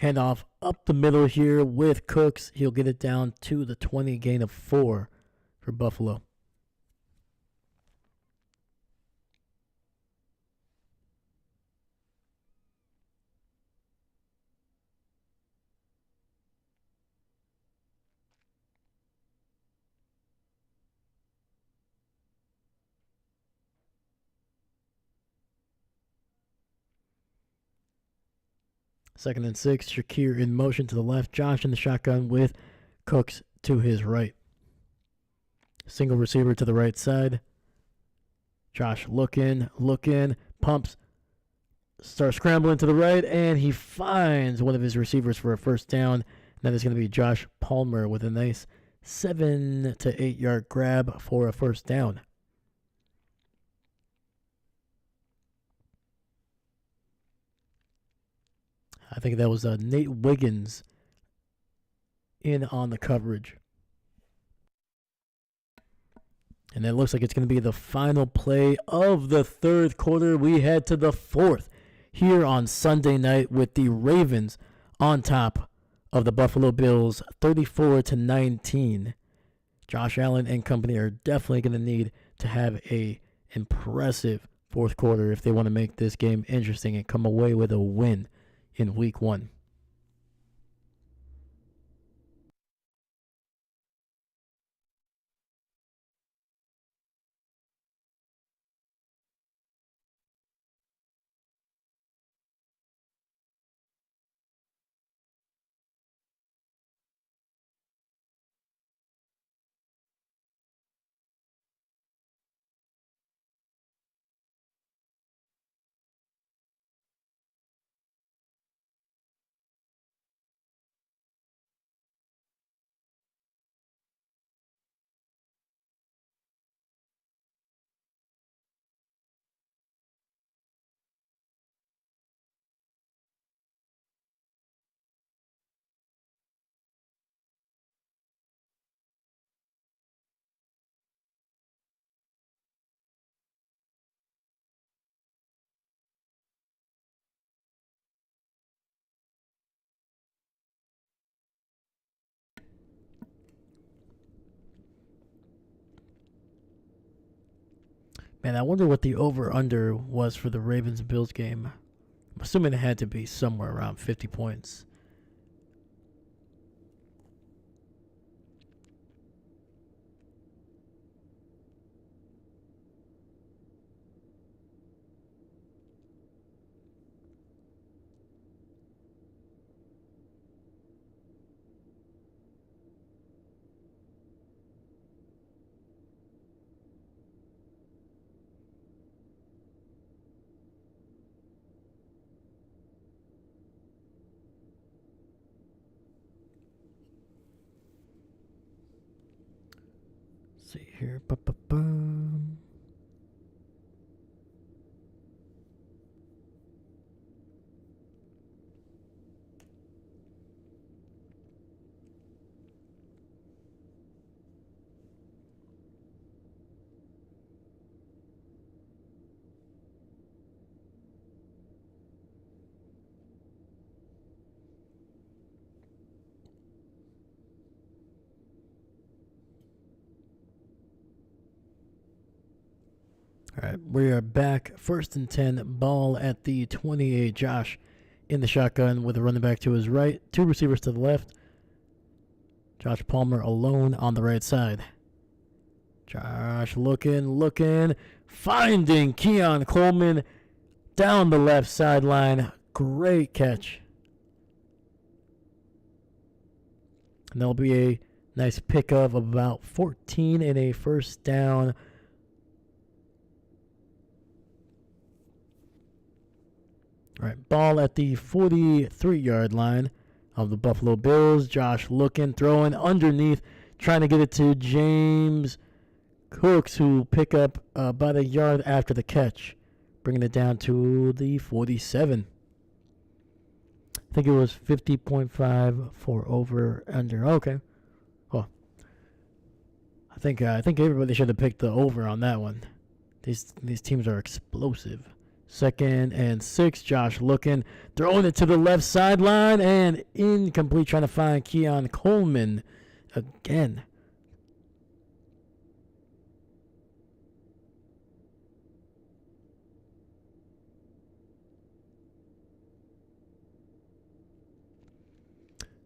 Handoff up the middle here with Cooks. He'll get it down to the 20, gain of 4 for Buffalo. Second and 6, Shakir in motion to the left. Josh in the shotgun with Cooks to his right. Single receiver to the right side. Josh looking, pumps, starts scrambling to the right, and he finds one of his receivers for a first down. And that is going to be Josh Palmer with a nice 7 to 8 yard grab for a first down. I think that was Nate Wiggins in on the coverage. And it looks like it's going to be the final play of the third quarter. We head to the fourth here on Sunday night with the Ravens on top of the Buffalo Bills 34-19. Josh Allen and company are definitely going to need to have a impressive fourth quarter if they want to make this game interesting and come away with a win in week 1. Man, I wonder what the over-under was for the Ravens-Bills game. I'm assuming it had to be somewhere around 50 points. See here. Ba-ba-bum. All right, we are back. 1st and 10, ball at the 28. Josh in the shotgun with a running back to his right, 2 receivers to the left. Josh Palmer alone on the right side. Josh looking, finding Keon Coleman down the left sideline. Great catch. And there'll be a nice pick of about 14 and a first down. All right, ball at the 43-yard line of the Buffalo Bills. Josh looking, throwing underneath, trying to get it to James Cooks, who pick up about a yard after the catch, bringing it down to the 47. I think it was 50.5 for over under. Okay. Well, I think everybody should have picked the over on that one. These teams are explosive. 2nd and 6. Josh looking, throwing it to the left sideline and incomplete, trying to find Keon Coleman again.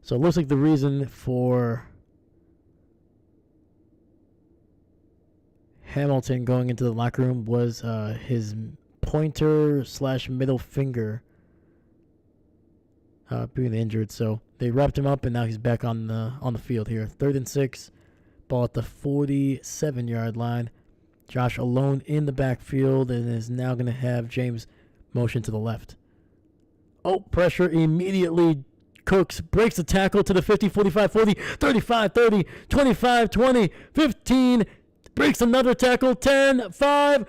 So it looks like the reason for Hamilton going into the locker room was his pointer / middle finger being injured. So they wrapped him up, and now he's back on the field here. 3rd and 6, ball at the 47-yard line. Josh alone in the backfield and is now going to have James motion to the left. Oh, pressure immediately. Cooks breaks the tackle to the 50, 45, 40, 35, 30, 25, 20, 15. Breaks another tackle, 10, 5.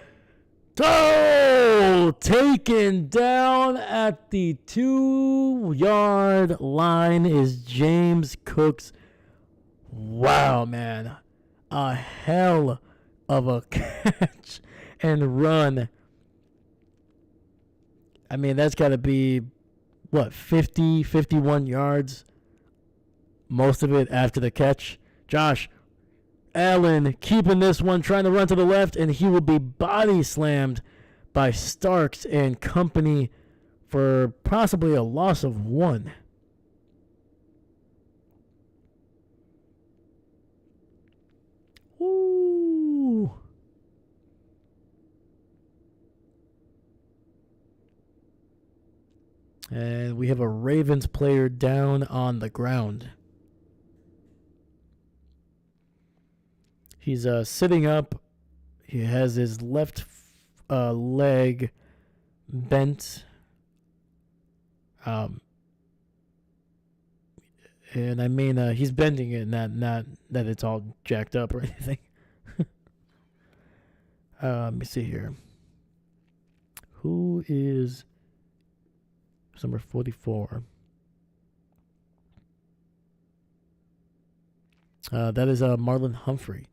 Oh, taken down at the 2-yard line is James Cooks. Wow, man. A hell of a catch and run. I mean, that's got to be, 50, 51 yards? Most of it after the catch. Josh Allen keeping this one, trying to run to the left, and he will be body slammed by Starks and company for possibly a loss of 1. Woo! And we have a Ravens player down on the ground. He's sitting up. He has his left leg bent. And I mean, he's bending it, not that it's all jacked up or anything. Let me see here. Who is number 44? That is Marlon Humphrey.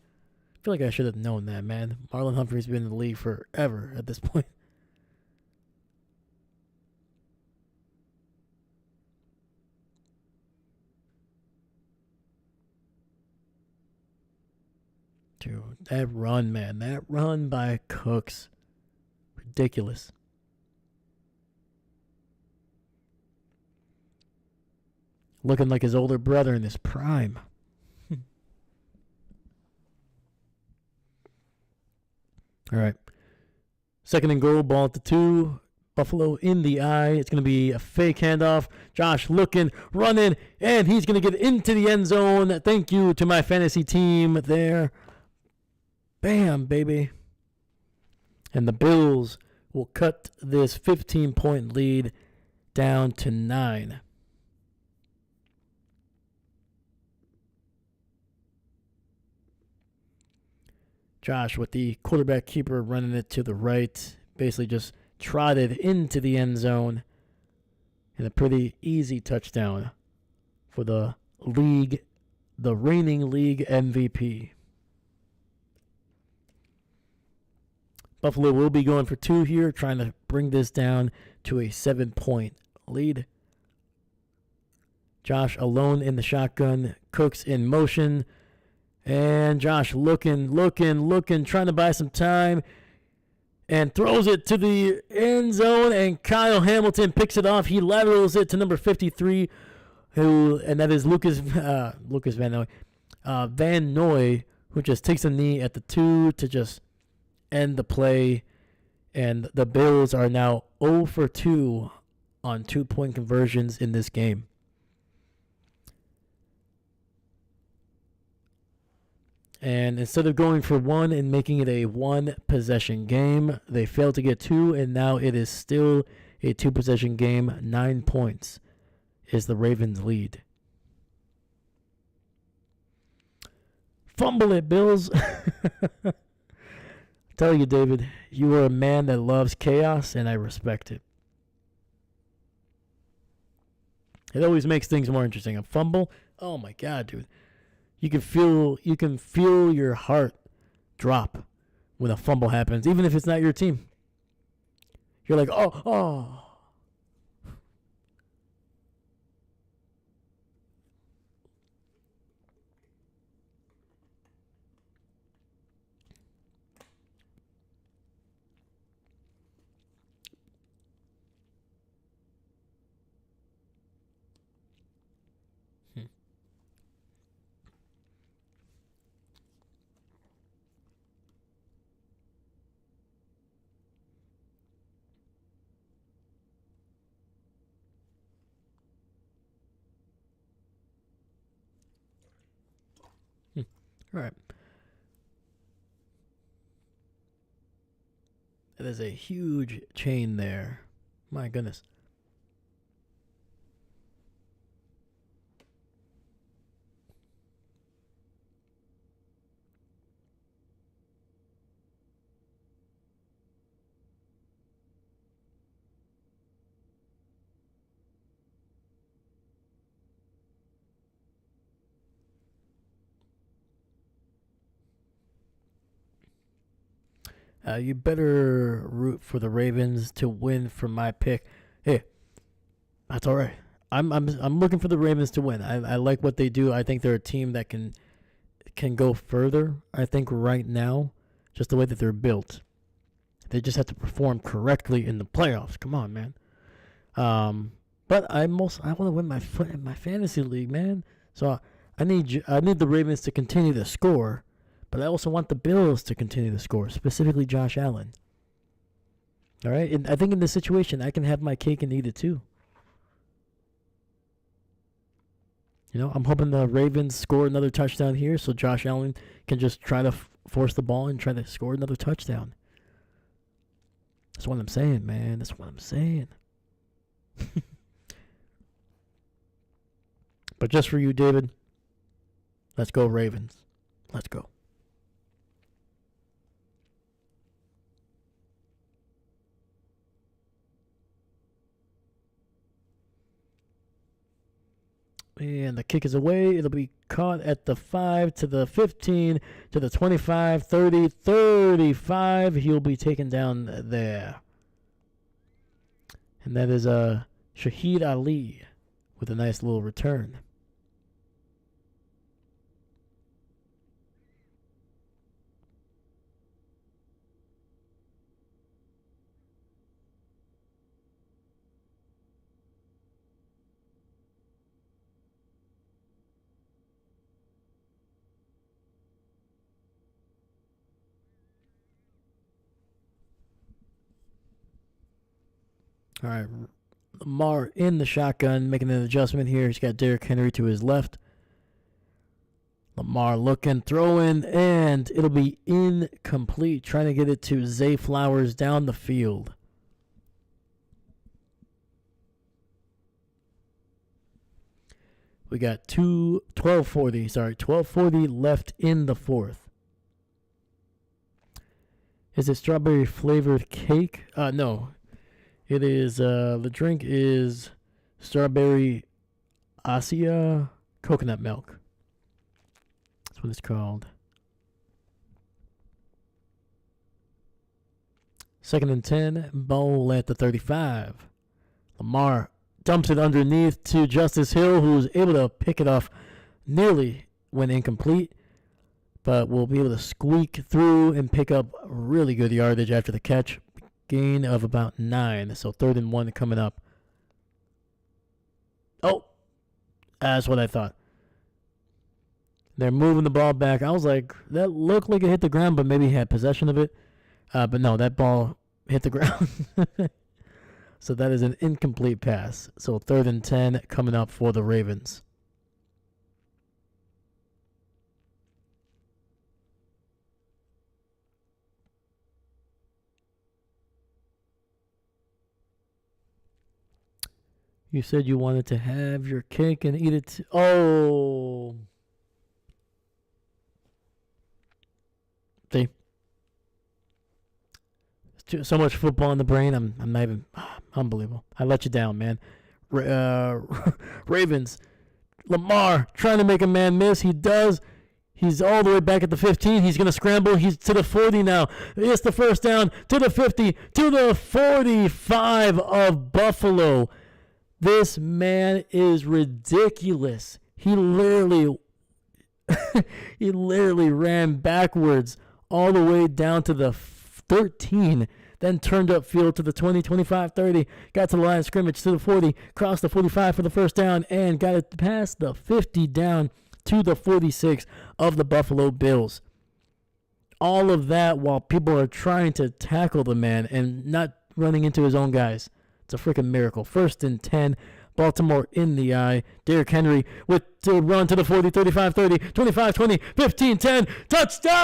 I feel like I should have known that, man. Marlon Humphrey's been in the league forever at this point. Dude, that run, man. That run by Cooks. Ridiculous. Looking like his older brother in his prime. All right. 2nd and goal, ball at the 2. Buffalo in the eye. It's going to be a fake handoff. Josh looking, running, and he's going to get into the end zone. Thank you to my fantasy team there. Bam, baby. And the Bills will cut this 15-point lead down to 9. Josh with the quarterback keeper running it to the right. Basically just trotted into the end zone. And a pretty easy touchdown for the reigning league MVP. Buffalo will be going for 2 here, trying to bring this down to a 7-point lead. Josh alone in the shotgun. Cooks in motion. And Josh looking, trying to buy some time. And throws it to the end zone. And Kyle Hamilton picks it off. He laterals it to number 53. and that is Lucas Van Noy, who just takes a knee at the 2 to just end the play, and the Bills are now 0 for 2 on 2-point conversions in this game. And instead of going for 1 and making it a 1-possession game, they failed to get 2, and now it is still a 2-possession game. 9 points is the Ravens' lead. Fumble it, Bills. I tell you, David, you are a man that loves chaos, and I respect it. It always makes things more interesting. A fumble, oh my God, dude. You can feel your heart drop when a fumble happens, even if it's not your team. You're like, oh. All right. That is a huge chain there. My goodness. You better root for the Ravens to win for my pick. Hey, that's all right. I'm looking for the Ravens to win. I like what they do. I think they're a team that can go further. I think right now, just the way that they're built, they just have to perform correctly in the playoffs. Come on, man. But I want to win my fantasy league, man. So I need the Ravens to continue to score. But I also want the Bills to continue to score, specifically Josh Allen. All right? And I think in this situation, I can have my cake and eat it too. You know, I'm hoping the Ravens score another touchdown here so Josh Allen can just try to force the ball and try to score another touchdown. That's what I'm saying, man. That's what I'm saying. But just for you, David, let's go Ravens. Let's go. And the kick is away. It'll be caught at the 5 to the 15 to the 25, 30, 35. He'll be taken down there. And that is Shaheed Ali with a nice little return. All right, Lamar in the shotgun, making an adjustment here. He's got Derrick Henry to his left. Lamar looking, throwing, and it'll be incomplete. Trying to get it to Zay Flowers down the field. We got 12:40 left in the fourth. Is it strawberry flavored cake? No. It is, the drink is strawberry Asia coconut milk. That's what it's called. 2nd and 10, ball at the 35. Lamar dumps it underneath to Justice Hill, who's able to pick it off, nearly went incomplete, but will be able to squeak through and pick up really good yardage after the catch. Gain of about 9, so 3rd and 1 coming up. Oh, That's what I thought. They're moving the ball back. I was like, that looked like it hit the ground, but maybe he had possession of it. But no, that ball hit the ground. So that is an incomplete pass. So 3rd and 10 coming up for the Ravens. You said you wanted to have your cake and eat it. Oh. See? So much football in the brain. I'm not even. Unbelievable. I let you down, man. Ravens. Lamar trying to make a man miss. He does. He's all the way back at the 15. He's going to scramble. He's to the 40 now. It's the first down to the 50, to the 45 of Buffalo. This man is ridiculous. He literally ran backwards all the way down to the 13, then turned upfield to the 20, 25, 30, got to the line of scrimmage to the 40, crossed the 45 for the first down, and got it past the 50 down to the 46 of the Buffalo Bills. All of that while people are trying to tackle the man and not running into his own guys. It's a freaking miracle. 1st and 10. Baltimore in the eye. Derrick Henry with to run to the 40, 35, 30, 25, 20, 15, 10. Touchdown!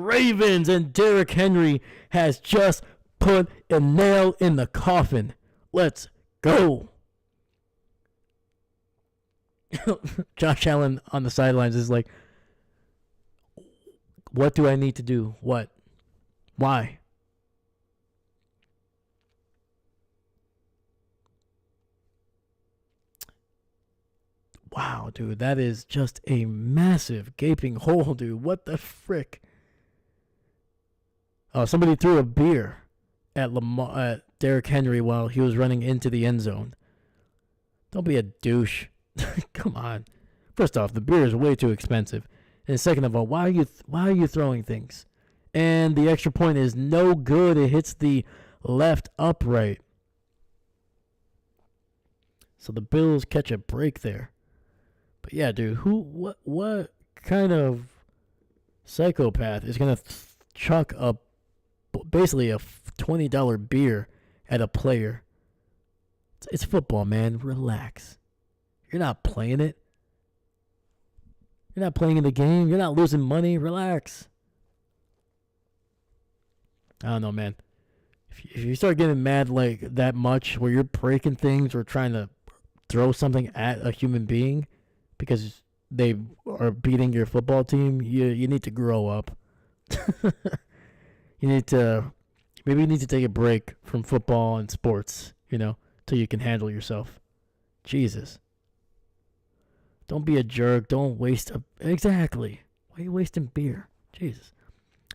Ravens. And Derrick Henry has just put a nail in the coffin. Let's go. Josh Allen on the sidelines is like, what do I need to do? What? Why? Wow, dude, that is just a massive gaping hole, dude. What the frick? Oh, somebody threw a beer at Derrick Henry while he was running into the end zone. Don't be a douche. Come on. First off, the beer is way too expensive. And second of all, why are you throwing things? And the extra point is no good. It hits the left upright. So the Bills catch a break there. But yeah, dude, what kind of psychopath is gonna chuck basically a $20 beer at a player? It's football, man. Relax. You're not playing it. You're not playing in the game. You're not losing money. Relax. I don't know, man. If you start getting mad like that much, where you're breaking things or trying to throw something at a human being because they are beating your football team, you need to grow up. You need to take a break from football and sports, till you can handle yourself. Jesus. Don't be a jerk. Don't waste exactly. Why are you wasting beer? Jesus.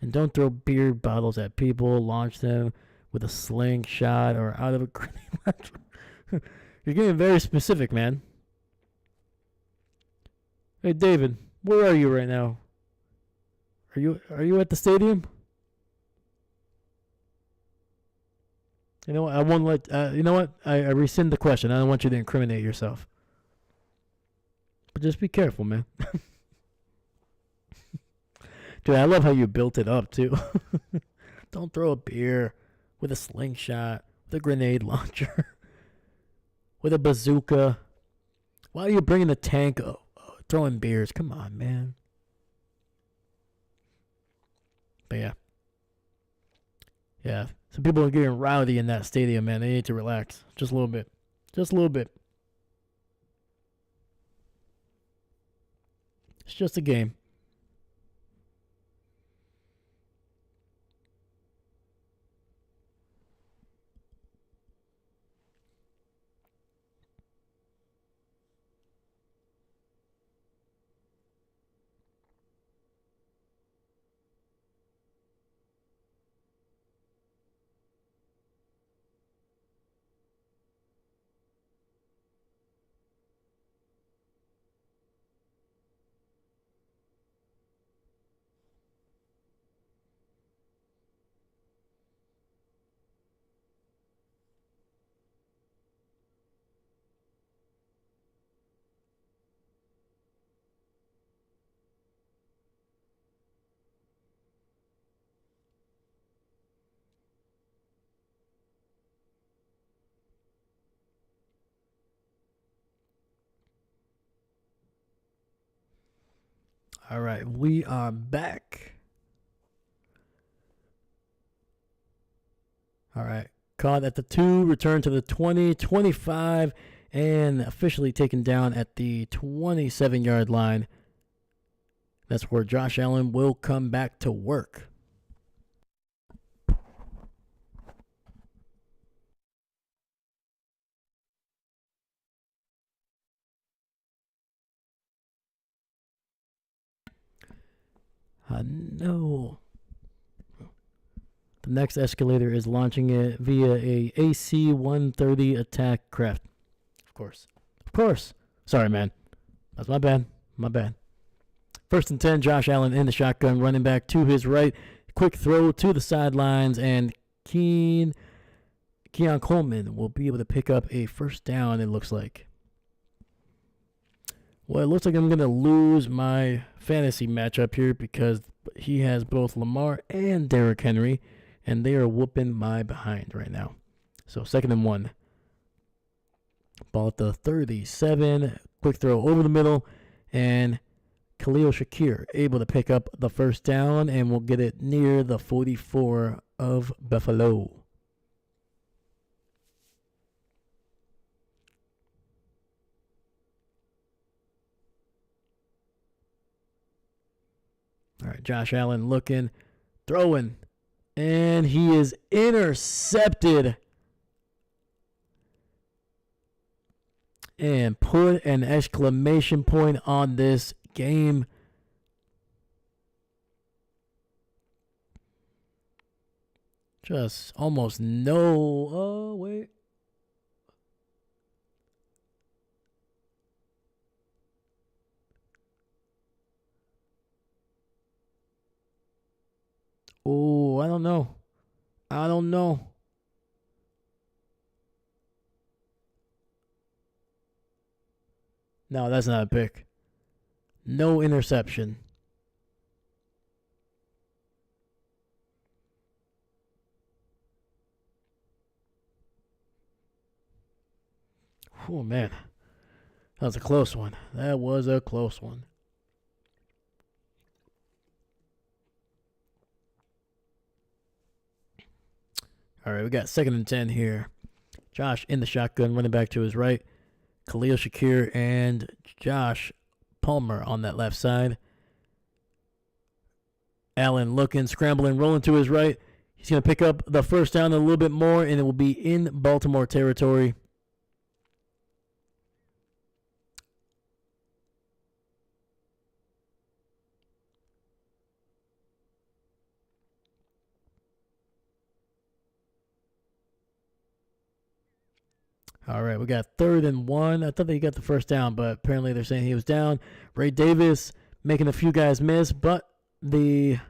And don't throw beer bottles at people, launch them with a slingshot or out of a grenade launcher. You're getting very specific, man. Hey, David, where are you right now? Are you at the stadium? You know what? I won't let. You know what? I rescind the question. I don't want you to incriminate yourself. But just be careful, man. Dude, I love how you built it up too. Don't throw a beer with a slingshot, with a grenade launcher, with a bazooka. Why are you bringing the tank? Throwing beers. Come on, man. But yeah. Yeah. Some people are getting rowdy in that stadium, man. They need to relax. Just a little bit. Just a little bit. It's just a game. All right, we are back. All right, caught at the 2, returned to the 20, 25, and officially taken down at the 27-yard line. That's where Josh Allen will come back to work. No. The next escalator is launching it via a AC-130 attack craft. Of course. Sorry, man. That's my bad. First and 10, Josh Allen in the shotgun, running back to his right. Quick throw to the sidelines, and Keon Coleman will be able to pick up a first down, it looks like. Well, it looks like I'm going to lose my fantasy matchup here because he has both Lamar and Derrick Henry, and they are whooping my behind right now. So 2nd and 1. Ball at the 37. Quick throw over the middle, and Khalil Shakir able to pick up the first down, and we'll get it near the 44 of Buffalo. All right, Josh Allen looking, throwing, and he is intercepted. And put an exclamation point on this game. Just almost no. Oh, wait. Oh, I don't know. No, that's not a pick. No interception. Oh, man. That was a close one. All right, we got 2nd and 10 here. Josh in the shotgun, running back to his right. Khalil Shakir and Josh Palmer on that left side. Allen looking, scrambling, rolling to his right. He's going to pick up the first down a little bit more, and it will be in Baltimore territory. All right, we got 3rd and 1. I thought they got the first down, but apparently they're saying he was down. Ray Davis making a few guys miss, but the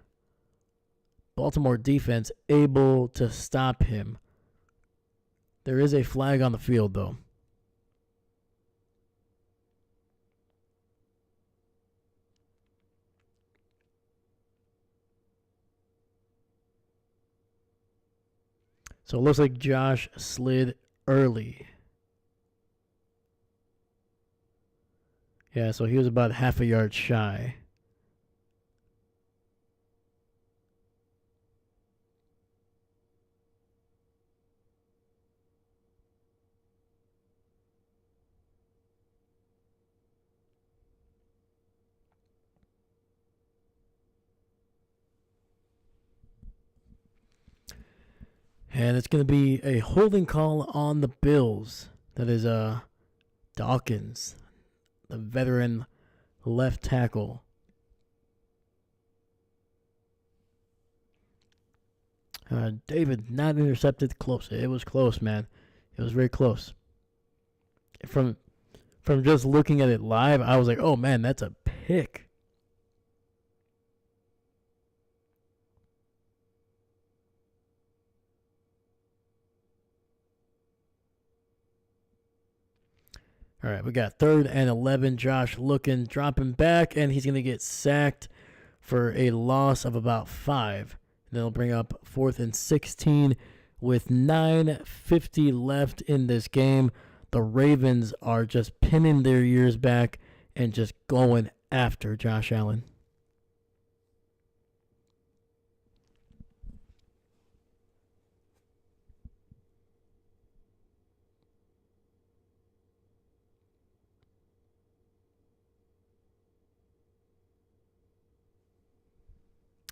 Baltimore defense able to stop him. There is a flag on the field, though. So it looks like Josh slid early. Yeah, so he was about half a yard shy. And it's going to be a holding call on the Bills. That is Dawkins, the veteran left tackle. David not intercepted. Close. It was close, man. It was very close. From just looking at it live, I was like, oh, man, that's a pick. All right, we got 3rd and 11. Josh looking, dropping back, and he's going to get sacked for a loss of about 5. They'll bring up 4th and 16 with 9:50 left in this game. The Ravens are just pinning their ears back and just going after Josh Allen.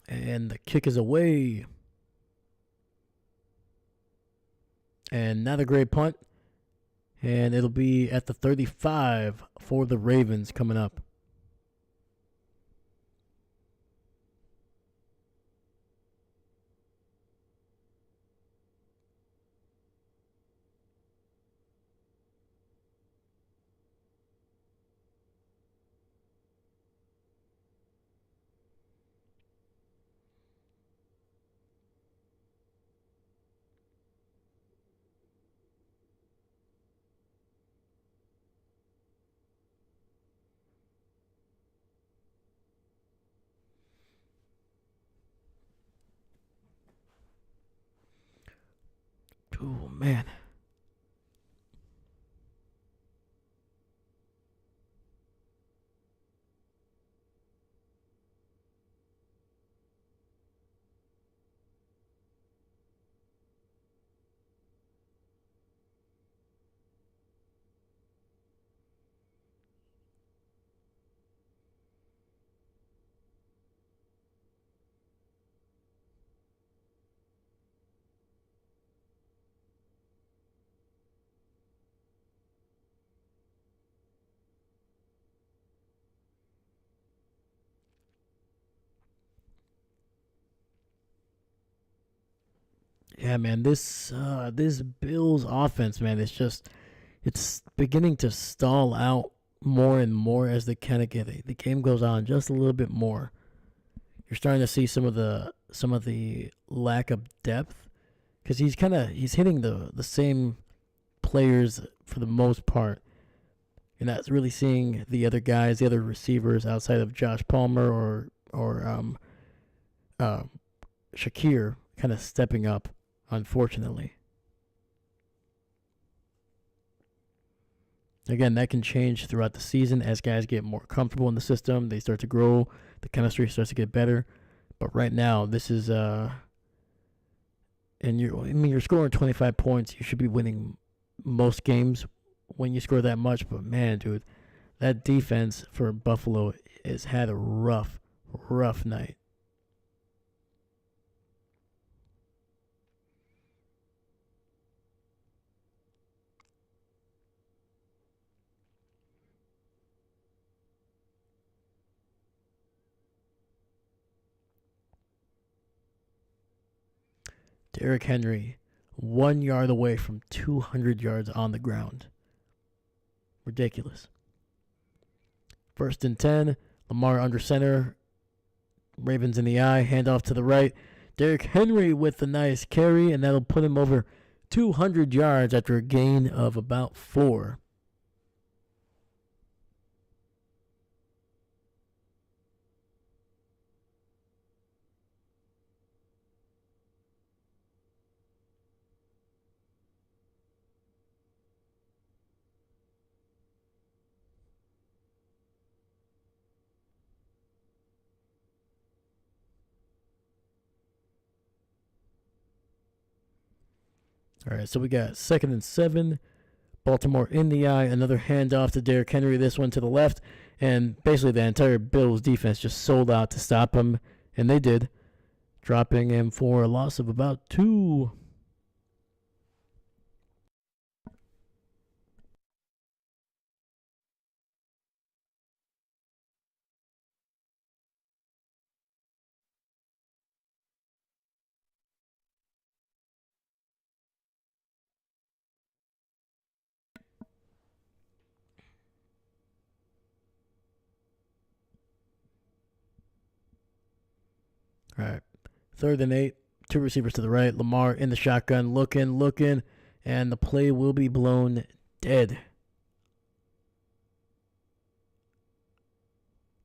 And the kick is away. And another great punt. And it'll be at the 35 for the Ravens coming up. Oh, man. Yeah, man, this Bills offense, man, it's beginning to stall out more and more as the game goes on just a little bit more. You're starting to see some of the lack of depth because he's hitting the same players for the most part. You're not really seeing the other guys, the other receivers outside of Josh Palmer or uh, Shakir, kind of stepping up. Unfortunately, again, that can change throughout the season as guys get more comfortable in the system. They start to grow. The chemistry starts to get better. But right now, this is and you're scoring 25 points. You should be winning most games when you score that much. But man, dude, that defense for Buffalo has had a rough night. Derrick Henry, 1 yard away from 200 yards on the ground. Ridiculous. 1st and 10. Lamar under center. Ravens in the eye. Handoff to the right. Derrick Henry with the nice carry, and that'll put him over 200 yards after a gain of about 4. All right, so we got 2nd and 7. Baltimore in the eye. Another handoff to Derrick Henry. This one to the left. And basically the entire Bills defense just sold out to stop him. And they did, dropping him for a loss of about 2. All right. 3rd and 8. 2 receivers to the right. Lamar in the shotgun, looking, and the play will be blown dead.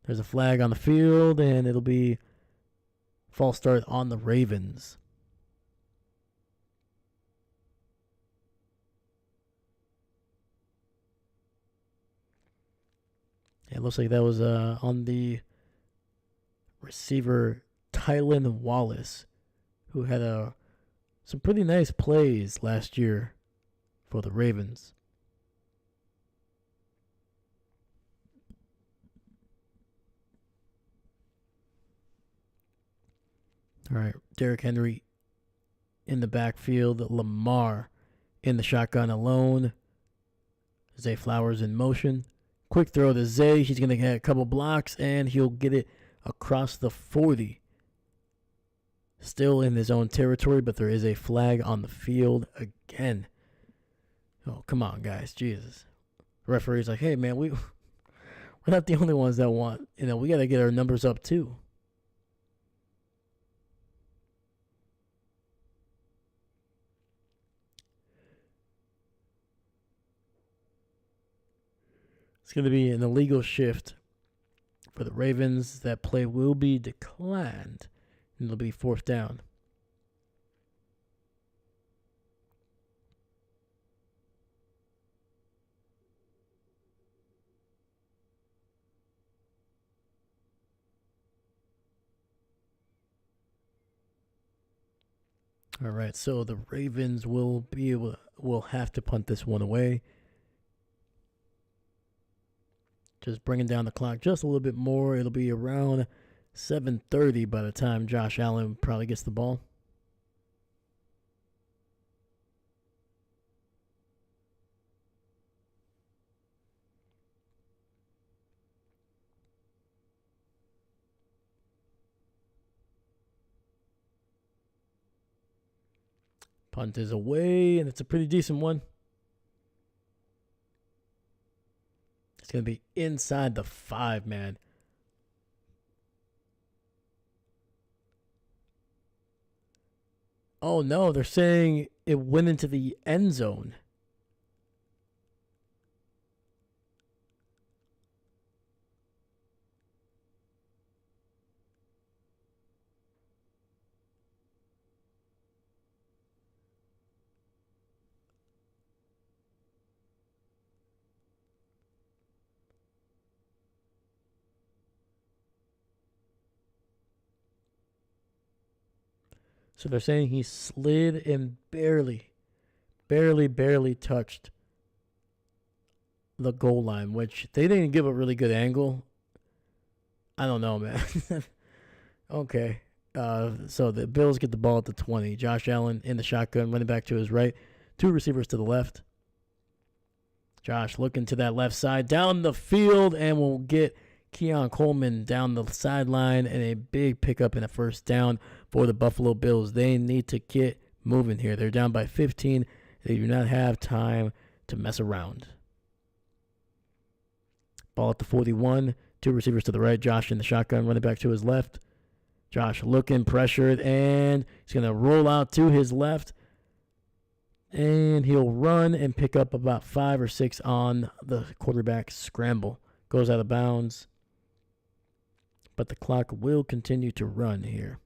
There's a flag on the field, and it'll be false start on the Ravens. It looks like that was on the receiver Tylan Wallace, who had some pretty nice plays last year for the Ravens. All right, Derrick Henry in the backfield. Lamar in the shotgun alone. Zay Flowers in motion. Quick throw to Zay. He's going to get a couple blocks, and he'll get it across the 40. Still in his own territory, but there is a flag on the field again. Oh, come on, guys. Jesus. The referee's like, hey, man, we're not the only ones that want. We got to get our numbers up, too. It's going to be an illegal shift for the Ravens. That play will be declined, and it'll be fourth down. All right, so the Ravens will have to punt this one away. Just bringing down the clock just a little bit more. It'll be around 7:30 by the time Josh Allen probably gets the ball. Punt is away, and it's a pretty decent one. It's going to be inside the 5, man. Oh, no, they're saying it went into the end zone. So they're saying he slid and barely touched the goal line, which they didn't give a really good angle. I don't know, man. Okay. So the Bills get the ball at the 20. Josh Allen in the shotgun, running back to his right. 2 receivers to the left. Josh looking to that left side, down the field, and we'll get Keon Coleman down the sideline, and a big pickup and a first down for the Buffalo Bills. They need to get moving here. They're down by 15. They do not have time to mess around. Ball at the 41. 2 receivers to the right. Josh in the shotgun, running back to his left. Josh looking, pressured, and he's going to roll out to his left. And he'll run and pick up about 5 or 6 on the quarterback scramble. Goes out of bounds. But the clock will continue to run here.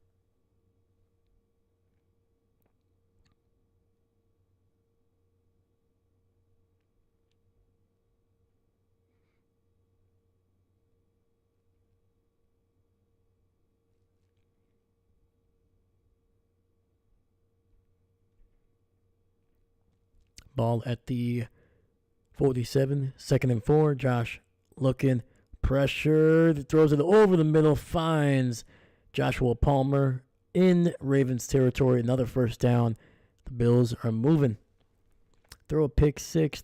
Ball at the 47, 2nd and 4. Josh looking, pressured, throws it over the middle, finds Joshua Palmer in Ravens territory. Another first down. The Bills are moving. Throw a pick six.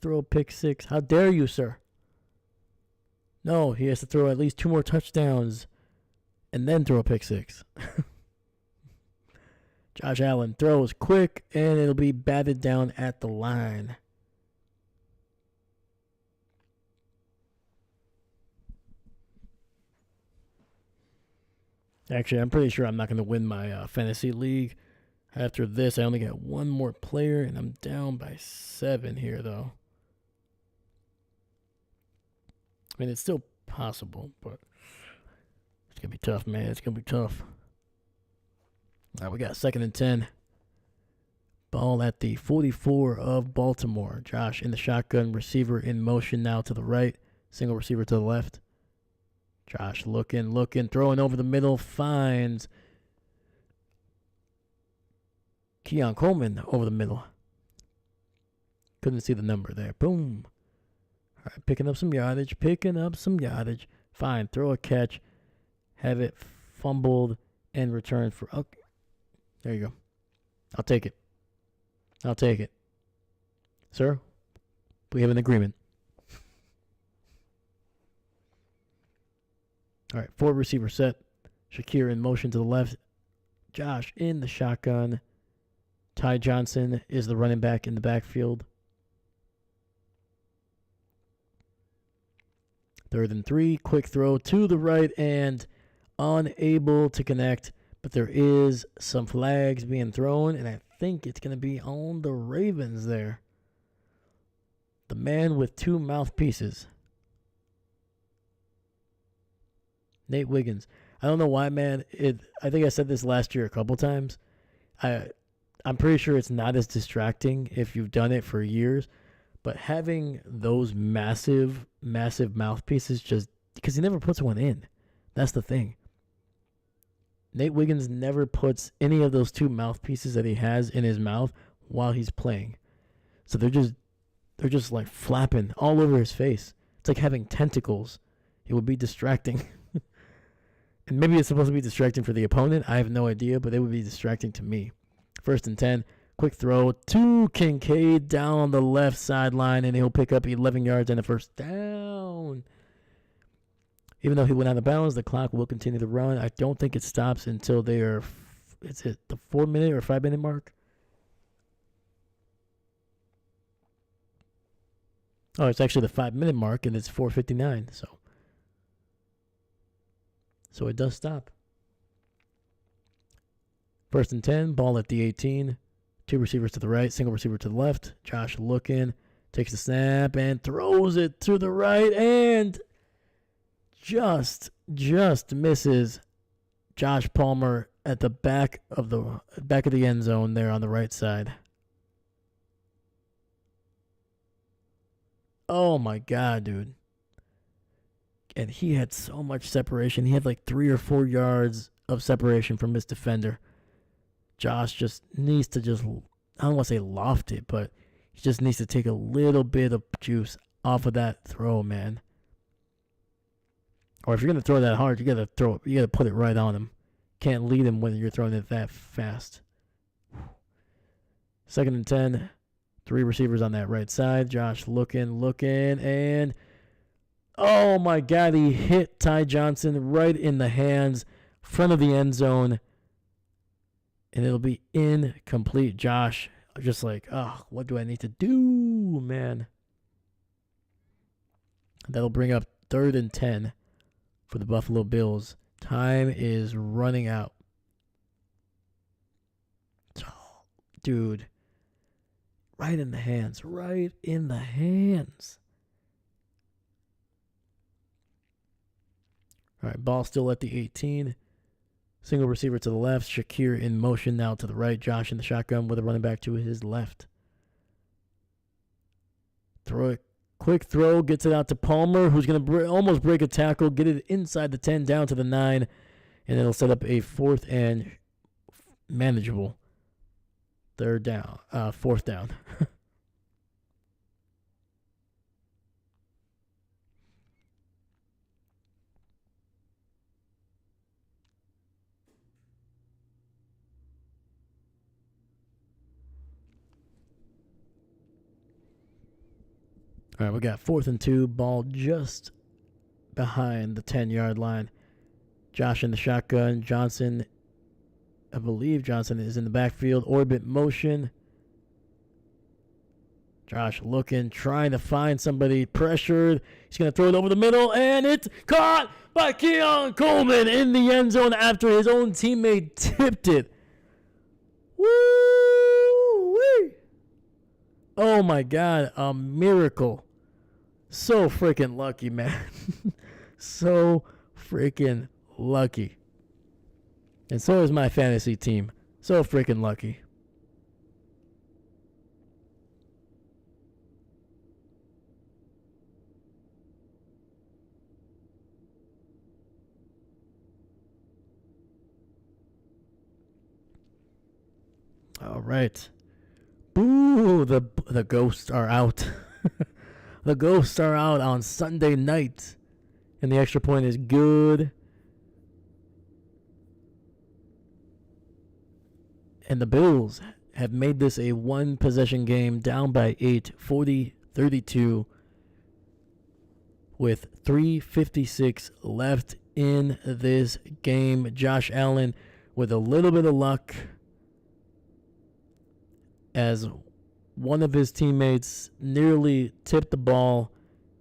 How dare you, sir? No, he has to throw at least 2 more touchdowns and then throw a pick 6. Josh Allen throws quick, and it'll be batted down at the line. Actually, I'm pretty sure I'm not going to win my fantasy league. After this, I only got 1 more player, and I'm down by 7 here, though. I mean, it's still possible, but it's going to be tough, man. It's going to be tough. All right, we got 2nd and 10. Ball at the 44 of Baltimore. Josh in the shotgun, receiver in motion now to the right. Single receiver to the left. Josh looking, throwing over the middle, finds Keon Coleman over the middle. Couldn't see the number there. Boom. All right, picking up some yardage. Fine, throw a catch. Have it fumbled and returned for... Okay. There you go. I'll take it. I'll take it. Sir, we have an agreement. All right, 4 receiver set. Shakir in motion to the left. Josh in the shotgun. Ty Johnson is the running back in the backfield. 3rd and 3. Quick throw to the right and unable to connect. But there is some flags being thrown, and I think it's going to be on the Ravens there. The man with 2 mouthpieces. Nate Wiggins. I don't know why, man. I think I said this last year a couple times. I'm pretty sure it's not as distracting if you've done it for years. But having those massive, massive mouthpieces, just because he never puts one in. That's the thing. Nate Wiggins never puts any of those 2 mouthpieces that he has in his mouth while he's playing. So they're just like flapping all over his face. It's like having tentacles. It would be distracting. And maybe it's supposed to be distracting for the opponent. I have no idea, but it would be distracting to me. 1st and 10. Quick throw to Kincaid down on the left sideline, and he'll pick up 11 yards and a 1st down. Even though he went out of bounds, the clock will continue to run. I don't think it stops until they are, is it the 4-minute or 5-minute mark? Oh, it's actually the 5-minute mark, and it's 4:59, so it does stop. 1st and 10, ball at the 18. 2 receivers to the right, single receiver to the left. Josh looking, takes the snap and throws it to the right and just misses Josh Palmer at the back of the end zone there on the right side. Oh my God, dude. And he had so much separation. He had like 3 or 4 yards of separation from his defender. Josh just needs to I don't want to say loft it, but he just needs to take a little bit of juice off of that throw, man. Or if you're going to throw that hard, you got to put it right on him. Can't lead him when you're throwing it that fast. 2nd and 10. 3 receivers on that right side. Josh looking, and oh my God, he hit Ty Johnson right in the hands, front of the end zone. And it'll be incomplete. Josh, just like, oh, what do I need to do, man? That'll bring up 3rd and 10 for the Buffalo Bills. Time is running out. Oh, dude. Right in the hands. Right in the hands. All right, ball still at the 18. Single receiver to the left. Shakir in motion now to the right. Josh in the shotgun with a running back to his left. Throw it. Quick throw. Gets it out to Palmer, who's going to almost break a tackle. Get it inside the 10, down to the 9. And it'll set up a 4th and manageable 4th down. All right, we got 4th and 2, ball just behind the 10-yard line. Josh in the shotgun. Johnson, I believe Johnson is in the backfield. Orbit motion. Josh looking, trying to find somebody. Pressured. He's going to throw it over the middle, and it's caught by Keon Coleman in the end zone after his own teammate tipped it. Woo-wee! Oh my God, a miracle. So freaking lucky, man. So freaking lucky. And so is my fantasy team. So freaking lucky. All right. Boo, the ghosts are out. The ghosts are out on Sunday night. And the extra point is good. And the Bills have made this a one-possession game, down by 8, 40-32, with 3:56 left in this game. Josh Allen with a little bit of luck, as one of his teammates nearly tipped the ball.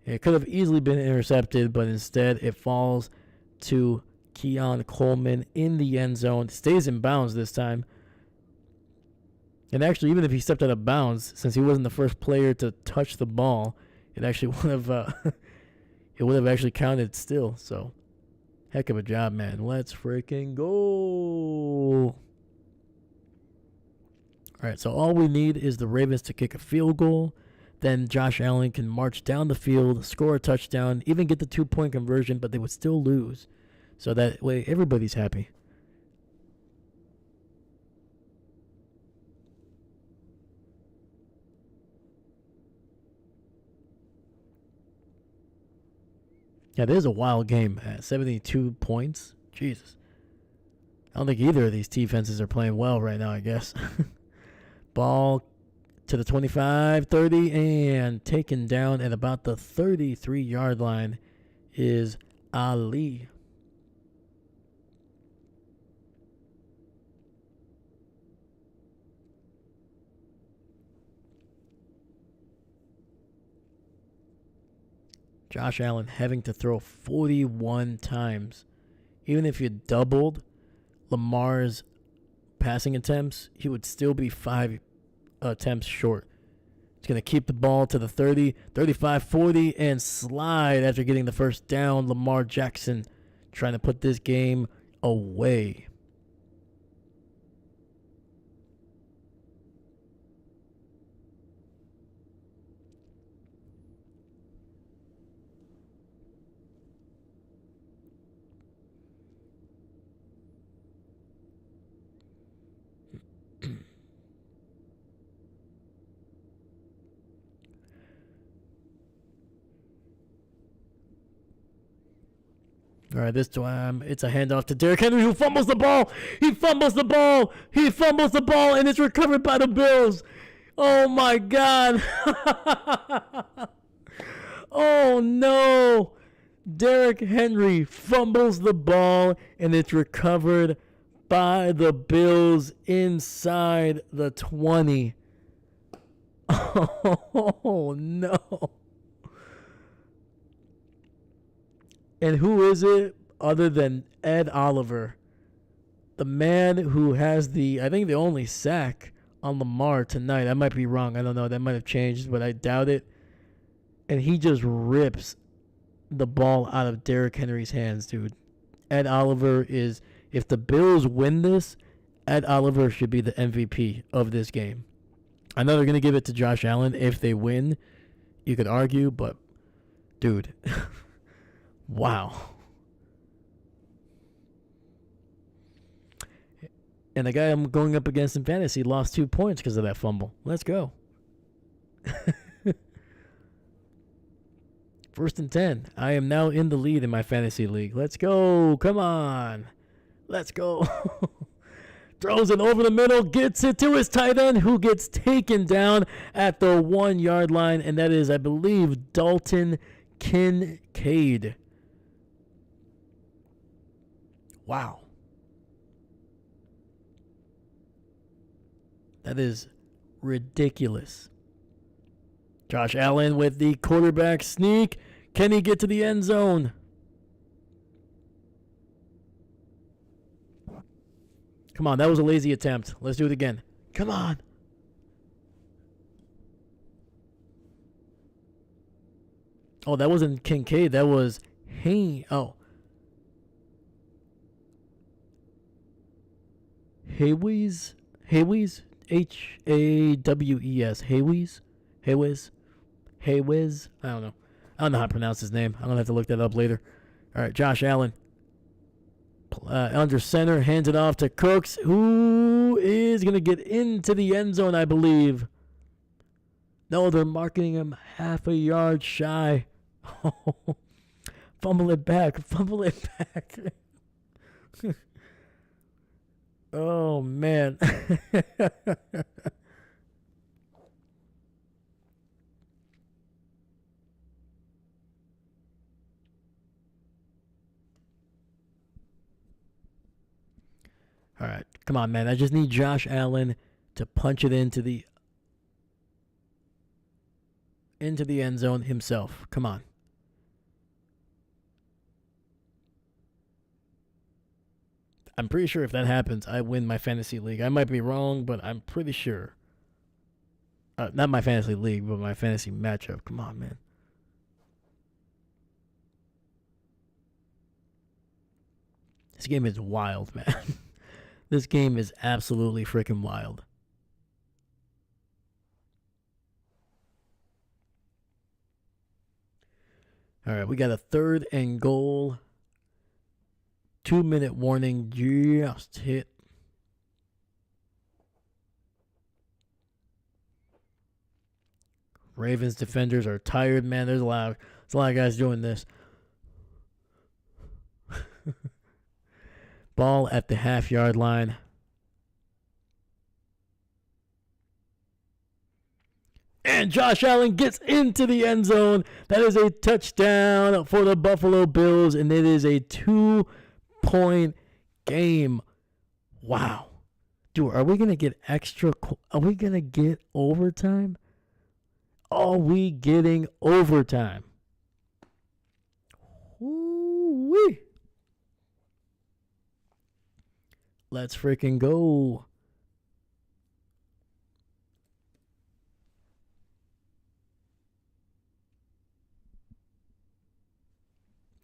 It could have easily been intercepted, but instead it falls to Keon Coleman in the end zone. Stays in bounds this time. And actually, even if he stepped out of bounds, since he wasn't the first player to touch the ball, it actually would have actually counted still. So, heck of a job, man. Let's freaking go. All right, so all we need is the Ravens to kick a field goal. Then Josh Allen can march down the field, score a touchdown, even get the 2-point conversion, but they would still lose. So that way, everybody's happy. Yeah, this is a wild game. 72 points. Jesus. I don't think either of these defenses are playing well right now, I guess. Ball to the 25, 30, and taken down at about the 33-yard line is Ali. Josh Allen having to throw 41 times. Even if you doubled Lamar's passing attempts, he would still be 5 attempts short. He's going to keep the ball to the 30, 35, 40, and slide after getting the first down. Lamar Jackson trying to put this game away. All right, this time it's a handoff to Derrick Henry, who fumbles the ball. He fumbles the ball, and it's recovered by the Bills. Oh, my God. Oh, no. Derrick Henry fumbles the ball, and it's recovered by the Bills inside the 20. Oh, no. And who is it other than Ed Oliver, the man who has I think the only sack on Lamar tonight. I might be wrong. I don't know. That might have changed, but I doubt it. And he just rips the ball out of Derrick Henry's hands, dude. Ed Oliver is, if the Bills win this, Ed Oliver should be the MVP of this game. I know they're going to give it to Josh Allen if they win. You could argue, but, dude. Wow. And the guy I'm going up against in fantasy lost 2 points because of that fumble. Let's go. 1st and 10. I am now in the lead in my fantasy league. Let's go. Come on. Let's go. Throws it over the middle. Gets it to his tight end, who gets taken down at the 1-yard line. And that is, I believe, Dalton Kincaid. Wow. That is ridiculous. Josh Allen with the quarterback sneak. Can he get to the end zone? Come on, that was a lazy attempt. Let's do it again. Come on. Oh, that wasn't Kincaid. That was Hayes. Hayes? Hayes? H-A-W-E-S. Hayes? I don't know. I don't know how to pronounce his name. I'm going to have to look that up later. All right, Josh Allen. Under center, hands it off to Cooks, who is going to get into the end zone, I believe. No, they're marking him half a yard shy. Fumble it back. Oh, man. All right. Come on, man. I just need Josh Allen to punch it into the end zone himself. Come on. I'm pretty sure if that happens, I win my fantasy league. I might be wrong, but I'm pretty sure. Not my fantasy league, but my fantasy matchup. Come on, man. This game is wild, man. This game is absolutely freaking wild. All right, we got a 3rd and goal. 2-minute warning just hit. Ravens defenders are tired, man. There's a lot of guys doing this. Ball at the half-yard line. And Josh Allen gets into the end zone. That is a touchdown for the Buffalo Bills, and it is a 2-point game. Wow. Dude, are we going to get are we going to get overtime? Are we getting overtime? Woo-wee. Let's freaking go.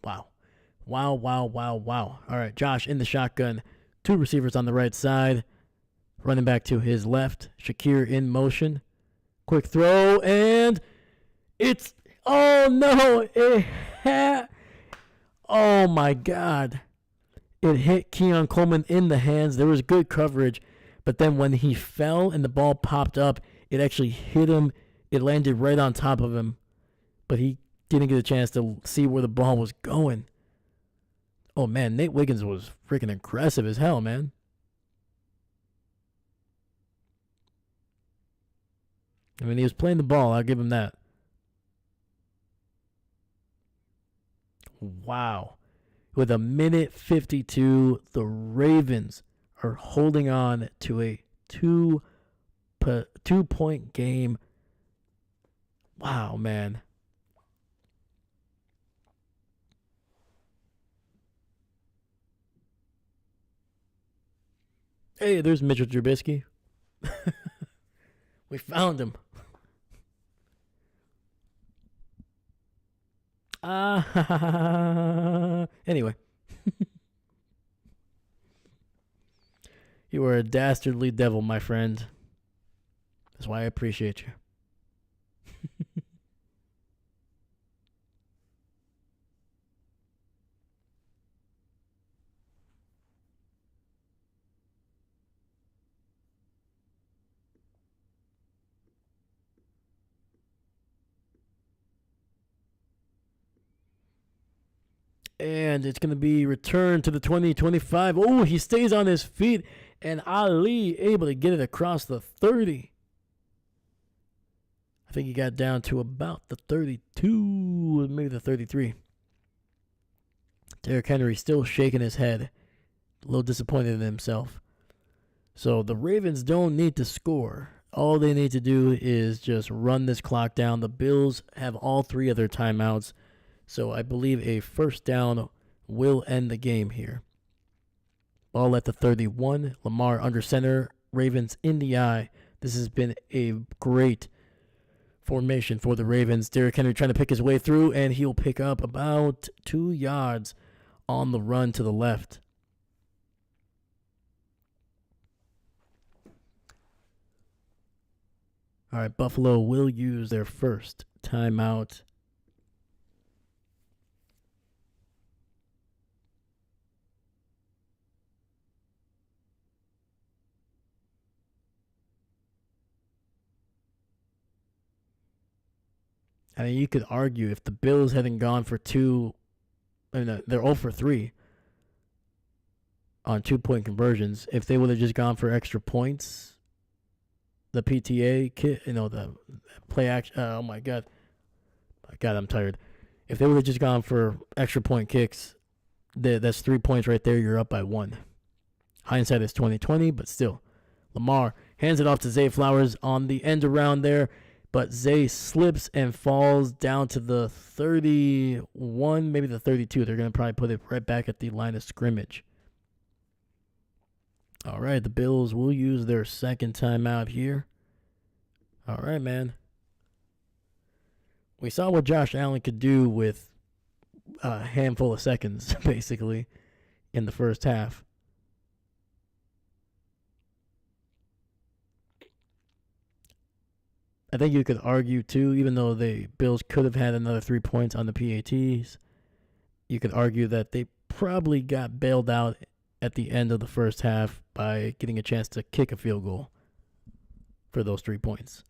Wow. Wow. All right, Josh in the shotgun. 2 receivers on the right side. Running back to his left. Shakir in motion. Quick throw, and it's... Oh, no. Oh, my God. It hit Keon Coleman in the hands. There was good coverage, but then when he fell and the ball popped up, it actually hit him. It landed right on top of him, but he didn't get a chance to see where the ball was going. Oh, man, Nate Wiggins was freaking aggressive as hell, man. I mean, he was playing the ball. I'll give him that. Wow. With 1:52, the Ravens are holding on to a 2-point game. Wow, man. Hey, there's Mitchell Trubisky. We found him. Anyway. You are a dastardly devil, my friend. That's why I appreciate you. And it's going to be returned to the 20-25. Oh, he stays on his feet. And Ali able to get it across the 30. I think he got down to about the 32, maybe the 33. Derrick Henry still shaking his head. A little disappointed in himself. So the Ravens don't need to score. All they need to do is just run this clock down. The Bills have all 3 of their timeouts. So I believe a first down will end the game here. Ball at the 31. Lamar under center. Ravens in the eye. This has been a great formation for the Ravens. Derrick Henry trying to pick his way through, and he'll pick up about 2 yards on the run to the left. All right, Buffalo will use their first timeout. I mean, you could argue if the Bills hadn't gone for 2, I mean, they're 0 for 3. on 2-point conversions. If they would have just gone for extra points, the PTA kit, the play action. Oh my God, I'm tired. If they would have just gone for extra point kicks, that's 3 points right there. You're up by 1. Hindsight is 2020, but still, Lamar hands it off to Zay Flowers on the end around there, but Zay slips and falls down to the 31, maybe the 32. They're going to probably put it right back at the line of scrimmage. All right, the Bills will use their second timeout here. All right, man. We saw what Josh Allen could do with a handful of seconds, basically, in the first half. I think you could argue, too, even though the Bills could have had another 3 points on the PATs, you could argue that they probably got bailed out at the end of the first half by getting a chance to kick a field goal for those 3 points.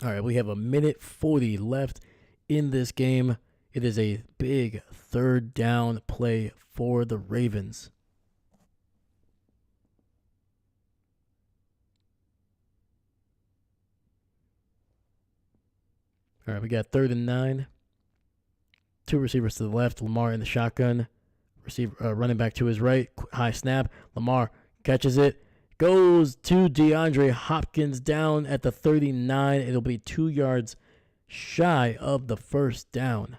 All right, we have 1:40 left in this game. It is a big third down play for the Ravens. All right, we got 3rd and 9. 2 receivers to the left. Lamar in the shotgun. Running back to his right. High snap. Lamar catches it. Goes to DeAndre Hopkins down at the 39. It'll be 2 yards shy of the first down.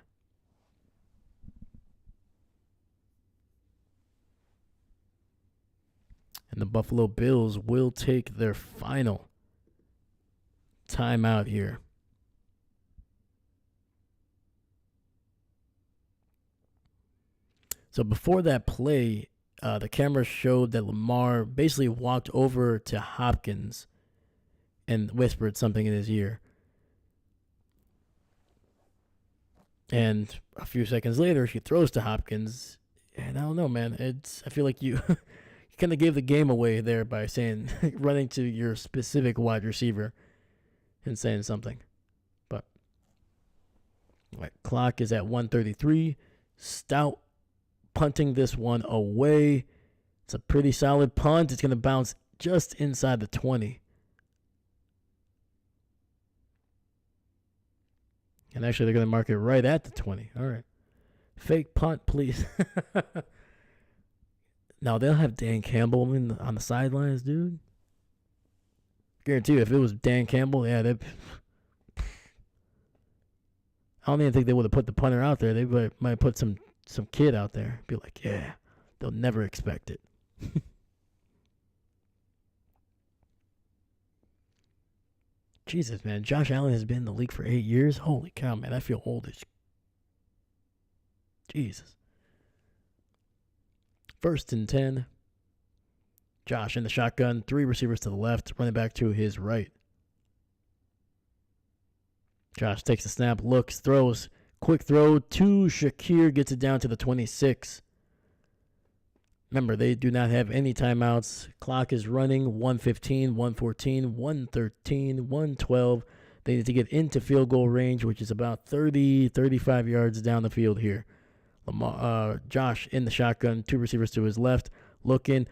And the Buffalo Bills will take their final timeout here. So before that play, the camera showed that Lamar basically walked over to Hopkins and whispered something in his ear. And a few seconds later, she throws to Hopkins. And I don't know, man. I feel like you kind of gave the game away there by saying, running to your specific wide receiver and saying something. But clock is at 1:33. Stout punting this one away. It's a pretty solid punt. It's going to bounce just inside the 20. And actually, they're going to mark it right at the 20. All right. Fake punt, please. Now, they'll have Dan Campbell on the sidelines, dude. Guarantee you, if it was Dan Campbell, yeah, I don't even think they would have put the punter out there. They might put some kid out there. Be like, yeah, they'll never expect it. Jesus, man. Josh Allen has been in the league for 8 years. Holy cow, man. I feel oldish. Jesus. 1st and 10. Josh in the shotgun. 3 receivers to the left. Running back to his right. Josh takes the snap. Looks. Throws. Quick throw to Shakir. Gets it down to the 26. Remember, they do not have any timeouts. Clock is running. 1:15, 1:14, 1:13, 1:12. They need to get into field goal range, which is about 30, 35 yards down the field here. Josh in the shotgun. 2 receivers to his left. Looking,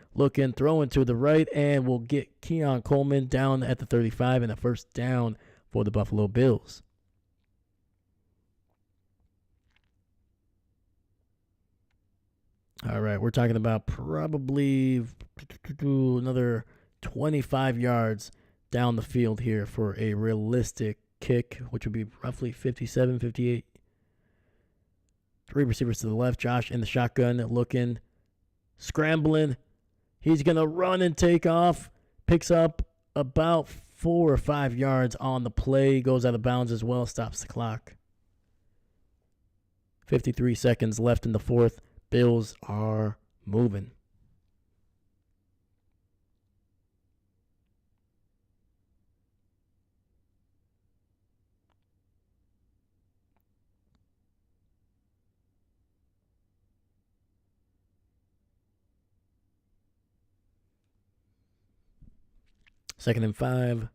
throwing to the right, and will get Keon Coleman down at the 35 and a first down for the Buffalo Bills. All right, we're talking about probably another 25 yards down the field here for a realistic kick, which would be roughly 57, 58. 3 receivers to the left. Josh in the shotgun, looking, scrambling. He's going to run and take off. Picks up about 4 or 5 yards on the play. Goes out of bounds as well. Stops the clock. 53 seconds left in the fourth. Bills are moving. Second and 5.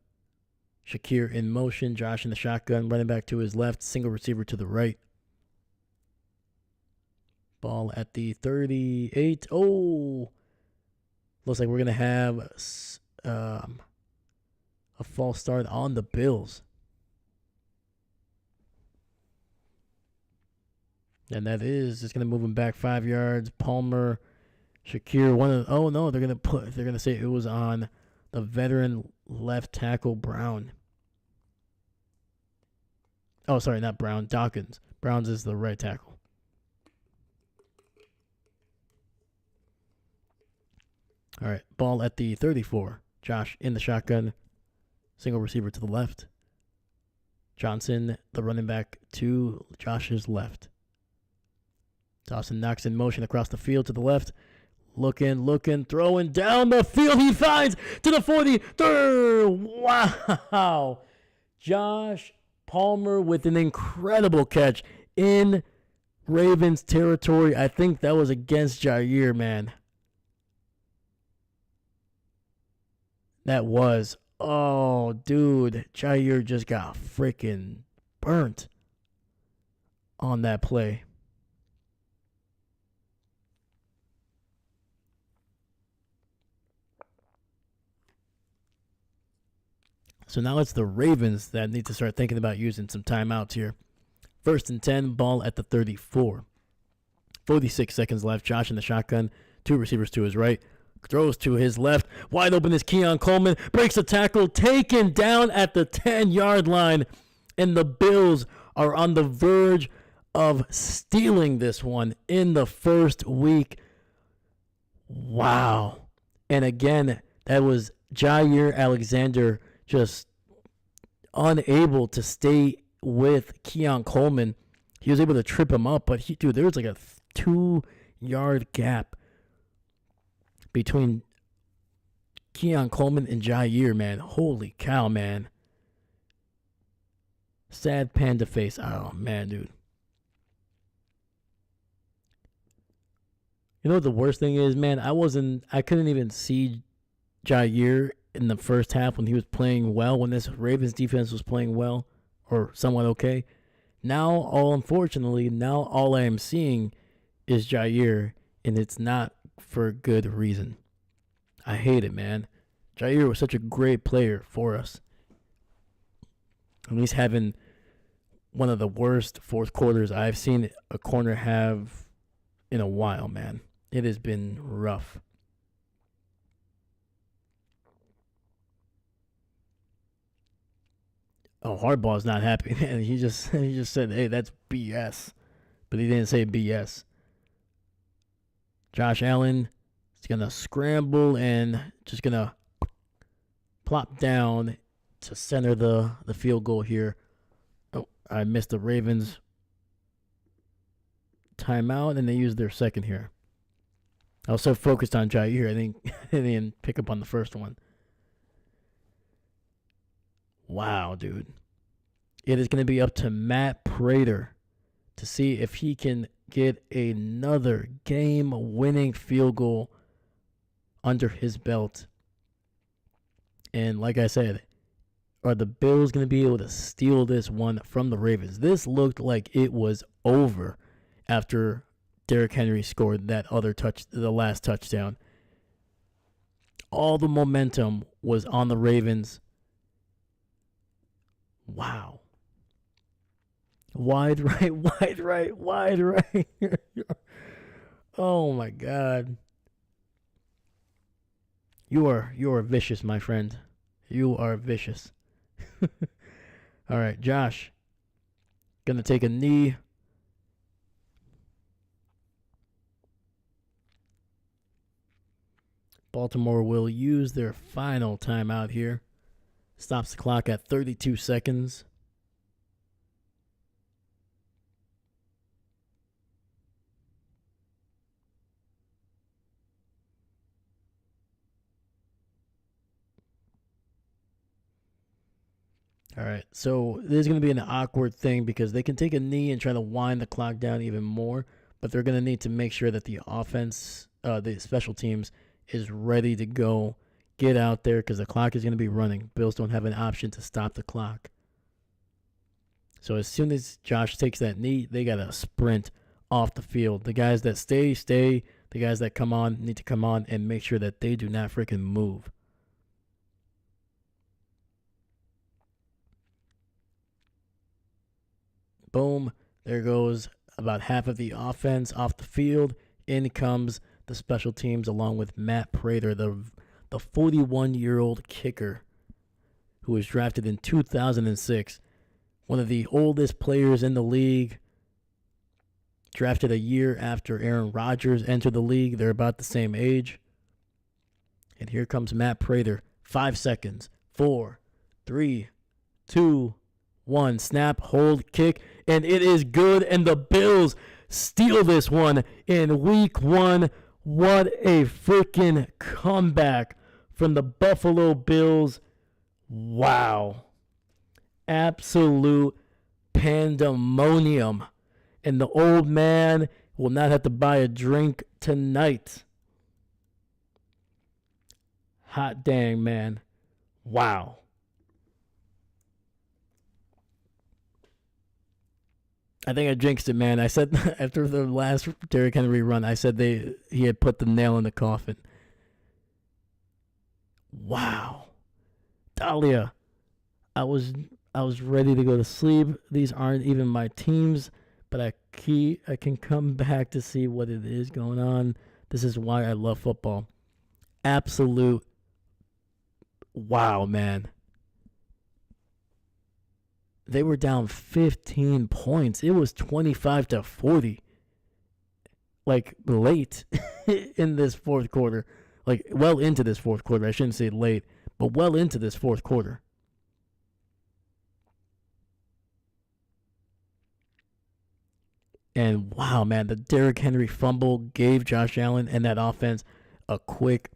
Shakir in motion. Josh in the shotgun. Running back to his left. Single receiver to the right. Ball at the 38. Oh, looks like we're going to have a false start on the Bills. And that is just going to move him back 5 yards. Palmer, Shakir, they're going to say it was on the veteran left tackle Brown. Oh, sorry, not Brown, Dawkins. Browns is the right tackle. All right, ball at the 34. Josh in the shotgun. Single receiver to the left. Johnson, the running back, to Josh's left. Dawson knocks in motion across the field to the left. Looking, throwing down the field. He finds to the 43rd. Wow. Josh Palmer with an incredible catch in Ravens territory. I think that was against Jair, man. That was. Oh, dude. Jair just got freaking burnt on that play. So now it's the Ravens that need to start thinking about using some timeouts here. 1st and 10, ball at the 34. 46 seconds left. Josh in the shotgun. 2 receivers to his right. Throws to his left. Wide open is Keon Coleman. Breaks the tackle. Taken down at the 10-yard line. And the Bills are on the verge of stealing this one in the first week. Wow. And again, that was Jair Alexander just unable to stay with Keon Coleman. He was able to trip him up, but there was like a 2-yard gap between Keon Coleman and Jair, man. Holy cow, man. Sad panda face. Oh, man, dude. You know what the worst thing is, man? I couldn't even see Jair in the first half when he was playing well, when this Ravens defense was playing well or somewhat okay. Now all I am seeing is Jair, and it's not for good reason. I hate it, man. Jair was such a great player for us. And he's having one of the worst fourth quarters I've seen a corner have in a while, man. It has been rough. Oh, Harbaugh's not happy, man. He just said, hey, that's BS. But he didn't say BS. Josh Allen is going to scramble and just going to plop down to center the field goal here. Oh, I missed the Ravens timeout, and they used their second here. I was so focused on Jair, I think I didn't pick up on the first one. Wow, dude. It is going to be up to Matt Prater to see if he can get another game-winning field goal under his belt. And like I said, are the Bills going to be able to steal this one from the Ravens? This looked like it was over after Derrick Henry scored that the last touchdown. All the momentum was on the Ravens. Wow. Wide right. Oh my God. You are vicious, my friend. You are vicious. All right, Josh. Gonna take a knee. Baltimore will use their final timeout here. Stops the clock at 32 seconds. All right, so this is going to be an awkward thing because they can take a knee and try to wind the clock down even more, but they're going to need to make sure that the offense, the special teams, is ready to go. Get out there because the clock is going to be running. Bills don't have an option to stop the clock. So as soon as Josh takes that knee, they got to sprint off the field. The guys that stay, stay. The guys that come on need to come on and make sure that they do not freaking move. Boom. There goes about half of the offense off the field. In comes the special teams along with Matt Prater, the 41-year-old kicker who was drafted in 2006. One of the oldest players in the league. Drafted a year after Aaron Rodgers entered the league. They're about the same age. And here comes Matt Prater. 5 seconds. 4, 3, 2, 1. Snap, hold, kick. And it is good. And the Bills steal this one in week 1. What a freaking comeback from the Buffalo Bills. Wow. Absolute pandemonium. And the old man will not have to buy a drink tonight. Hot dang, man. Wow. I think I jinxed it, man. I said after the last Derrick Henry run, I said he had put the nail in the coffin. Wow. Dahlia, I was ready to go to sleep. These aren't even my teams. But I can come back to see what it is going on. This is why I love football. Absolute wow, man. They were down 15 points. It was 25-40. Like late in this fourth quarter. Like well into this fourth quarter. I shouldn't say late, but well into this fourth quarter. And wow, man, the Derrick Henry fumble gave Josh Allen and that offense a quick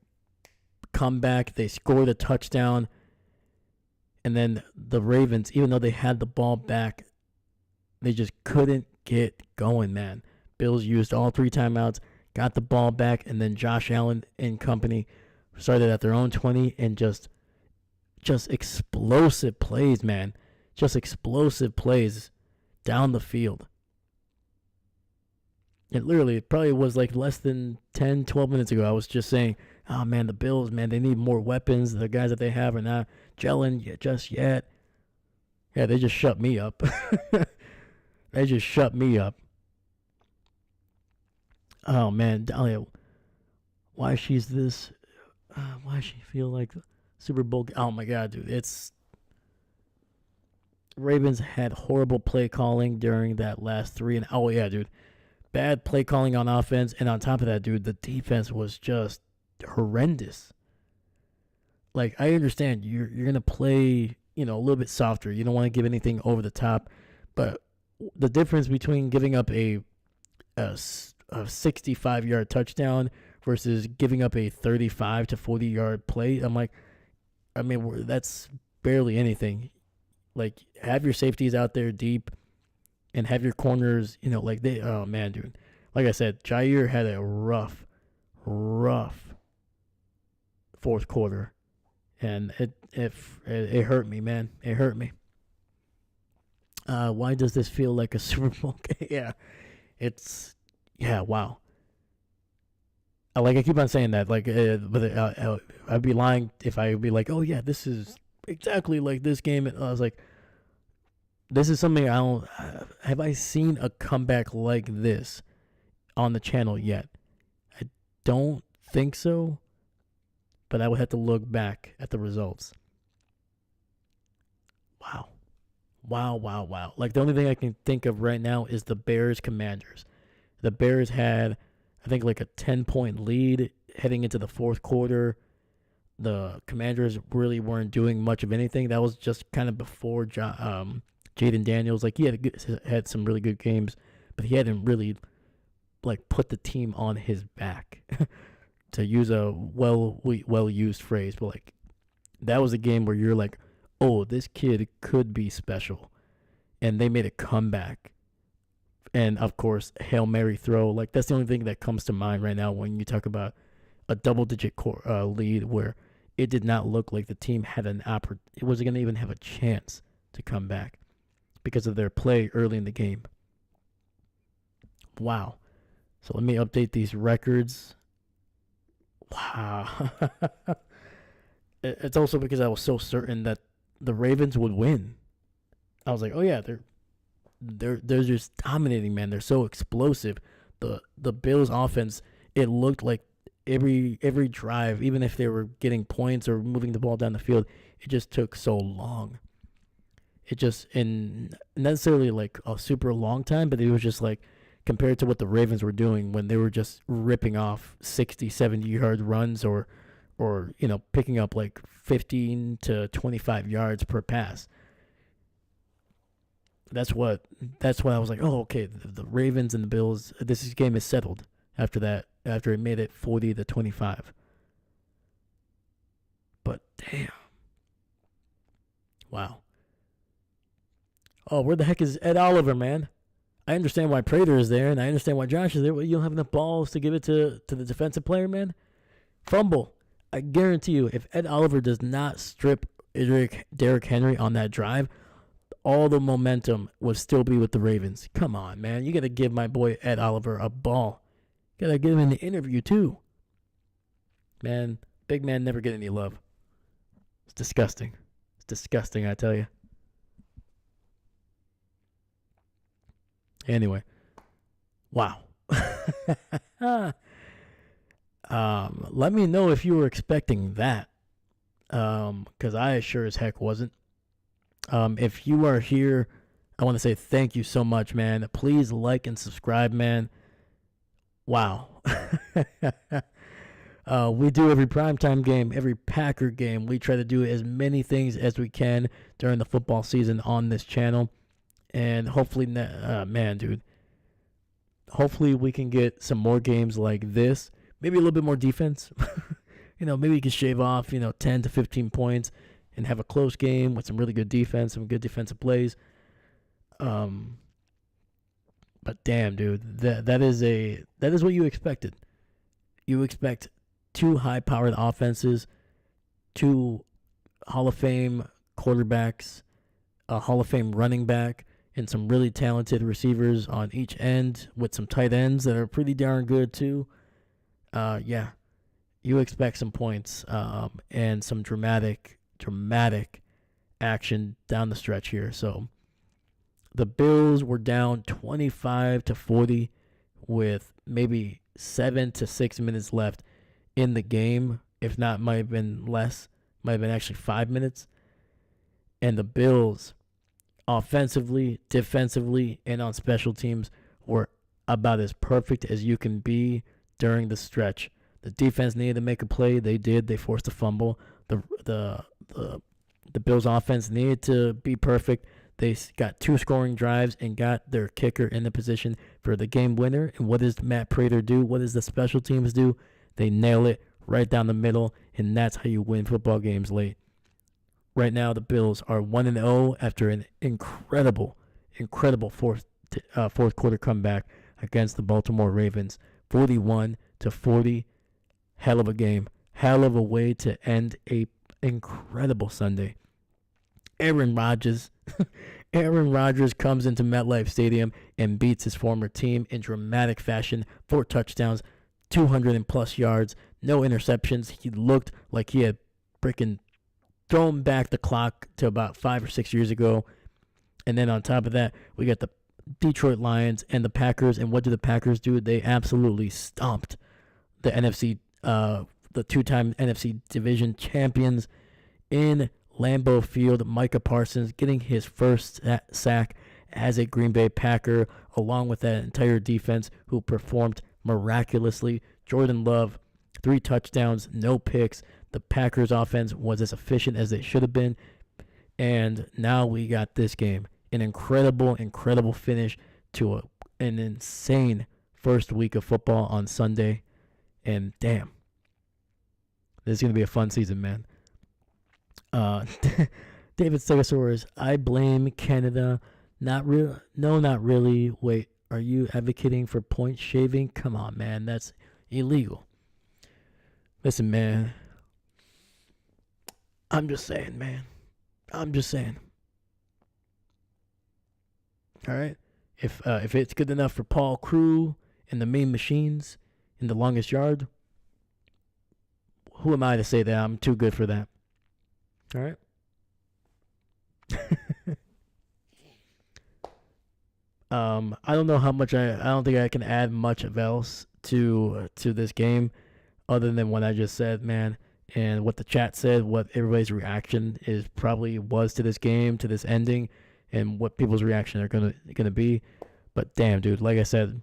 comeback. They scored a touchdown. And then the Ravens, even though they had the ball back, they just couldn't get going, man. Bills used all 3 timeouts, got the ball back, and then Josh Allen and company started at their own 20 and just explosive plays, man. Just explosive plays down the field. It literally probably was like less than 10, 12 minutes ago. I was just saying, oh, man, the Bills, man, they need more weapons. The guys that they have are not gelling just yet. Yeah, they just shut me up. They just shut me up. Oh, man, Dahlia, why she's this? Why she feel like Super Bowl? Oh, my God, dude. It's Ravens had horrible play calling during that last 3. And oh, yeah, dude. Bad play calling on offense, and on top of that, dude, the defense was just horrendous. Like, I understand you're gonna play, a little bit softer. You don't want to give anything over the top, but the difference between giving up a 65-yard touchdown versus giving up a 35 to 40-yard play, that's barely anything. Like, have your safeties out there deep. And have your corners, oh, man, dude. Like I said, Jair had a rough fourth quarter. And it hurt me, man. It hurt me. Why does this feel like a Super Bowl game? Wow. I keep on saying that. But I'd be lying if I would be like, oh, yeah, this is exactly like this game. And I was like, this is something have I seen a comeback like this on the channel yet? I don't think so, but I would have to look back at the results. Wow. Like, the only thing I can think of right now is the Bears-Commanders. The Bears had, I think, like a 10-point lead heading into the fourth quarter. The Commanders really weren't doing much of anything. That was just kind of before Jaden Daniels. Like, he had some really good games, but he hadn't really, put the team on his back, to use a well-used phrase. But, that was a game where you're like, oh, this kid could be special. And they made a comeback. And, of course, Hail Mary throw. That's the only thing that comes to mind right now when you talk about a double-digit lead where it did not look like the team had it wasn't going to even have a chance to come back because of their play early in the game. Wow. So let me update these records. Wow. It's also because I was so certain that the Ravens would win. I was like, oh yeah, they're just dominating, man. They're so explosive. The Bills offense, it looked like every drive, even if they were getting points or moving the ball down the field, it just took so long. It just in necessarily like a super long time, but it was just like compared to what the Ravens were doing when they were just ripping off 60, 70-yard runs or picking up like 15 to 25 yards per pass. That's what I was like, oh, okay, the Ravens and the Bills, this game is settled after that, after it made it 40-25. But damn. Wow. Oh, where the heck is Ed Oliver, man? I understand why Prater is there, and I understand why Josh is there, but you don't have enough balls to give it to the defensive player, man? Fumble. I guarantee you, if Ed Oliver does not strip Derrick Henry on that drive, all the momentum would still be with the Ravens. Come on, man. You got to give my boy Ed Oliver a ball. You got to get him in the interview, too. Man, big man never get any love. It's disgusting. It's disgusting, I tell you. Anyway. Wow. Let me know if you were expecting that. Because I sure as heck wasn't. If you are here, I want to say thank you so much, man. Please like and subscribe, man. Wow. We do every primetime game, every Packer game. We try to do as many things as we can during the football season on this channel. And hopefully, man, dude. Hopefully we can get some more games like this. Maybe a little bit more defense. Maybe you can shave off, 10 to 15 points and have a close game with some really good defense, some good defensive plays. But damn, dude, that is what you expected. You expect two high-powered offenses, two Hall of Fame quarterbacks, a Hall of Fame running back, and some really talented receivers on each end with some tight ends that are pretty darn good too. Yeah, you expect some points and some dramatic action down the stretch here. So the Bills were down 25-40 with maybe 7 to 6 minutes left in the game. If not, might have been less. Might have been actually 5 minutes. And the Bills, offensively, defensively, and on special teams, were about as perfect as you can be during the stretch. The defense needed to make a play. They did. They forced a fumble. The Bills offense needed to be perfect. They got 2 scoring drives and got their kicker in the position for the game winner. And what does Matt Prater do? What does the special teams do? They nail it right down the middle, and that's how you win football games late. Right now, the Bills are 1-0 after an incredible fourth quarter comeback against the Baltimore Ravens, 41-40. Hell of a game. Hell of a way to end a incredible Sunday. Aaron Rodgers comes into MetLife Stadium and beats his former team in dramatic fashion. 4 touchdowns, 200+ yards, no interceptions. He looked like he had freaking thrown back the clock to about 5 or 6 years ago. And then on top of that, we got the Detroit Lions and the Packers. And what did the Packers do? They absolutely stomped the the 2-time NFC division champions in Lambeau Field. Micah Parsons getting his first sack as a Green Bay Packer, along with that entire defense who performed miraculously. Jordan Love, 3 touchdowns, no picks. The Packers offense was as efficient as they should have been. And now we got this game. An incredible finish to an insane first week of football on Sunday. And damn, this is going to be a fun season, man. David Stegosaurus, I blame Canada. Not real. No, not really. Wait, are you advocating for point shaving? Come on, man. That's illegal. Listen, man. I'm just saying, man. I'm just saying. All right? If it's good enough for Paul Crew and the Mean Machines in the longest yard, who am I to say that I'm too good for that? All right. I don't know how much I don't think I can add much of else to this game other than what I just said, man, and what the chat said, what everybody's reaction is probably was to this game, to this ending, and what people's reaction are gonna be. But damn, dude, like I said,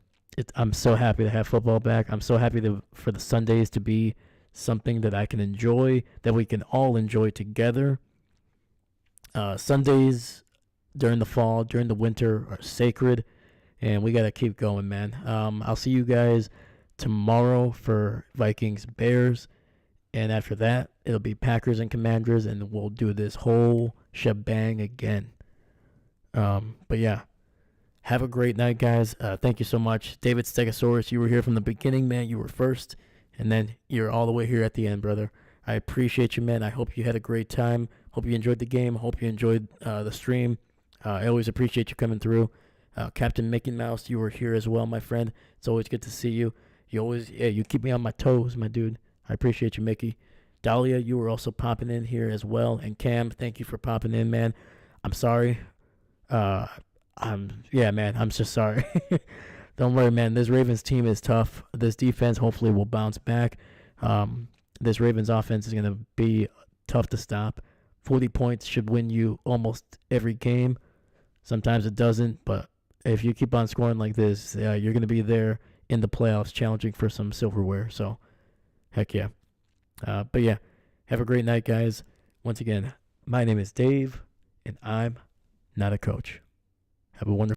I'm so happy to have football back. I'm so happy for the Sundays to be something that I can enjoy, that we can all enjoy together. Sundays during the fall, during the winter are sacred, and we got to keep going, man. I'll see you guys tomorrow for Vikings Bears, and after that, it'll be Packers and Commanders, and we'll do this whole shebang again. But yeah, have a great night, guys. Thank you so much. David Stegosaurus, you were here from the beginning, man. You were first, and then you're all the way here at the end, brother. I appreciate you, man. I hope you had a great time. Hope you enjoyed the game. Hope you enjoyed the stream. I always appreciate you coming through. Captain Mickey Mouse, you were here as well, my friend. It's always good to see you. You keep me on my toes, my dude. I appreciate you, Mickey. Dahlia, you were also popping in here as well. And Cam, thank you for popping in, man. I'm sorry. Man, I'm just sorry. Don't worry, man. This Ravens team is tough. This defense hopefully will bounce back. This Ravens offense is going to be tough to stop. 40 points should win you almost every game. Sometimes it doesn't, but if you keep on scoring like this, you're going to be there in the playoffs challenging for some silverware. So, heck yeah. But yeah, have a great night, guys. Once again, my name is Dave, and I'm not a coach. Have a wonderful